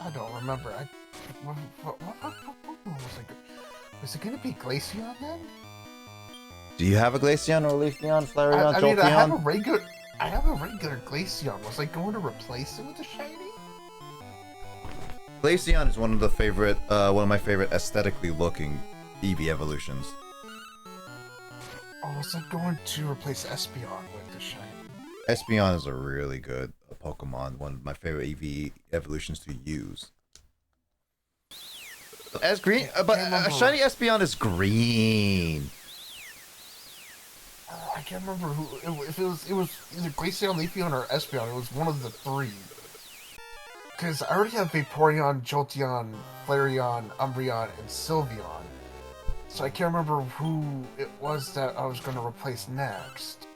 I don't remember. What Pokemon was I good? Was it gonna be Glaceon then? Do you have a Glaceon or Leafeon, Flareon, I mean, Jolteon? I have a regular Glaceon. Was I going to replace it with a shiny? Glaceon is one of my favorite aesthetically looking Eevee evolutions. Or was I going to replace Espeon with the shiny? Espeon is a really good Pokemon, one of my favorite Eevee evolutions to use. As green, but a shiny Espeon is green. I can't remember if it was either Glaceon, Leafeon, or Espeon. It was one of the three. Because I already have Vaporeon, Jolteon, Flareon, Umbreon, and Sylveon. So I can't remember who it was that I was going to replace next.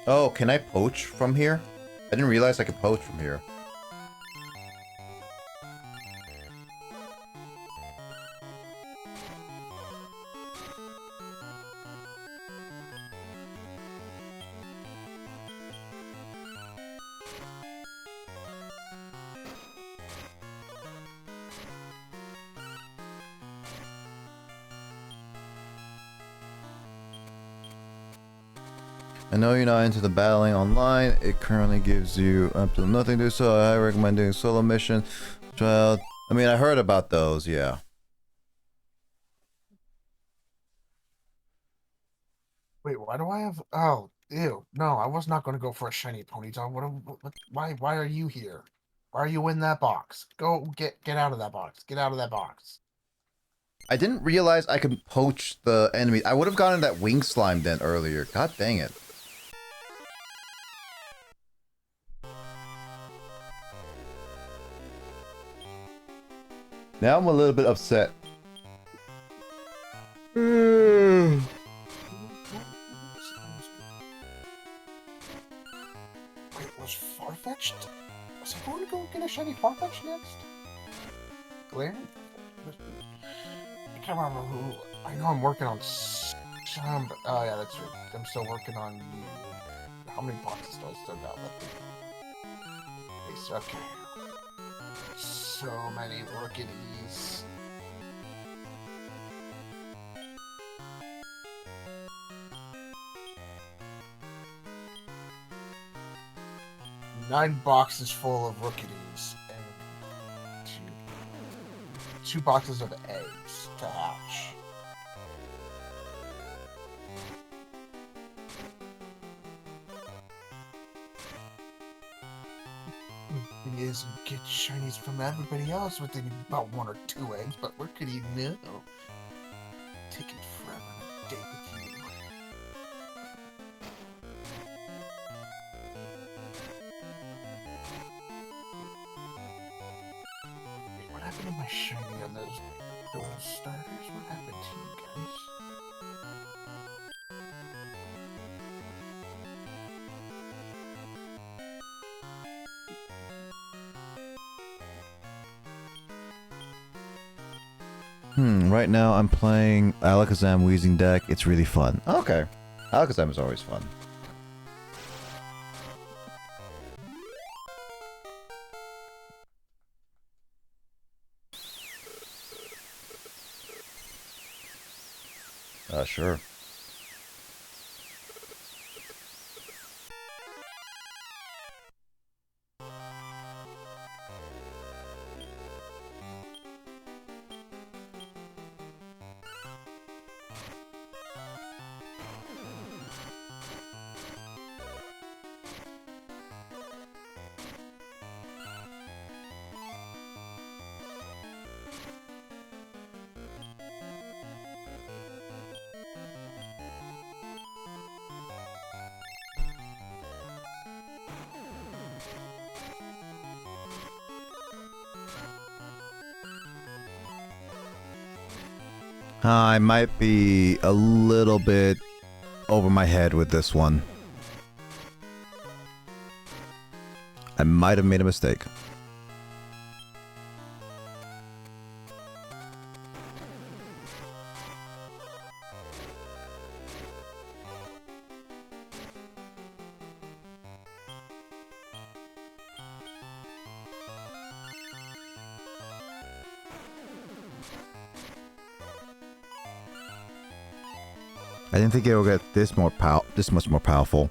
Oh, can I poach from here? I didn't realize I could poach from here. I know you're not into the battling online. It currently gives you up to nothing to do, so I recommend doing solo mission. Well, I mean, I heard about those, yeah. Wait, why do I have... Oh, ew. No, I was not going to go for a shiny Ponyta. Why are you here? Why are you in that box? Go, get out of that box. Get out of that box. I didn't realize I could poach the enemy. I would have gotten that wing slime then earlier. God dang it. Now I'm a little bit upset. Wait, was Farfetch'd? Was I going to go get a shiny Farfetch'd next? Glare? I can't remember who. I know I'm working on some, but oh yeah, that's right. I'm still working on. How many boxes do I still got left? Okay. So many Orchidees. Nine boxes full of Orchidees and two boxes of eggs to hatch. Thing is, you get shinies from everybody else within about 1 or 2 eggs, but where could he know? taking forever to date with you. Wait, what happened to my shiny on those starters? What happened to you guys? Right now I'm playing Alakazam Weezing deck. It's really fun. Okay. Alakazam is always fun. Sure. I might be a little bit over my head with this one. I might have made a mistake. I didn't think it would get this much more powerful.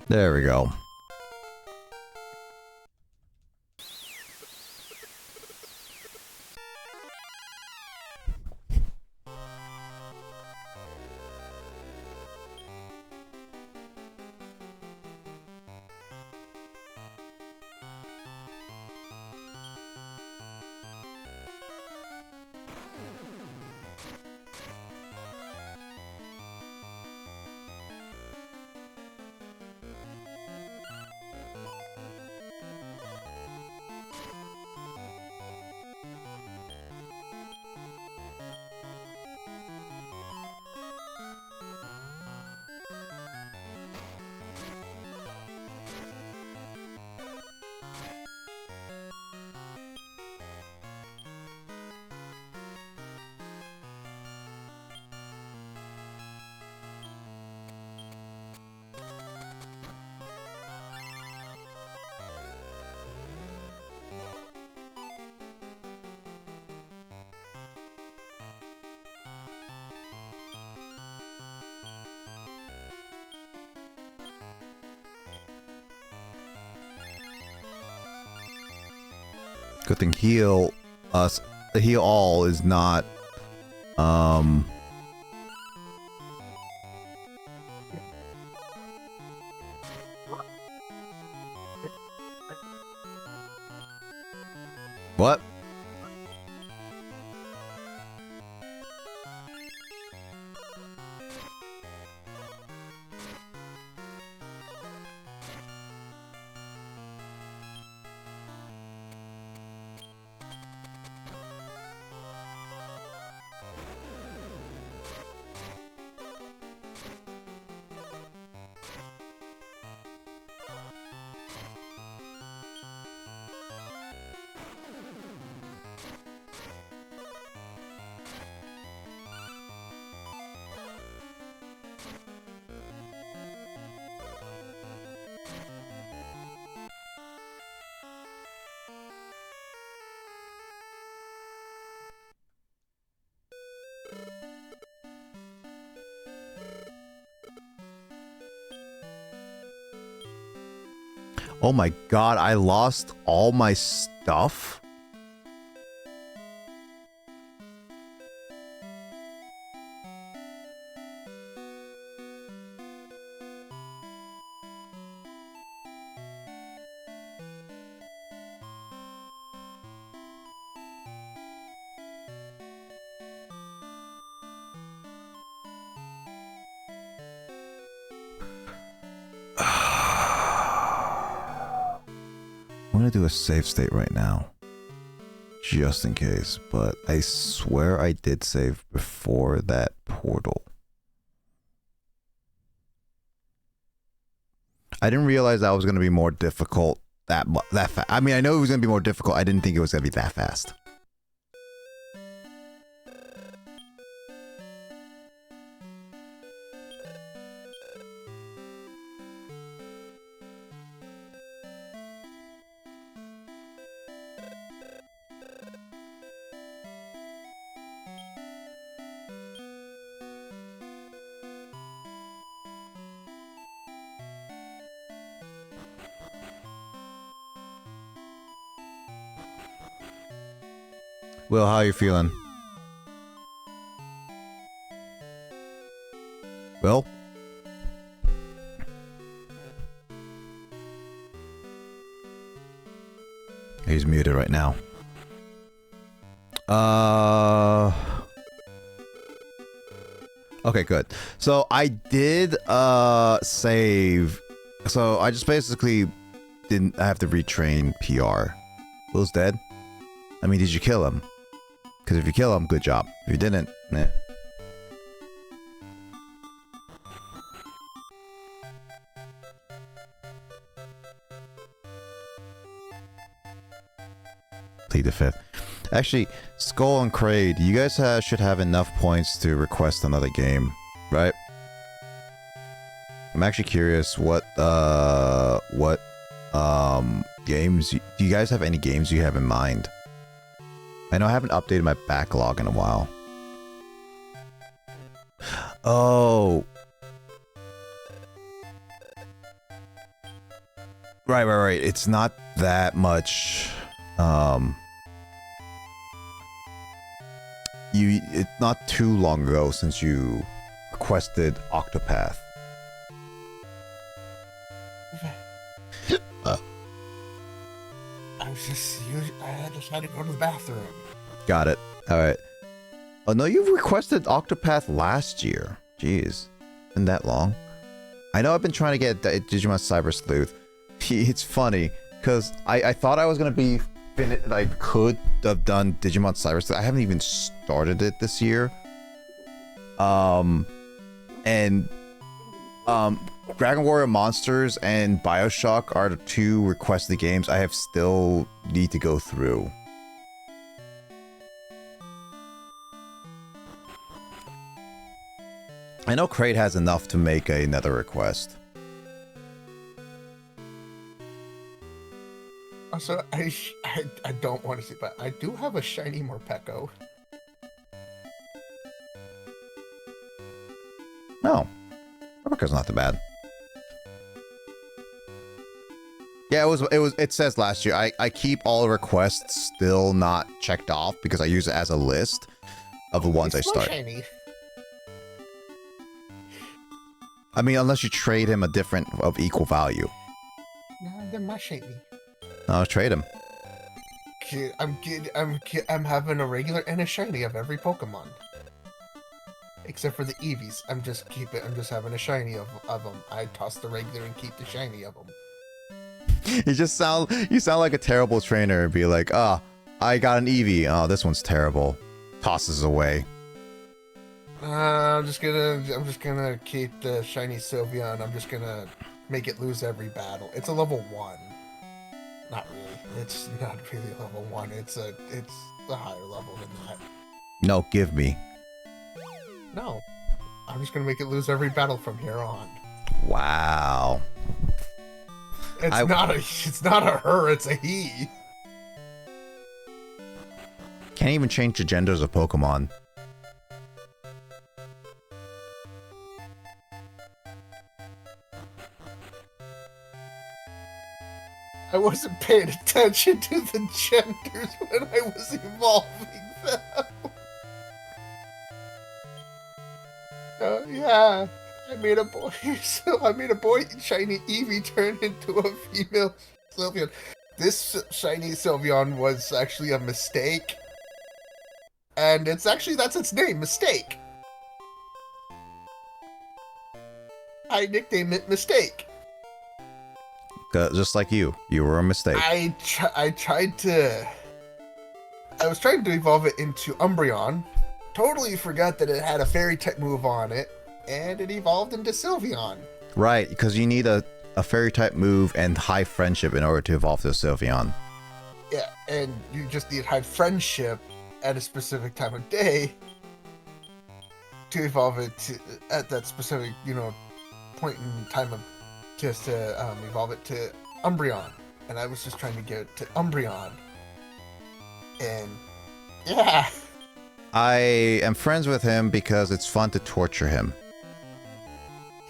There we go. Good thing heal all is not what? Oh my god, I lost all my stuff? I'm gonna do a save state right now, just in case, but I swear I did save before that portal. I didn't realize that was gonna be more difficult that fast. I mean, I know it was gonna be more difficult. I didn't think it was gonna be that fast. Will, how are you feeling? Will? He's muted right now. Okay, good. So I did save. So I just basically didn't have to retrain PR. Will's dead. I mean, did you kill him? Because if you kill him, good job. If you didn't, nah. Plead the fifth. Actually, Skull and Kraid, you guys should have enough points to request another game, right? I'm actually curious what games do you guys have any games you have in mind? I know I haven't updated my backlog in a while. Oh. Right. It's not that much. It's not too long ago since you requested Octopath. I had to try to go to the bathroom. Got it. All right. Oh no, you requested Octopath last year. Jeez, been that long. I know I've been trying to get Digimon Cyber Sleuth. It's funny because I thought I was gonna be I could have done Digimon Cyber Sleuth. I haven't even started it this year. Dragon Warrior Monsters and BioShock are the two requested games I have still need to go through. I know Kraid has enough to make another request. Also, I don't want to see, but I do have a shiny Morpeko. No, Morpeko's not too bad. Yeah, it says last year. I keep all requests still not checked off because I use it as a list of the ones I start. Shiny. I mean, unless you trade him a different of equal value. No, they're my shiny. No, trade him. I'm having a regular and a shiny of every Pokemon. Except for the Eevees. I'm just having a shiny of them. I toss the regular and keep the shiny of them. You sound like a terrible trainer and be like, I got an Eevee. Oh, this one's terrible. Tosses away. I'm just gonna keep the shiny Sylvia and I'm just gonna make it lose every battle. It's a level 1. Not really. It's not really level 1. It's a higher level than that. No, give me. No. I'm just gonna make it lose every battle from here on. Wow. It's not a her, it's a he. Can't even change the genders of Pokemon. I wasn't paying attention to the genders when I was evolving them. Yeah, I made a boy. So I made a boy shiny Eevee turn into a female Sylveon. This shiny Sylveon was actually a mistake, and that's its name, Mistake. I nicknamed it Mistake. Just like you were a mistake. I was trying to evolve it into Umbreon. Totally forgot that it had a fairy type move on it, and it evolved into Sylveon. Right, because you need a fairy type move and high friendship in order to evolve to Sylveon. Yeah, and you just need high friendship at a specific time of day to evolve it at that specific, point in time of just to evolve it to Umbreon. And I was just trying to get it to Umbreon. And yeah. I am friends with him because it's fun to torture him.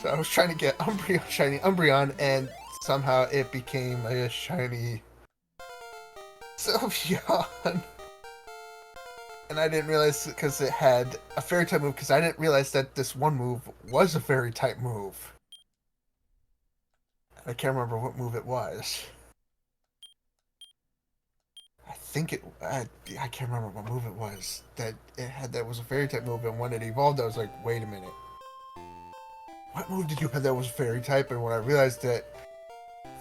So I was trying to get shiny Umbreon, and somehow it became a shiny Sylveon. And I didn't realize because it had a fairy type move, because I didn't realize that this one move was a fairy type move. I can't remember what move it was. I can't remember what move it was that was a fairy type move, and when it evolved I was like, wait a minute. What move did you have that was fairy type? And when I realized that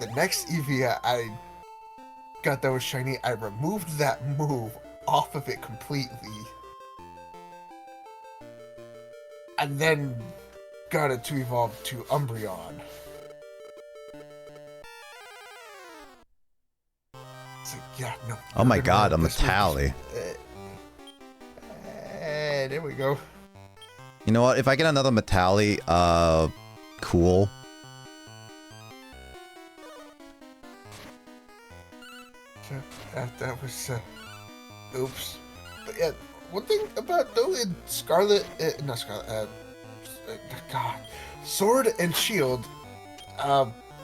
the next Eevee I got that was shiny, I removed that move off of it completely. And then got it to evolve to Umbreon. It's like, yeah, no. Oh my god, a Metally. There we go. You know what? If I get another Metally, cool. That was, oops. But yeah, one thing about, though, in Scarlet, not Scarlet, God, Sword and Shield,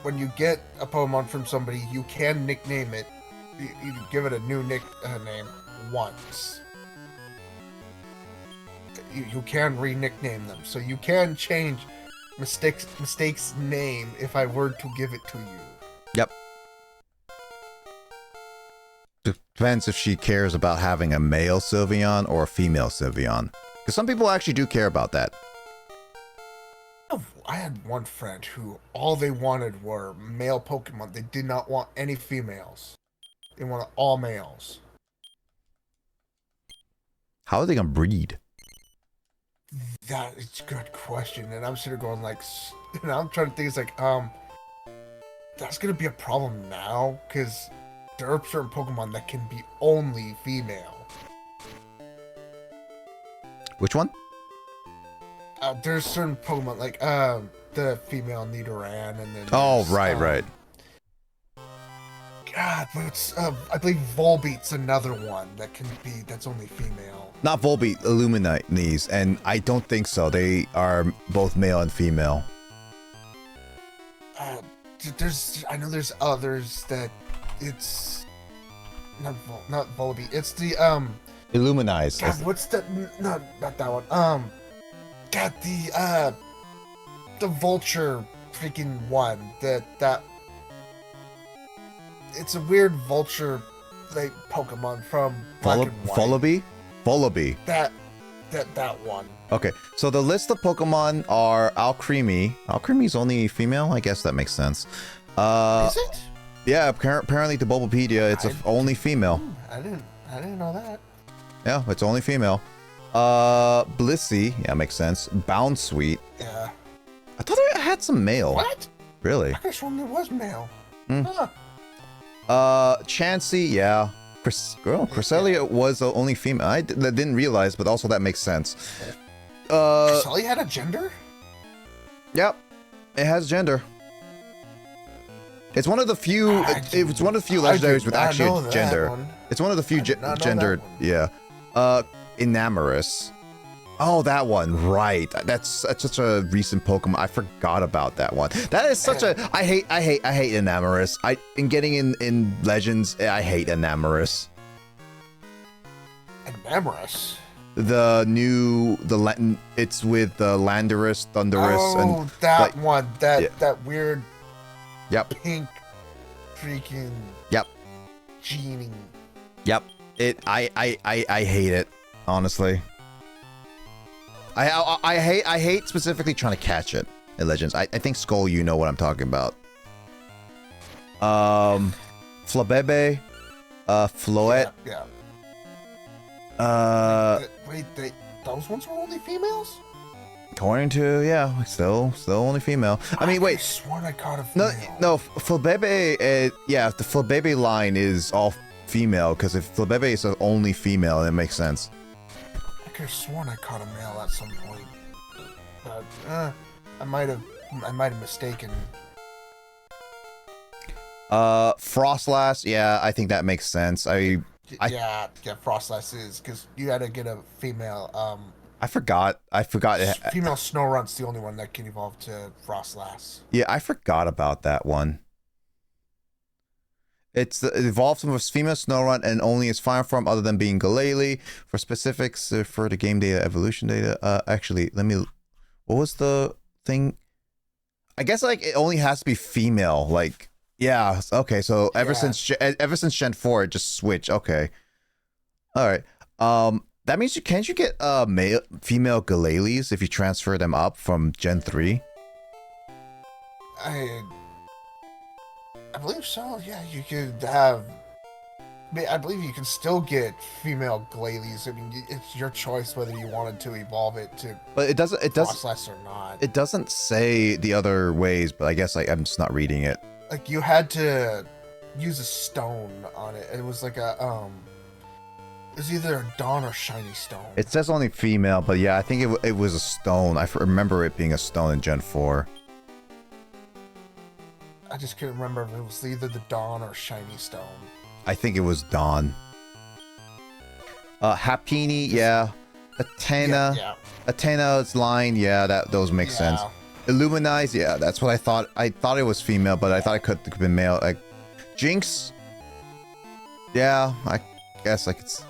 when you get a Pokemon from somebody, you can nickname it. You give it a new name once. You can re-nickname them, so you can change Mistake's name if I were to give it to you. Yep. Depends if she cares about having a male Sylveon or a female Sylveon. Because some people actually do care about that. I had one friend who all they wanted were male Pokemon. They did not want any females. They wanted all males. How are they gonna breed? That is a good question. And I'm sitting there going like, and I'm trying to think, it's like, that's gonna be a problem now, because there are certain Pokemon that can be only female. Which one? There's certain Pokemon, like, the female Nidoran, and then... Oh, right. God, what's, I believe Volbeat's another one that's only female. Not Volbeat, Illuminators, and I don't think so. They are both male and female. I know there's others that it's not Volbeat. It's the Illuminators. God, what's that? Not that one. God, the vulture freaking one. That. It's a weird vulture like Pokemon from Black and White. Volibee? That one. Okay, so the list of Pokemon are Alcremie. Alcremie's only female? I guess that makes sense. Is it? Yeah, apparently to Bulbapedia, it's only female. I didn't know that. Yeah, it's only female. Blissey, yeah, makes sense. Bounsweet. Yeah. I thought I had some male. What? Really? I guess one was male. Huh. Chansey, yeah. Cresselia was only female. I didn't realize, but also that makes sense. Cresselia had a gender? Yep, it has gender. It's one of the few. It's one of the few legendaries with actually gender. It's one of the few gendered. Yeah. Enamorous. Oh, that one, right. That's such a recent Pokemon. I forgot about that one. That is such a I hate Enamorus. In getting in Legends, I hate Enamorus. Enamorus? It's with the Landorus, Thundurus, oh, and that one. yeah. That weird pink freaking genie. Yep. I hate it, honestly. I hate specifically trying to catch it in Legends. I think Skull, you know what I'm talking about. Flabebe, Floette. Yeah. Wait, those ones were only females? According to still only female. I mean, wait. I sworn I caught a female. No, Flabebe. The Flabebe line is all female because if Flabebe is only female, it makes sense. I could have sworn I caught a male at some point, but I might have mistaken. Frostlass. Yeah, I think that makes sense. Yeah, Frostlass is because you had to get a female. I forgot. Female Snorunt's the only one that can evolve to Frostlass. Yeah, I forgot about that one. It evolves from a female Snorunt and only its final form other than being Glalie. For specifics for the game data, evolution data. Actually, what was the thing? I guess like it only has to be female. Like, yeah, okay. So ever since Gen 4, it just switched. Okay, all right. That means can't you get female Galalies if you transfer them up from Gen 3? I believe so. Yeah, you could have. I believe you can still get female Galalies. I mean, it's your choice whether you wanted to evolve it to. But it doesn't. Frostlass or not. It doesn't say the other ways, but I guess I'm just not reading it. Like you had to use a stone on it. It was like a It was either a dawn or shiny stone. It says only female, but yeah, I think it was a stone. I remember it being a stone in Gen 4. I just couldn't remember if it was either the dawn or shiny stone. I think it was dawn. Happini, yeah. Athena. Yeah. Athena's line, yeah, those make sense. Illuminize, yeah, that's what I thought. I thought it was female, but I thought it could have been male. Like Jinx. Yeah, I guess like it's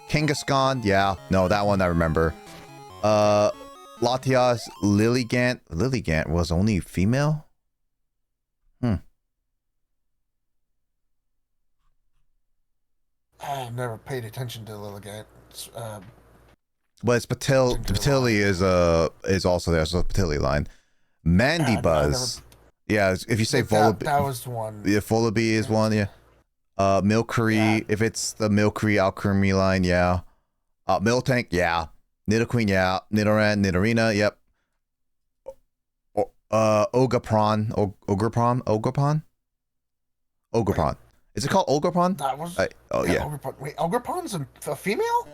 Kangaskhan, yeah. No, that one I remember. Latias, Lilligant. Lilligant was only female? I've never paid attention to Lilligant. But it's Patili is also there, so Patili line. Mandibuzz. Yeah, if you say Volibee. That was one. Yeah, Volibee is one, yeah. Milcery, if it's the Milcery Alchemy line, yeah. Miltank, yeah. Nidoqueen, yeah. Nidoran, Nidorina, yep. Ogerpon. Is it called Ogerpon? That was. Yeah. Ogerpon. Wait, Ogerpon's a female?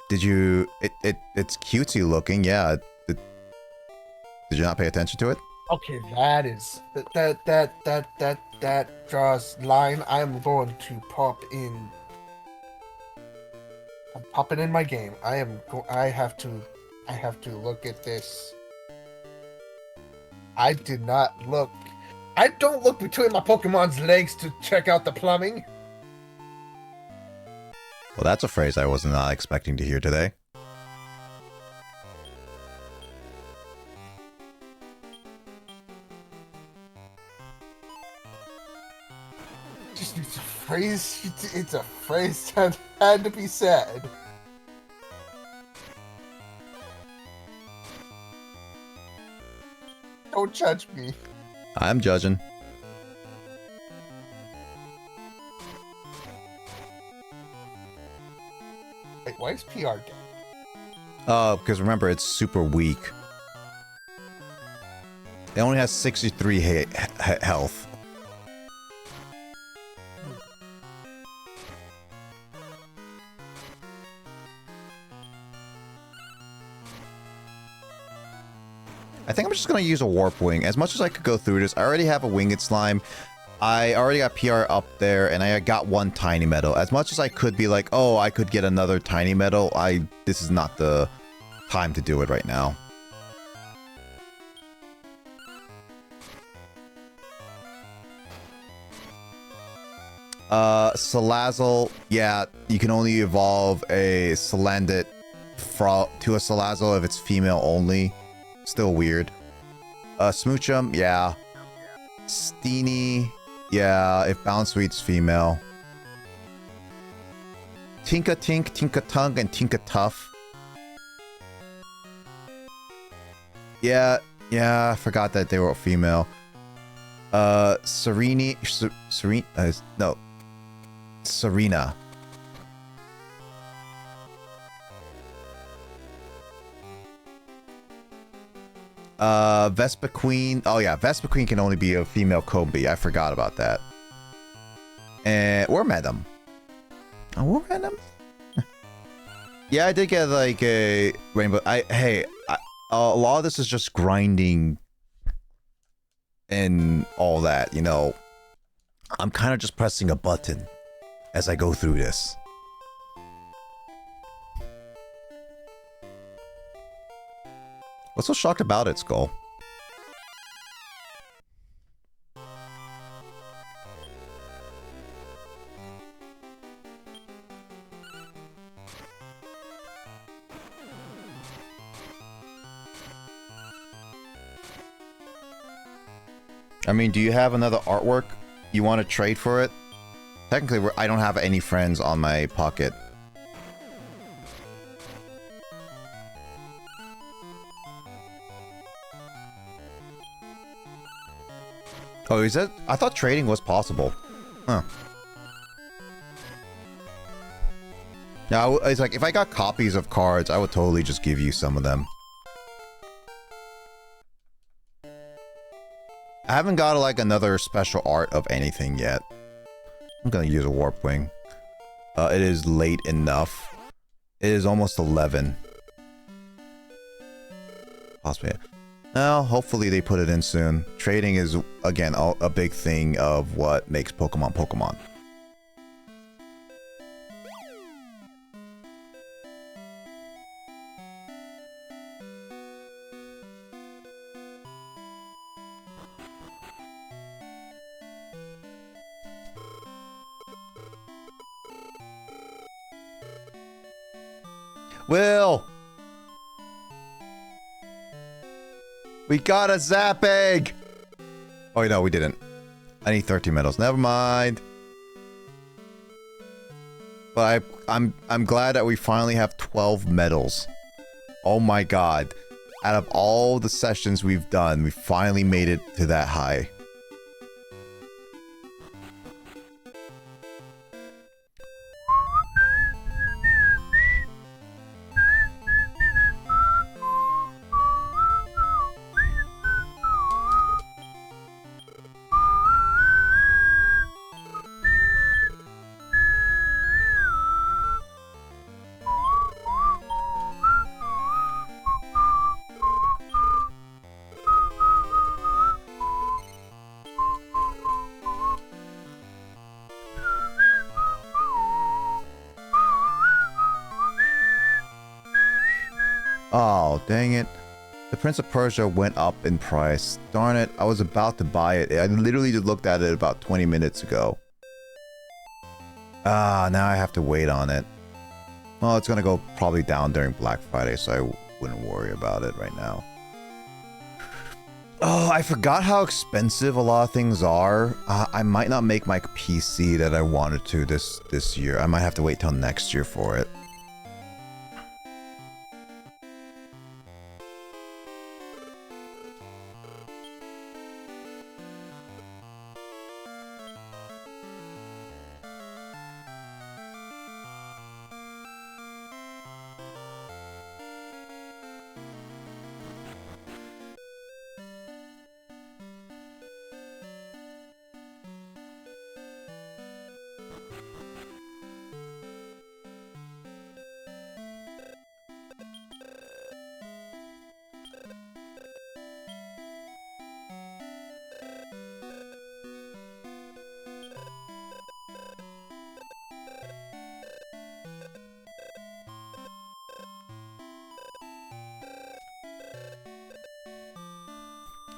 Did you? It's cutesy looking, yeah. Did you not pay attention to it? Okay, that is that draws line. I'm going to pop in. I'm popping in my game. I have to look at this. I did not look. I don't look between my Pokemon's legs to check out the plumbing. Well, that's a phrase I was not expecting to hear today. It's a phrase. It's a phrase that had to be said. Don't judge me. I'm judging. Wait, why is PR dead? Because remember, it's super weak. It only has 63 health. I think I'm just going to use a Warp Wing. As much as I could go through this, I already have a Winged Slime. I already got PR up there, and I got one tiny medal. As much as I could be like, oh, I could get another tiny medal, this is not the time to do it right now. Salazzle, yeah, you can only evolve a Salandit to a Salazzle if it's female only. Still weird. Smoochum, yeah. Steenie, yeah, if Bounce Sweet's female. Tinka Tink, Tinka Tung, and Tinka Tough. Yeah, I forgot that they were female. Serena. Vespa Queen. Oh yeah, Vespa Queen can only be a female Kobe. I forgot about that. Or Madam. Oh, or Madam? Yeah, I did get like a rainbow. A lot of this is just grinding and all that, you know. I'm kind of just pressing a button as I go through this. What's so shocked about it, Skull? I mean, do you have another artwork you want to trade for it? Technically, I don't have any friends on my pocket. Oh, is that? I thought trading was possible. Huh. Now, it's like, if I got copies of cards, I would totally just give you some of them. I haven't got, like, another special art of anything yet. I'm gonna use a Warp Wing. It is late enough. It is almost 11. Possibly. Well, hopefully they put it in soon. Trading is, again, a big thing of what makes Pokemon Pokemon. Will! We got a Zap Egg! Oh, no, we didn't. I need 13 medals. Never mind. But I'm glad that we finally have 12 medals. Oh my god. Out of all the sessions we've done, we finally made it to that high. Oh, dang it. The Prince of Persia went up in price. Darn it, I was about to buy it. I literally just looked at it about 20 minutes ago. Ah, now I have to wait on it. Well, it's gonna go probably down during Black Friday, so I wouldn't worry about it right now. Oh, I forgot how expensive a lot of things are. I might not make my PC that I wanted to this year. I might have to wait till next year for it.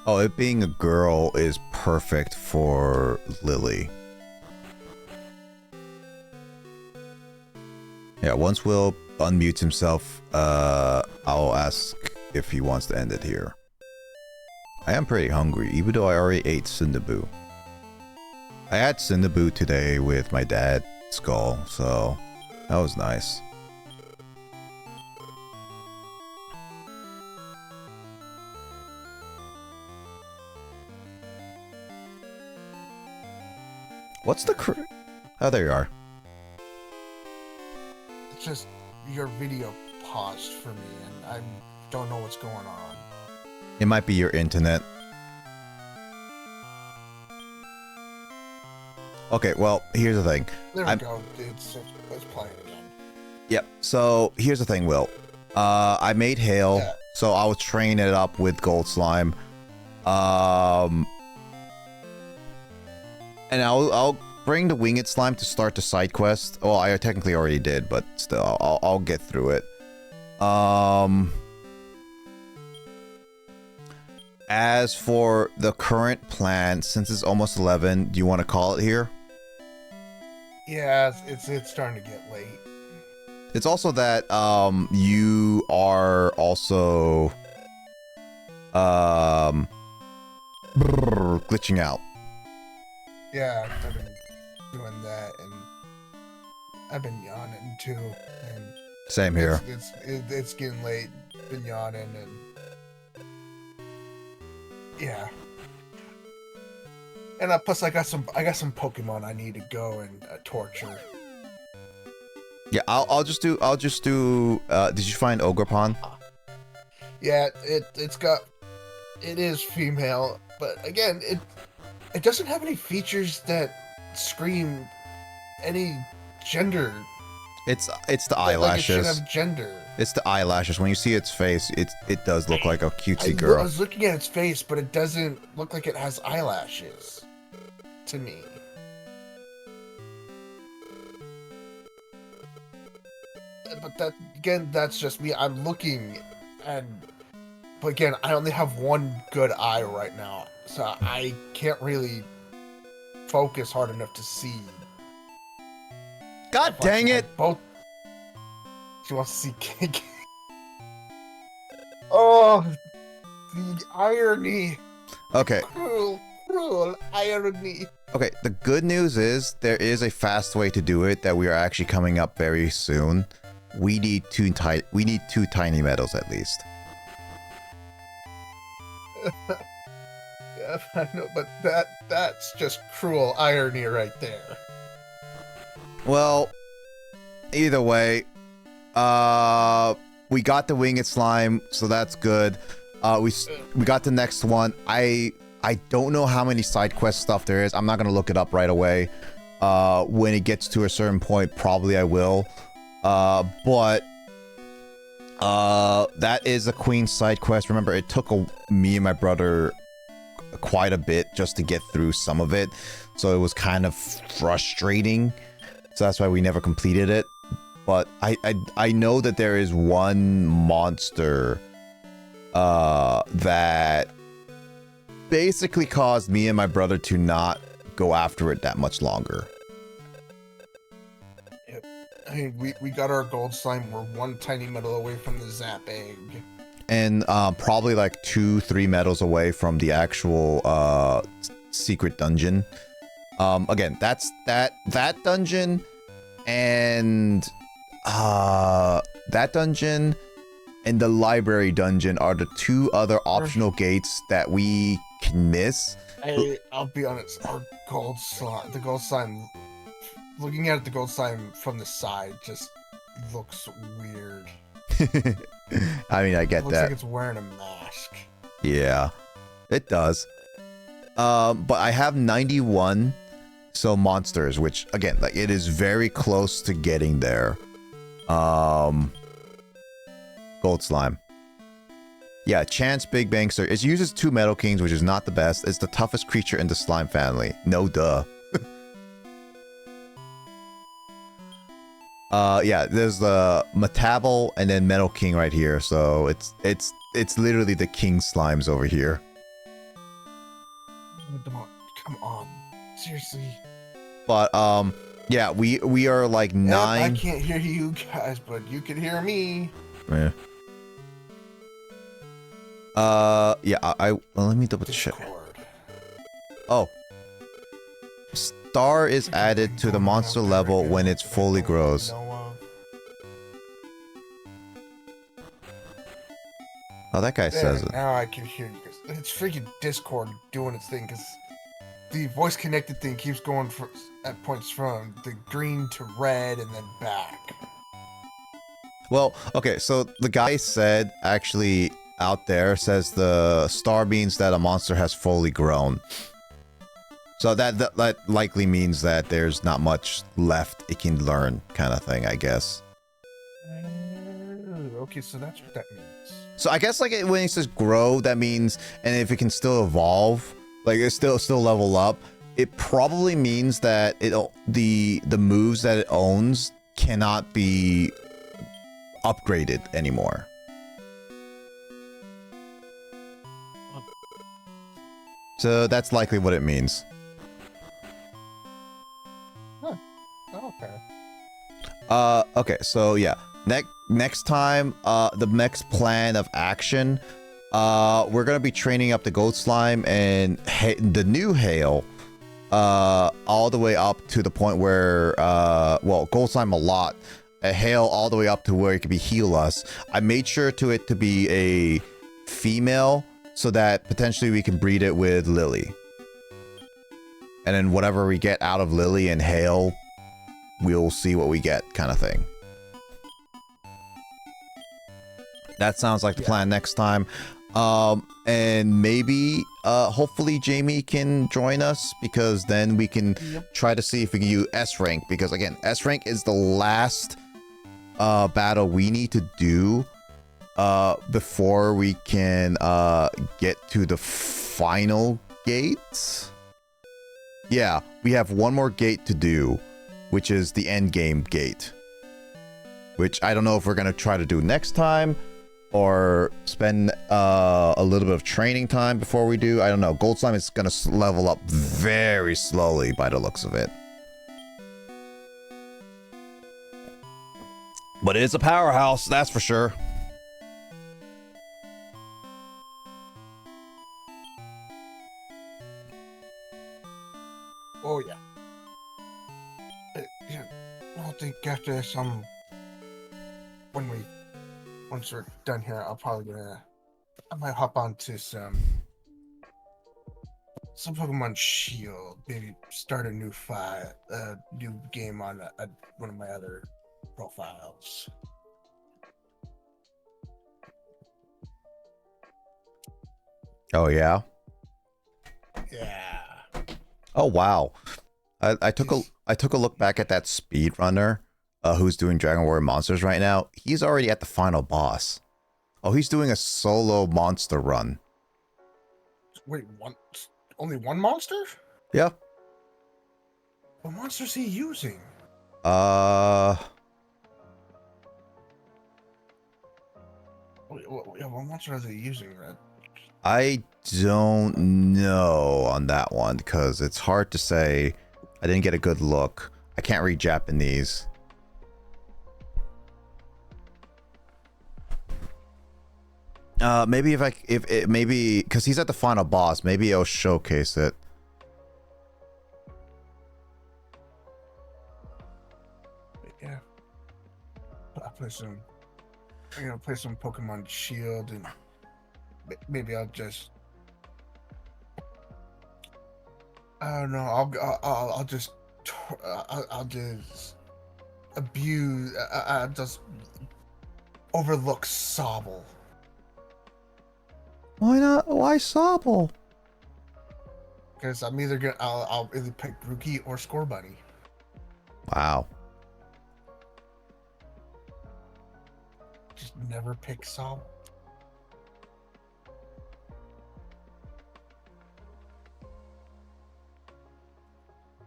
Oh, it being a girl is perfect for Lily. Yeah, once Will unmutes himself, I'll ask if he wants to end it here. I am pretty hungry, even though I already ate Cinnaboo. I had Cinnaboo today with my dad, Skull, so that was nice. What's the oh, there you are. It's just your video paused for me, and I don't know what's going on. It might be your internet. Okay, well, here's the thing. There we go. Let's play it again. Yep. So here's the thing, Will. I made hail, Yeah. so I'll train it up with gold slime. And I'll bring the winged slime to start the side quest. Well, I technically already did, but still, I'll get through it. As for the current plan, since it's almost 11, do you want to call it here? Yeah, it's starting to get late. It's also that you are also glitching out. Yeah, I've been doing that, and I've been yawning too. And Same here. It's getting late. Been yawning, and yeah. And plus, I got some Pokemon I need to go and torture. Yeah, I'll just do. Did you find Ogerpon? Yeah, it is female, but again, it doesn't have any features that scream any gender. It's the Like eyelashes. it should have gender. It's the eyelashes. When you see its face, it does look like a cutesy girl. I was looking at its face, but it doesn't look like it has eyelashes to me. But that's just me. I'm looking, but again, I only have one good eye right now, so I can't really focus hard enough to see. God dang it! Both. She wants to see Kink. Oh, the irony. Okay. Cruel irony. Okay, the good news is there is a fast way to do it that we are actually coming up very soon. We need two tiny medals at least. Yeah, I know, but that's just cruel irony right there. Well, either way, we got the winged slime, so that's good. We got the next one. I don't know how many side quest stuff there is. I'm not gonna look it up right away. When it gets to a certain point, probably I will. But that is a queen side quest. Remember, it took me and my brother quite a bit just to get through some of it, so it was kind of frustrating. So that's why we never completed it. But I know that there is one monster that basically caused me and my brother to not go after it that much longer. Yep. I mean, we got our gold slime. We're one tiny medal away from the Zap Egg. And probably like 2-3 medals away from the actual secret dungeon. Again, that's that dungeon and that dungeon and the library dungeon are the two other optional gates that we can miss. I'll be honest, the gold slime, looking at the gold slime from the side just looks weird. I mean, I get that. It looks like it's wearing a mask. Yeah, it does. But I have 91 monsters, which again, like, it is very close to getting there. Gold slime. Yeah, Chance Big Bangster. It uses 2 Metal Kings, which is not the best. It's the toughest creature in the slime family. No duh. Yeah, there's the Metabel and then Metal King right here. So it's literally the king slimes over here. Come on. Seriously. But yeah, we are like 9. I can't hear you guys, but you can hear me. Yeah. Yeah, well, let me double check. Discord. Oh. Star is added to the monster level when it fully grows. Oh, that guy says it. Now I can hear you guys. It's freaking Discord doing its thing, because the voice connected thing keeps going at points from the green to red and then back. Well, okay, so the guy said, actually, out there, says the star means that a monster has fully grown. So that likely means that there's not much left it can learn, kind of thing, I guess. Okay, so that's what that means. So I guess like when it says grow, that means, and if it can still evolve, like it's still level up, it probably means that the moves that it owns cannot be upgraded anymore. So that's likely what it means. Huh. Okay. Okay, so yeah. Next time, the next plan of action, we're gonna be training up the goat slime and the new hail, all the way up to the point where, well, goat slime a lot, a hail all the way up to where it could heal us. I made sure it to be a female so that potentially we can breed it with Lily. And then whatever we get out of Lily and hail, we'll see what we get, kind of thing. That sounds like the plan next time. And maybe, hopefully Jamie can join us, because then we can try to see if we can use S rank, because again, S rank is the last battle we need to do before we can get to the final gate. Yeah, we have one more gate to do, which is the end game gate, which I don't know if we're gonna try to do next time or spend a little bit of training time before we do. I don't know. Gold slime is gonna level up very slowly by the looks of it, but it is a powerhouse, that's for sure. Oh yeah. Yeah. I think after once we're done here, I might hop onto some Pokemon Shield, maybe start a new new game on one of my other profiles. Oh yeah. Yeah. Oh wow. I took a look back at that speedrunner who's doing Dragon Warrior Monsters right now. He's already at the final boss. Oh, he's doing a solo monster run. Wait, only one monster? Yeah. What monster is he using? Yeah, what monster are they using, Red? I don't know on that one, because it's hard to say. I didn't get a good look. I can't read Japanese. Maybe maybe because he's at the final boss, maybe I'll showcase it. Yeah. I'm gonna play some Pokemon Shield, and maybe I'll just, I don't know. I'll just abuse. I'll just overlook Sobble. Why not? Why Sobble? Because I'm I'll either pick Grookey or Scorbunny. Wow. Just never pick Sobble.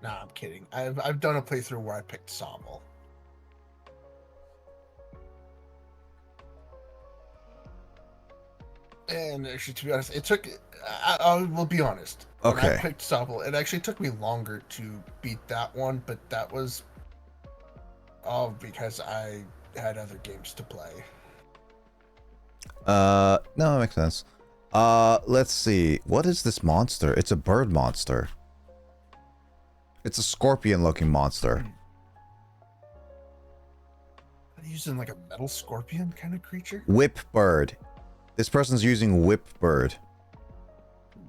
Nah, I'm kidding. I've done a playthrough where I picked Sobble. And actually, to be honest, it took. I will be honest. When I Okay. picked Sobble, it actually took me longer to beat that one, but that was all because I had other games to play. No, that makes sense. Let's see. What is this monster? It's a bird monster. It's a scorpion-looking monster. Are you using like a metal scorpion kind of creature? Whip bird. This person's using whip bird.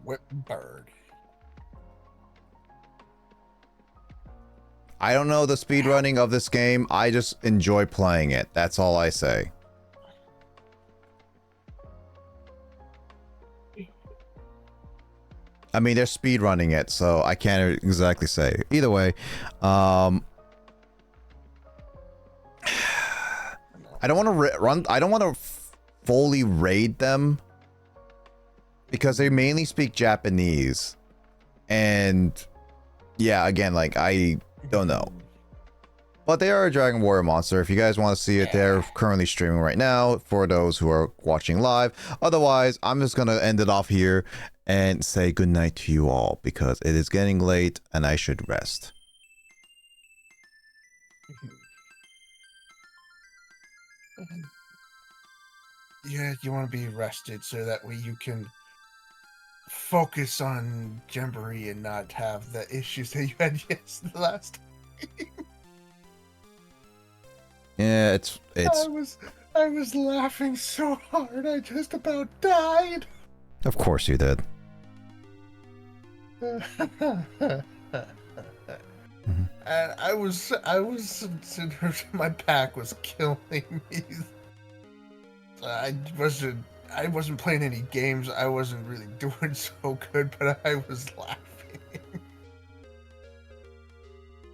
Whip bird. I don't know the speedrunning of this game. I just enjoy playing it. That's all I say. I mean, they're speedrunning it, so I can't exactly say. Either way, I don't want to run. I don't want to fully raid them because they mainly speak Japanese, and yeah, again, like I don't know. But they are a Dragon Warrior monster. If you guys want to see it, they're currently streaming right now for those who are watching live. Otherwise, I'm just going to end it off here and say good night to you all because it is getting late and I should rest. Yeah, you want to be rested so that way you can focus on Jamboree and not have the issues that you had last time. Yeah, it's I was laughing so hard I just about died. Of course you did. And I was my back was killing me. I wasn't playing any games. I wasn't really doing so good, but I was laughing.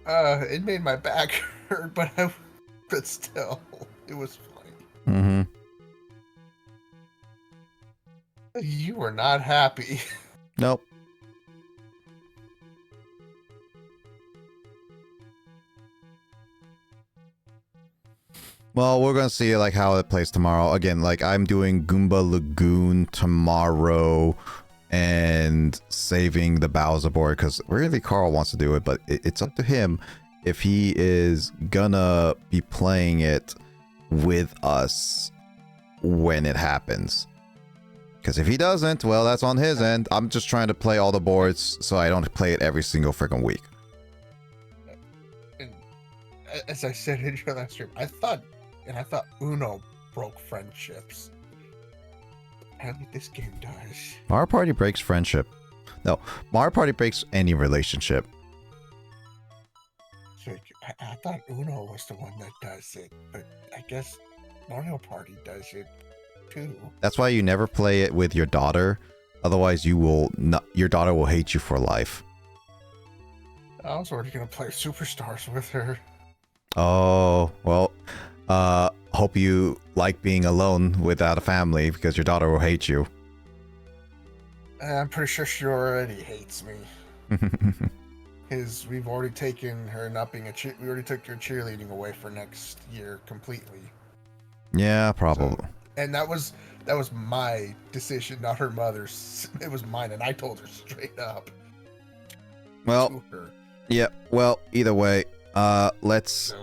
It made my back hurt, but still, it was funny. Mm-hmm. You were not happy. Nope. Well, we're gonna see like how it plays tomorrow. Again, like I'm doing Goomba Lagoon tomorrow and saving the Bowser board because really Carl wants to do it, but it's up to him if he is gonna be playing it with us when it happens. Because if he doesn't, well, that's on his end. I'm just trying to play all the boards so I don't play it every single freaking week. And as I said in your last stream, I thought Uno broke friendships. Apparently this game does. Mario Party breaks friendship. No, Mario Party breaks any relationship. So I thought Uno was the one that does it, but I guess Mario Party does it too. That's why you never play it with your daughter. Otherwise, you will not. Your daughter will hate you for life. I was already gonna play Superstars with her. Oh well. Hope you like being alone without a family because your daughter will hate you. I'm pretty sure she already hates me. Because we've already taken her not being we already took her cheerleading away for next year completely. Yeah, probably. So, and that was my decision, not her mother's. It was mine, and I told her straight up. Well, yeah. Well, either way, let's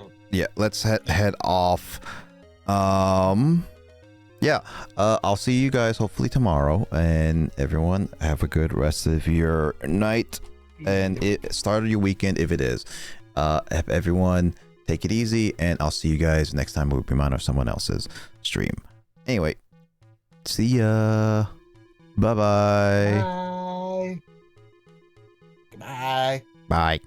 head off. Yeah. I'll see you guys hopefully tomorrow, and everyone have a good rest of your night and start of your weekend if it is. Everyone take it easy, and I'll see you guys next time we'll be on someone else's stream. Anyway, see ya. Bye-bye. Bye. Goodbye. Bye.